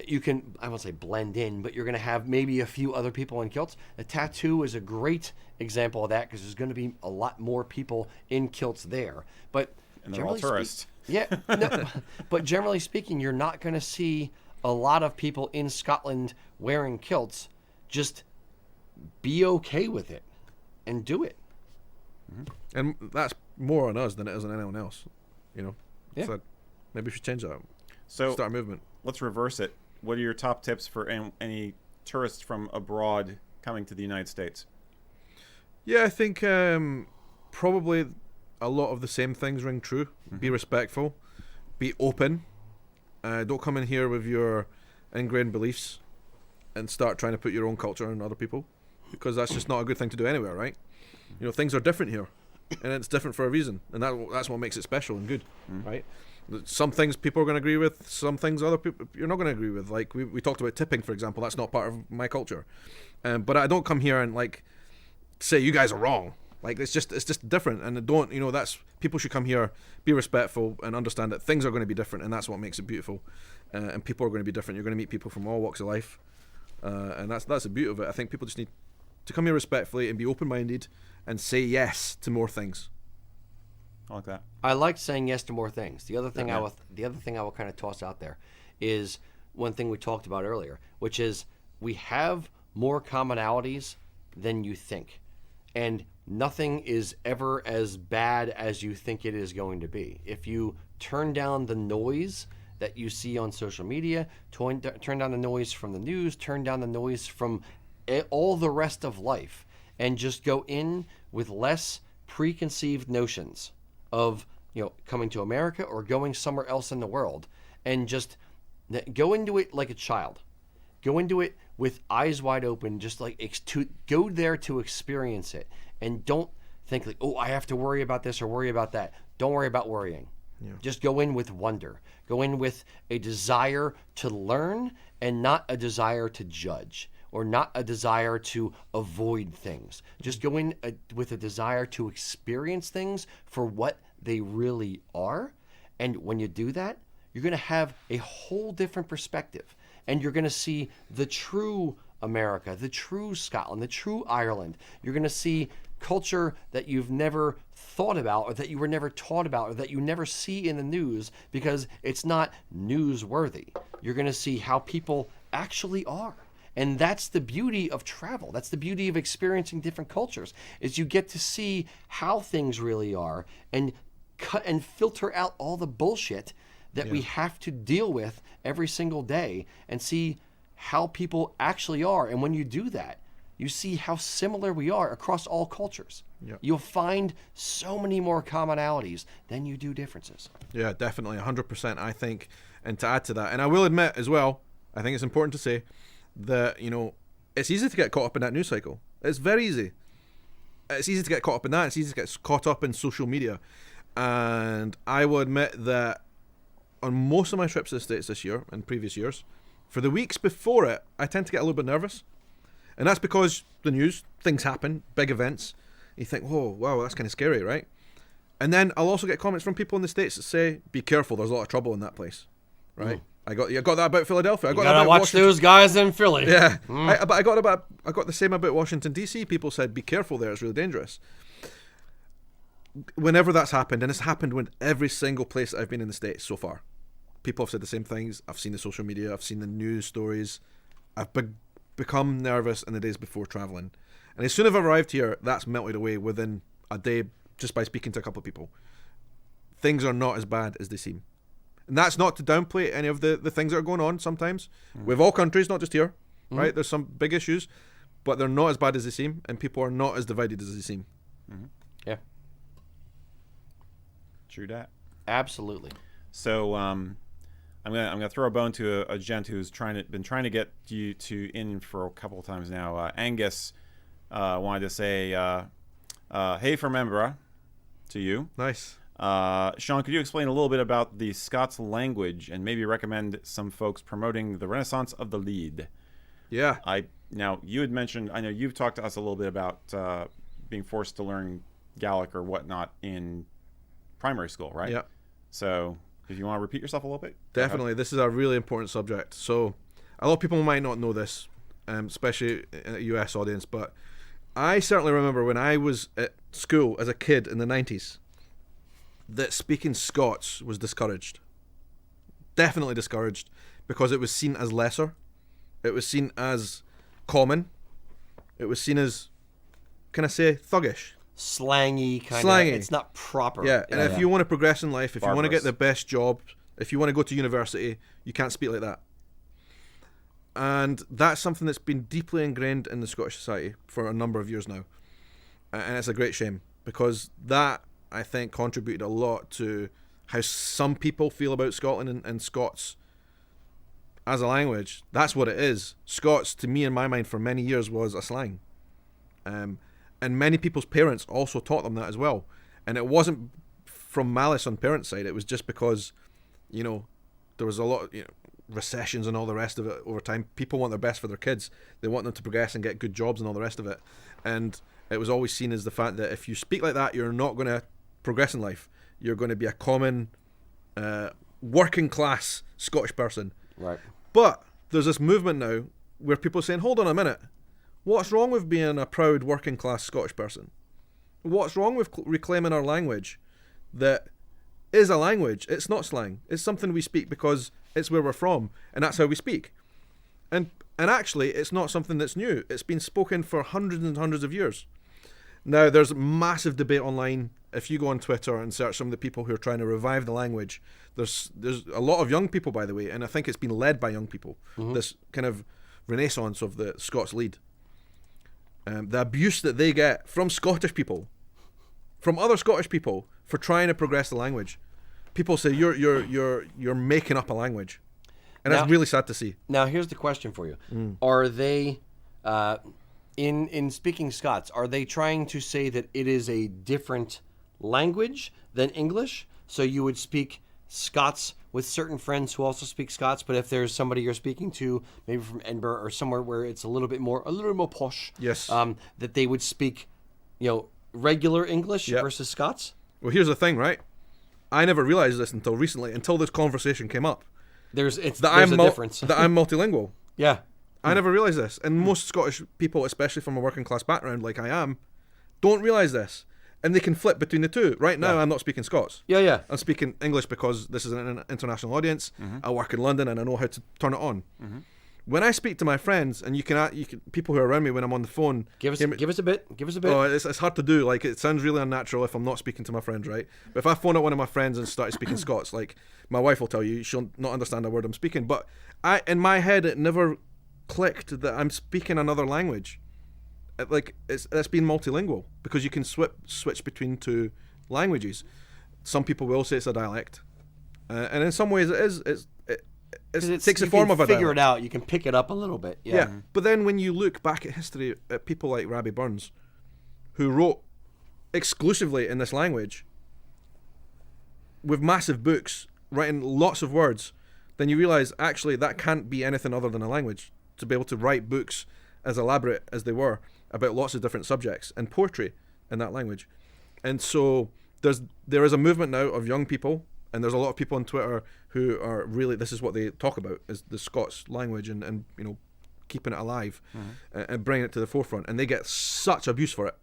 you can, I won't say blend in, but you're going to have maybe a few other people in kilts. A tattoo is a great example of that, because there's going to be a lot more people in kilts there. But and they're all tourists. But generally speaking, you're not going to see a lot of people in Scotland wearing kilts. Just be okay with it and do it. And that's more on us than it is on anyone else. Yeah. So maybe we should change that. So start a movement. Let's reverse it. What are your top tips for any tourists from abroad coming to the United States? Yeah, I think probably a lot of the same things ring true. Be respectful. Be open. Don't come in here with your ingrained beliefs and start trying to put your own culture on other people, because that's just not a good thing to do anywhere, right? Things are different here, and it's different for a reason, and that's what makes it special and good, right? Some things people are going to agree with, some things other people you're not going to agree with. Like we talked about tipping, for example. That's not part of my culture, but I don't come here and say you guys are wrong. It's just different, and that's people should come here, be respectful, and understand that things are going to be different, and that's what makes it beautiful. And people are going to be different. You're going to meet people from all walks of life, and that's the beauty of it. I think people just need to come here respectfully and be open-minded and say yes to more things. I like that. I like saying yes to more things. The other thing I will kind of toss out there is one thing we talked about earlier, which is we have more commonalities than you think, and nothing is ever as bad as you think it is going to be. If you turn down the noise that you see on social media, turn down the noise from the news, turn down the noise from all the rest of life, and just go in with less preconceived notions of coming to America or going somewhere else in the world, and just go into it like a child. Go into it with eyes wide open, just to go there to experience it. And don't think oh, I have to worry about this or worry about that. Don't worry about worrying. Yeah. Just go in with wonder. Go in with a desire to learn, and not a desire to judge, or not a desire to avoid things. Just go in with a desire to experience things for what they really are. And when you do that, you're going to have a whole different perspective. And you're going to see the true America, the true Scotland, the true Ireland. You're going to see culture that you've never thought about, or that you were never taught about, or that you never see in the news, because it's not newsworthy. You're going to see how people actually are. And that's the beauty of travel. That's the beauty of experiencing different cultures, is you get to see how things really are, and cut and filter out all the bullshit that we have to deal with every single day and see how people actually are. And when you do that, you see how similar we are across all cultures. Yeah. You'll find so many more commonalities than you do differences. Yeah, definitely, 100%, I think. And to add to that, and I will admit as well, I think it's important to say that, you know, it's easy to get caught up in that news cycle. It's very easy. It's easy to get caught up in that. It's easy to get caught up in social media. And I will admit that on most of my trips to the States this year and previous years, for the weeks before it, I tend to get a little bit nervous. And that's because the news, things happen, big events. You think, whoa, wow, that's kind of scary, right? And then I'll also get comments from people in the States that say, be careful, there's a lot of trouble in that place, right? Mm. I got that about Philadelphia. I got You that gotta about watch Washington. those guys in Philly. Yeah, but I got the same about Washington DC. People said, be careful there, it's really dangerous. Whenever that's happened, and it's happened with every single place that I've been in the States so far, people have said the same things. I've seen the social media, I've seen the news stories. I've become nervous in the days before traveling, and as soon as I've arrived here, that's melted away within a day just by speaking to a couple of people. Things are not as bad as they seem, and that's not to downplay any of the things that are going on sometimes with all countries, not just here, right? There's some big issues, but they're not as bad as they seem, and people are not as divided as they seem. Yeah, True that. absolutely. So I'm gonna throw a bone to a gent who's been trying to get you in for a couple of times now. Angus wanted to say, "Hey from Edinburgh," to you. Nice. Sean, could you explain a little bit about the Scots language and maybe recommend some folks promoting the Renaissance of the lead? Yeah. Now you had mentioned, I know you've talked to us a little bit about being forced to learn Gaelic or whatnot in primary school, right? Yeah. So if you want to repeat yourself a little bit. Definitely. This is a really important subject. So a lot of people might not know this, especially in a US audience, but I certainly remember when I was at school as a kid in the 90s that speaking Scots was discouraged. Definitely discouraged because it was seen as lesser. It was seen as common. It was seen as, can I say, thuggish. Slangy kind Slangy. of. It's not proper. Yeah, and if you want to progress in life, if you want to Barbarous. get the best job, if you want to go to university, you can't speak like that. And that's something that's been deeply ingrained in the Scottish society for a number of years now. And it's a great shame because that, I think, contributed a lot to how some people feel about Scotland and Scots as a language. That's what it is. Scots, to me, in my mind, for many years was a slang. And many people's parents also taught them that as well. And it wasn't from malice on parents' side. It was just because, you know, there was a lot, recessions and all the rest of it over time. People want their best for their kids. They want them to progress and get good jobs and all the rest of it. And it was always seen as the fact that if you speak like that, you're not going to progress in life. You're going to be a common, working class Scottish person. Right. But there's this movement now where people are saying, hold on a minute. What's wrong with being a proud working class Scottish person? What's wrong with reclaiming our language that is a language? It's not slang. It's something we speak because it's where we're from and that's how we speak. And actually, it's not something that's new. It's been spoken for hundreds and hundreds of years. Now, there's massive debate online. If you go on Twitter and search some of the people who are trying to revive the language, there's a lot of young people, by the way, and I think it's been led by young people, this kind of renaissance of the Scots lead. The abuse that they get from Scottish people, from other Scottish people, for trying to progress the language. People say you're making up a language, and Now- that's really sad to see. Now, here's the question for you: Are they, in speaking Scots, are they trying to say that it is a different language than English? So you would speak Scots with certain friends who also speak Scots, but if there's somebody you're speaking to, maybe from Edinburgh or somewhere where it's a little more posh, Yes. that they would speak, regular English Yep. versus Scots. Well, here's the thing, right? I never realized this until recently, until this conversation came up. There's a I'm difference. that I'm multilingual. Yeah. I never realized this, and most Scottish people, especially from a working class background like I am, don't realize this, and they can flip between the two. Right now, I'm not speaking Scots. Yeah. I'm speaking English because this is an international audience. I work in London and I know how to turn it on. When I speak to my friends, and you can people who are around me when I'm on the phone. Give us a bit. Oh, it's hard to do. Like, it sounds really unnatural if I'm not speaking to my friends, right? But if I phone at one of my friends and started speaking Scots, like, my wife will tell you, she'll not understand a word I'm speaking. But in my head, it never clicked that I'm speaking another language. It's been multilingual, because you can switch between two languages. Some people will say it's a dialect, and in some ways it is. It takes the form of a dialect. Figure it out. You can pick it up a little bit. Yeah. But then when you look back at history, at people like Rabbie Burns, who wrote exclusively in this language, with massive books, writing lots of words, then you realise actually that can't be anything other than a language. To be able to write books as elaborate as they were about lots of different subjects and poetry in that language. And so there is a movement now of young people, and there's a lot of people on Twitter who are really, this is what they talk about, is the Scots language and you know, keeping it alive and bringing it to the forefront. And they get such abuse for it.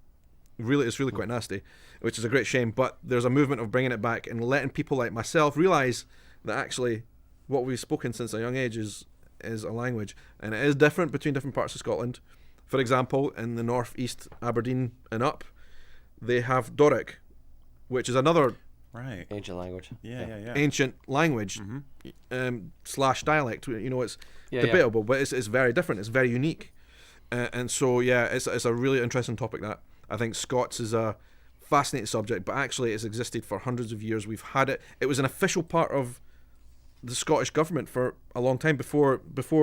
Really, it's really quite nasty, which is a great shame. But there's a movement of bringing it back and letting people like myself realise that actually what we've spoken since a young age is a language, and it is different between different parts of Scotland. For example, in the north east, Aberdeen and up, they have Doric, which is another ancient language. Ancient language / dialect. You know, it's debatable, but it's very different. It's very unique, and so it's a really interesting topic. That I think Scots is a fascinating subject, but actually it's existed for hundreds of years. We've had it. It was an official part of the Scottish government for a long time before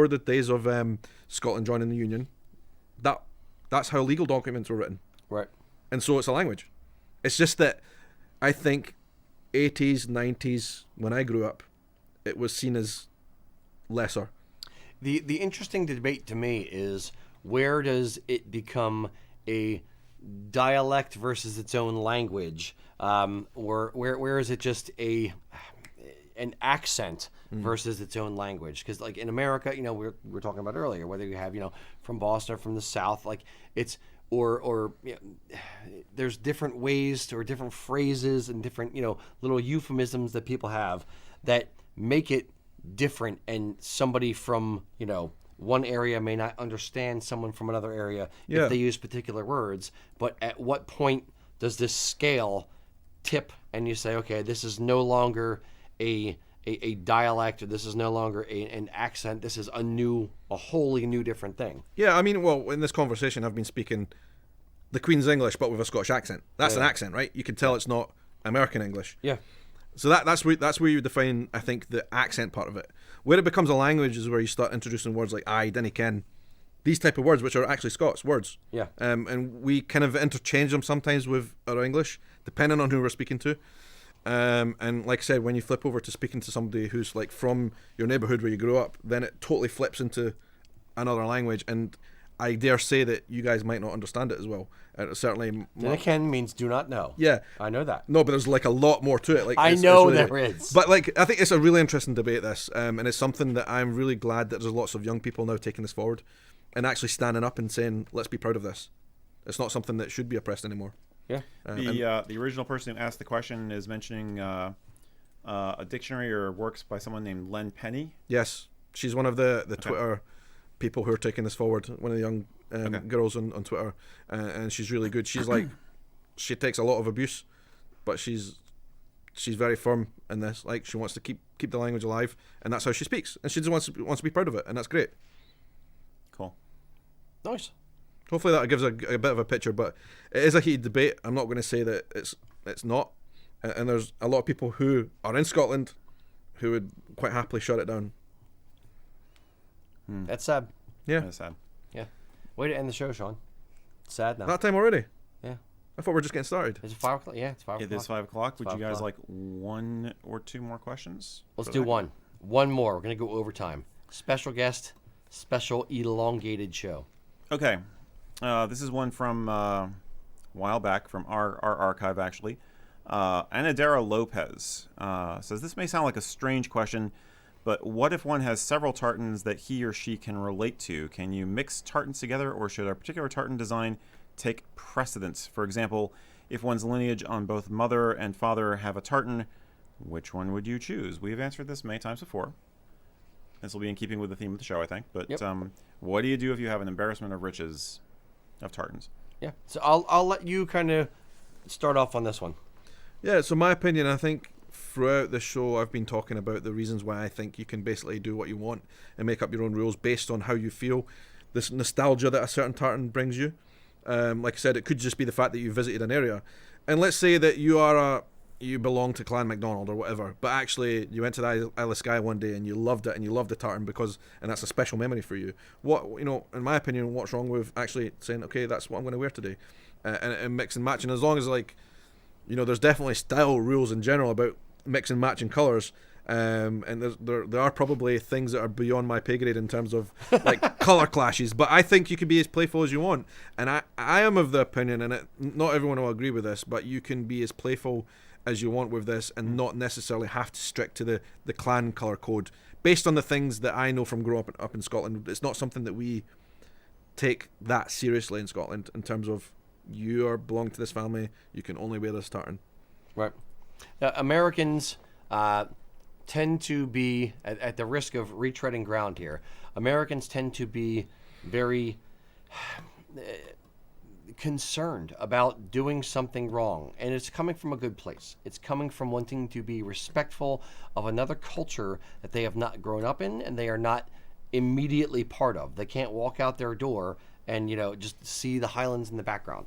the days of Scotland joining the Union. That's how legal documents were written. Right. And so it's a language. It's just that I think 80s, 90s, when I grew up, it was seen as lesser. The interesting debate to me is, where does it become a dialect versus its own language? Or where is it just an accent versus its own language? Because like in America, you know, we were talking about earlier, whether you have, you know, from Boston or from the South, like it's or you know, there's different ways or different phrases and different, you know, little euphemisms that people have that make it different, and somebody from, you know, one area may not understand someone from another area if they use particular words. But at what point does this scale tip and you say, okay, this is no longer a dialect, or this is no longer an accent, this is a wholly new different thing? Yeah, I mean, well, in this conversation I've been speaking the Queen's English but with a Scottish accent. That's an accent, right? You can tell it's not American English. Yeah. So that's where you define, I think, the accent part of it. Where it becomes a language is where you start introducing words like I, dinna ken, these type of words, which are actually Scots words. Yeah. And we kind of interchange them sometimes with our English, depending on who we're speaking to. And like I said, when you flip over to speaking to somebody who's like from your neighbourhood where you grew up, then it totally flips into another language, and I dare say that you guys might not understand it as well. Certainly, Ken means do not know. Yeah, I know that. No, but there's like a lot more to it. Like I know there is. But like, I think it's a really interesting debate, this, and it's something that I'm really glad that there's lots of young people now taking this forward and actually standing up and saying, let's be proud of this. It's not something that should be oppressed anymore. Yeah. The original person who asked the question is mentioning a dictionary or works by someone named Len Penny. Yes, she's one of the Twitter people who are taking this forward. One of the young girls on Twitter, and she's really good. She's like, she takes a lot of abuse, but she's very firm in this. Like, she wants to keep the language alive, and that's how she speaks, and she just wants to be proud of it, and that's great. Cool. Nice. Hopefully that gives a bit of a picture, but it is a heated debate. I'm not going to say that it's not, and there's a lot of people who are in Scotland who would quite happily shut it down. That's sad. Yeah. That's sad. Yeah. Way to end the show, Sean. It's sad now. That time already? Yeah. I thought we were just getting started. Is it 5 o'clock? Yeah, it's 5 o'clock. It is 5 o'clock. Would you guys 5 like one or two more questions? Let's do one. One more. We're going to go overtime. Special guest, special elongated show. Okay. This is one from a while back, from our archive, actually. Anadera Lopez says, this may sound like a strange question, but what if one has several tartans that he or she can relate to? Can you mix tartans together, or should a particular tartan design take precedence? For example, if one's lineage on both mother and father have a tartan, which one would you choose? We've answered this many times before. This will be in keeping with the theme of the show, I think. But Yep. what do you do if you have an embarrassment of riches of tartans? Yeah. So I'll let you kind of start off on this one. Yeah, so my opinion, I think throughout the show I've been talking about the reasons why I think you can basically do what you want and make up your own rules based on how you feel. This nostalgia that a certain tartan brings you. Like I said, it could just be the fact that you visited an area. And let's say that you belong to Clan MacDonald or whatever, but actually you went to the Isle of Skye one day and you loved it and you loved the tartan and that's a special memory for you. In my opinion, what's wrong with actually saying, okay, that's what I'm going to wear today, and mix and match? And as long as there's definitely style rules in general about mix and matching colours. And there are probably things that are beyond my pay grade in terms of like colour clashes, but I think you can be as playful as you want, and I am of the opinion, and not everyone will agree with this, but you can be as playful as you want with this and not necessarily have to stick to the clan colour code based on the things that I know from growing up in Scotland. It's not something that we take that seriously in Scotland in terms of you belong to this family, you can only wear this tartan. Right. Americans tend to be, at the risk of retreading ground here, Americans tend to be very concerned about doing something wrong, and it's coming from a good place. It's coming from wanting to be respectful of another culture that they have not grown up in and they are not immediately part of. They can't walk out their door and just see the Highlands in the background.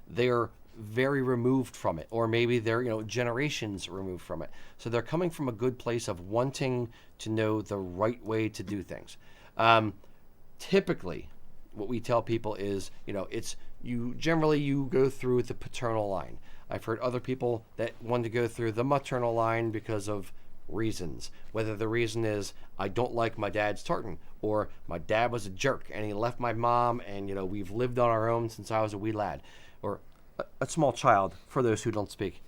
They're very removed from it, or maybe they're generations removed from it. So they're coming from a good place of wanting to know the right way to do things. Typically, what we tell people is, you go through the paternal line. I've heard other people that want to go through the maternal line because of reasons. Whether the reason is, I don't like my dad's tartan, or my dad was a jerk and he left my mom and, we've lived on our own since I was a wee lad, or a small child, for those who don't speak.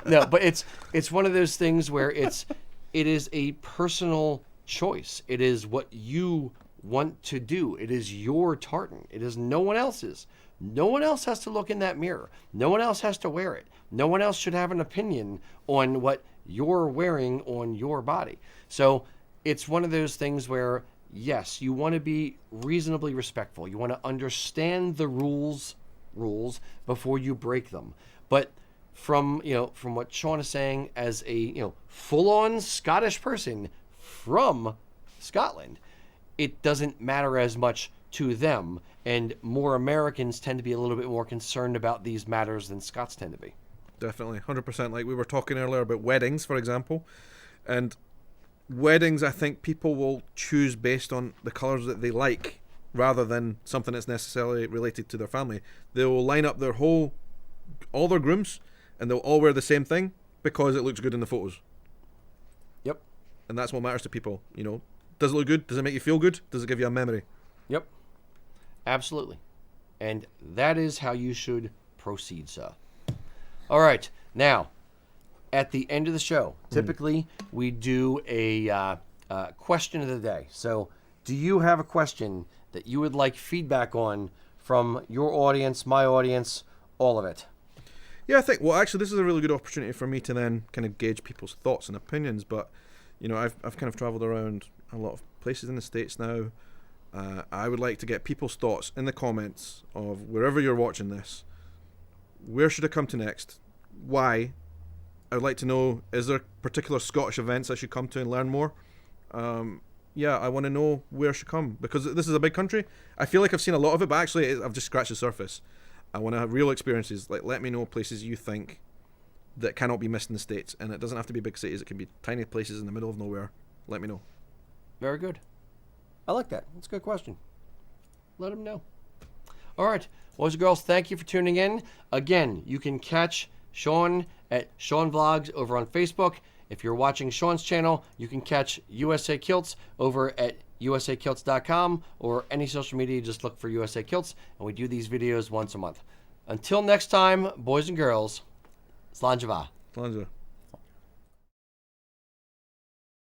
No, but it's one of those things where it is a personal choice. It is what you want to do. It is your tartan. It is no one else's. No one else has to look in that mirror. No one else has to wear it. No one else should have an opinion on what you're wearing on your body. So it's one of those things where, yes, you want to be reasonably respectful. You want to understand the rules before you break them. But from what Sean is saying, as a full-on Scottish person from Scotland, it doesn't matter as much to them, and more Americans tend to be a little bit more concerned about these matters than Scots tend to be. Definitely, 100%. Like we were talking earlier about weddings, for example, and weddings, I think people will choose based on the colours that they like rather than something that's necessarily related to their family. They will line up all their grooms, and they'll all wear the same thing because it looks good in the photos. Yep. And that's what matters to people, Does it look good? Does it make you feel good? Does it give you a memory? Yep. Absolutely. And that is how you should proceed, sir. All right. Now, at the end of the show, typically we do a question of the day. So, do you have a question that you would like feedback on from your audience, my audience, all of it? Yeah, I think, actually, this is a really good opportunity for me to then kind of gauge people's thoughts and opinions. But, I've kind of travelled around a lot of places in the States now. I would like to get people's thoughts in the comments of wherever you're watching this. Where should I come to next? Why? I would like to know, is there particular Scottish events I should come to and learn more? I want to know where I should come, because this is a big country. I feel like I've seen a lot of it, but actually I've just scratched the surface. I want to have real experiences. Like, let me know places you think that cannot be missed in the States, and it doesn't have to be big cities. It can be tiny places in the middle of nowhere. Let me know. Very good. I like that. That's a good question. Let them know. All right. Boys and girls, thank you for tuning in. Again, you can catch Sean at Sean Vlogs over on Facebook. If you're watching Sean's channel, you can catch USA Kilts over at usakilts.com, or any social media, just look for USA Kilts, and we do these videos once a month. Until next time, boys and girls, Slàinte mhath. Slàinte.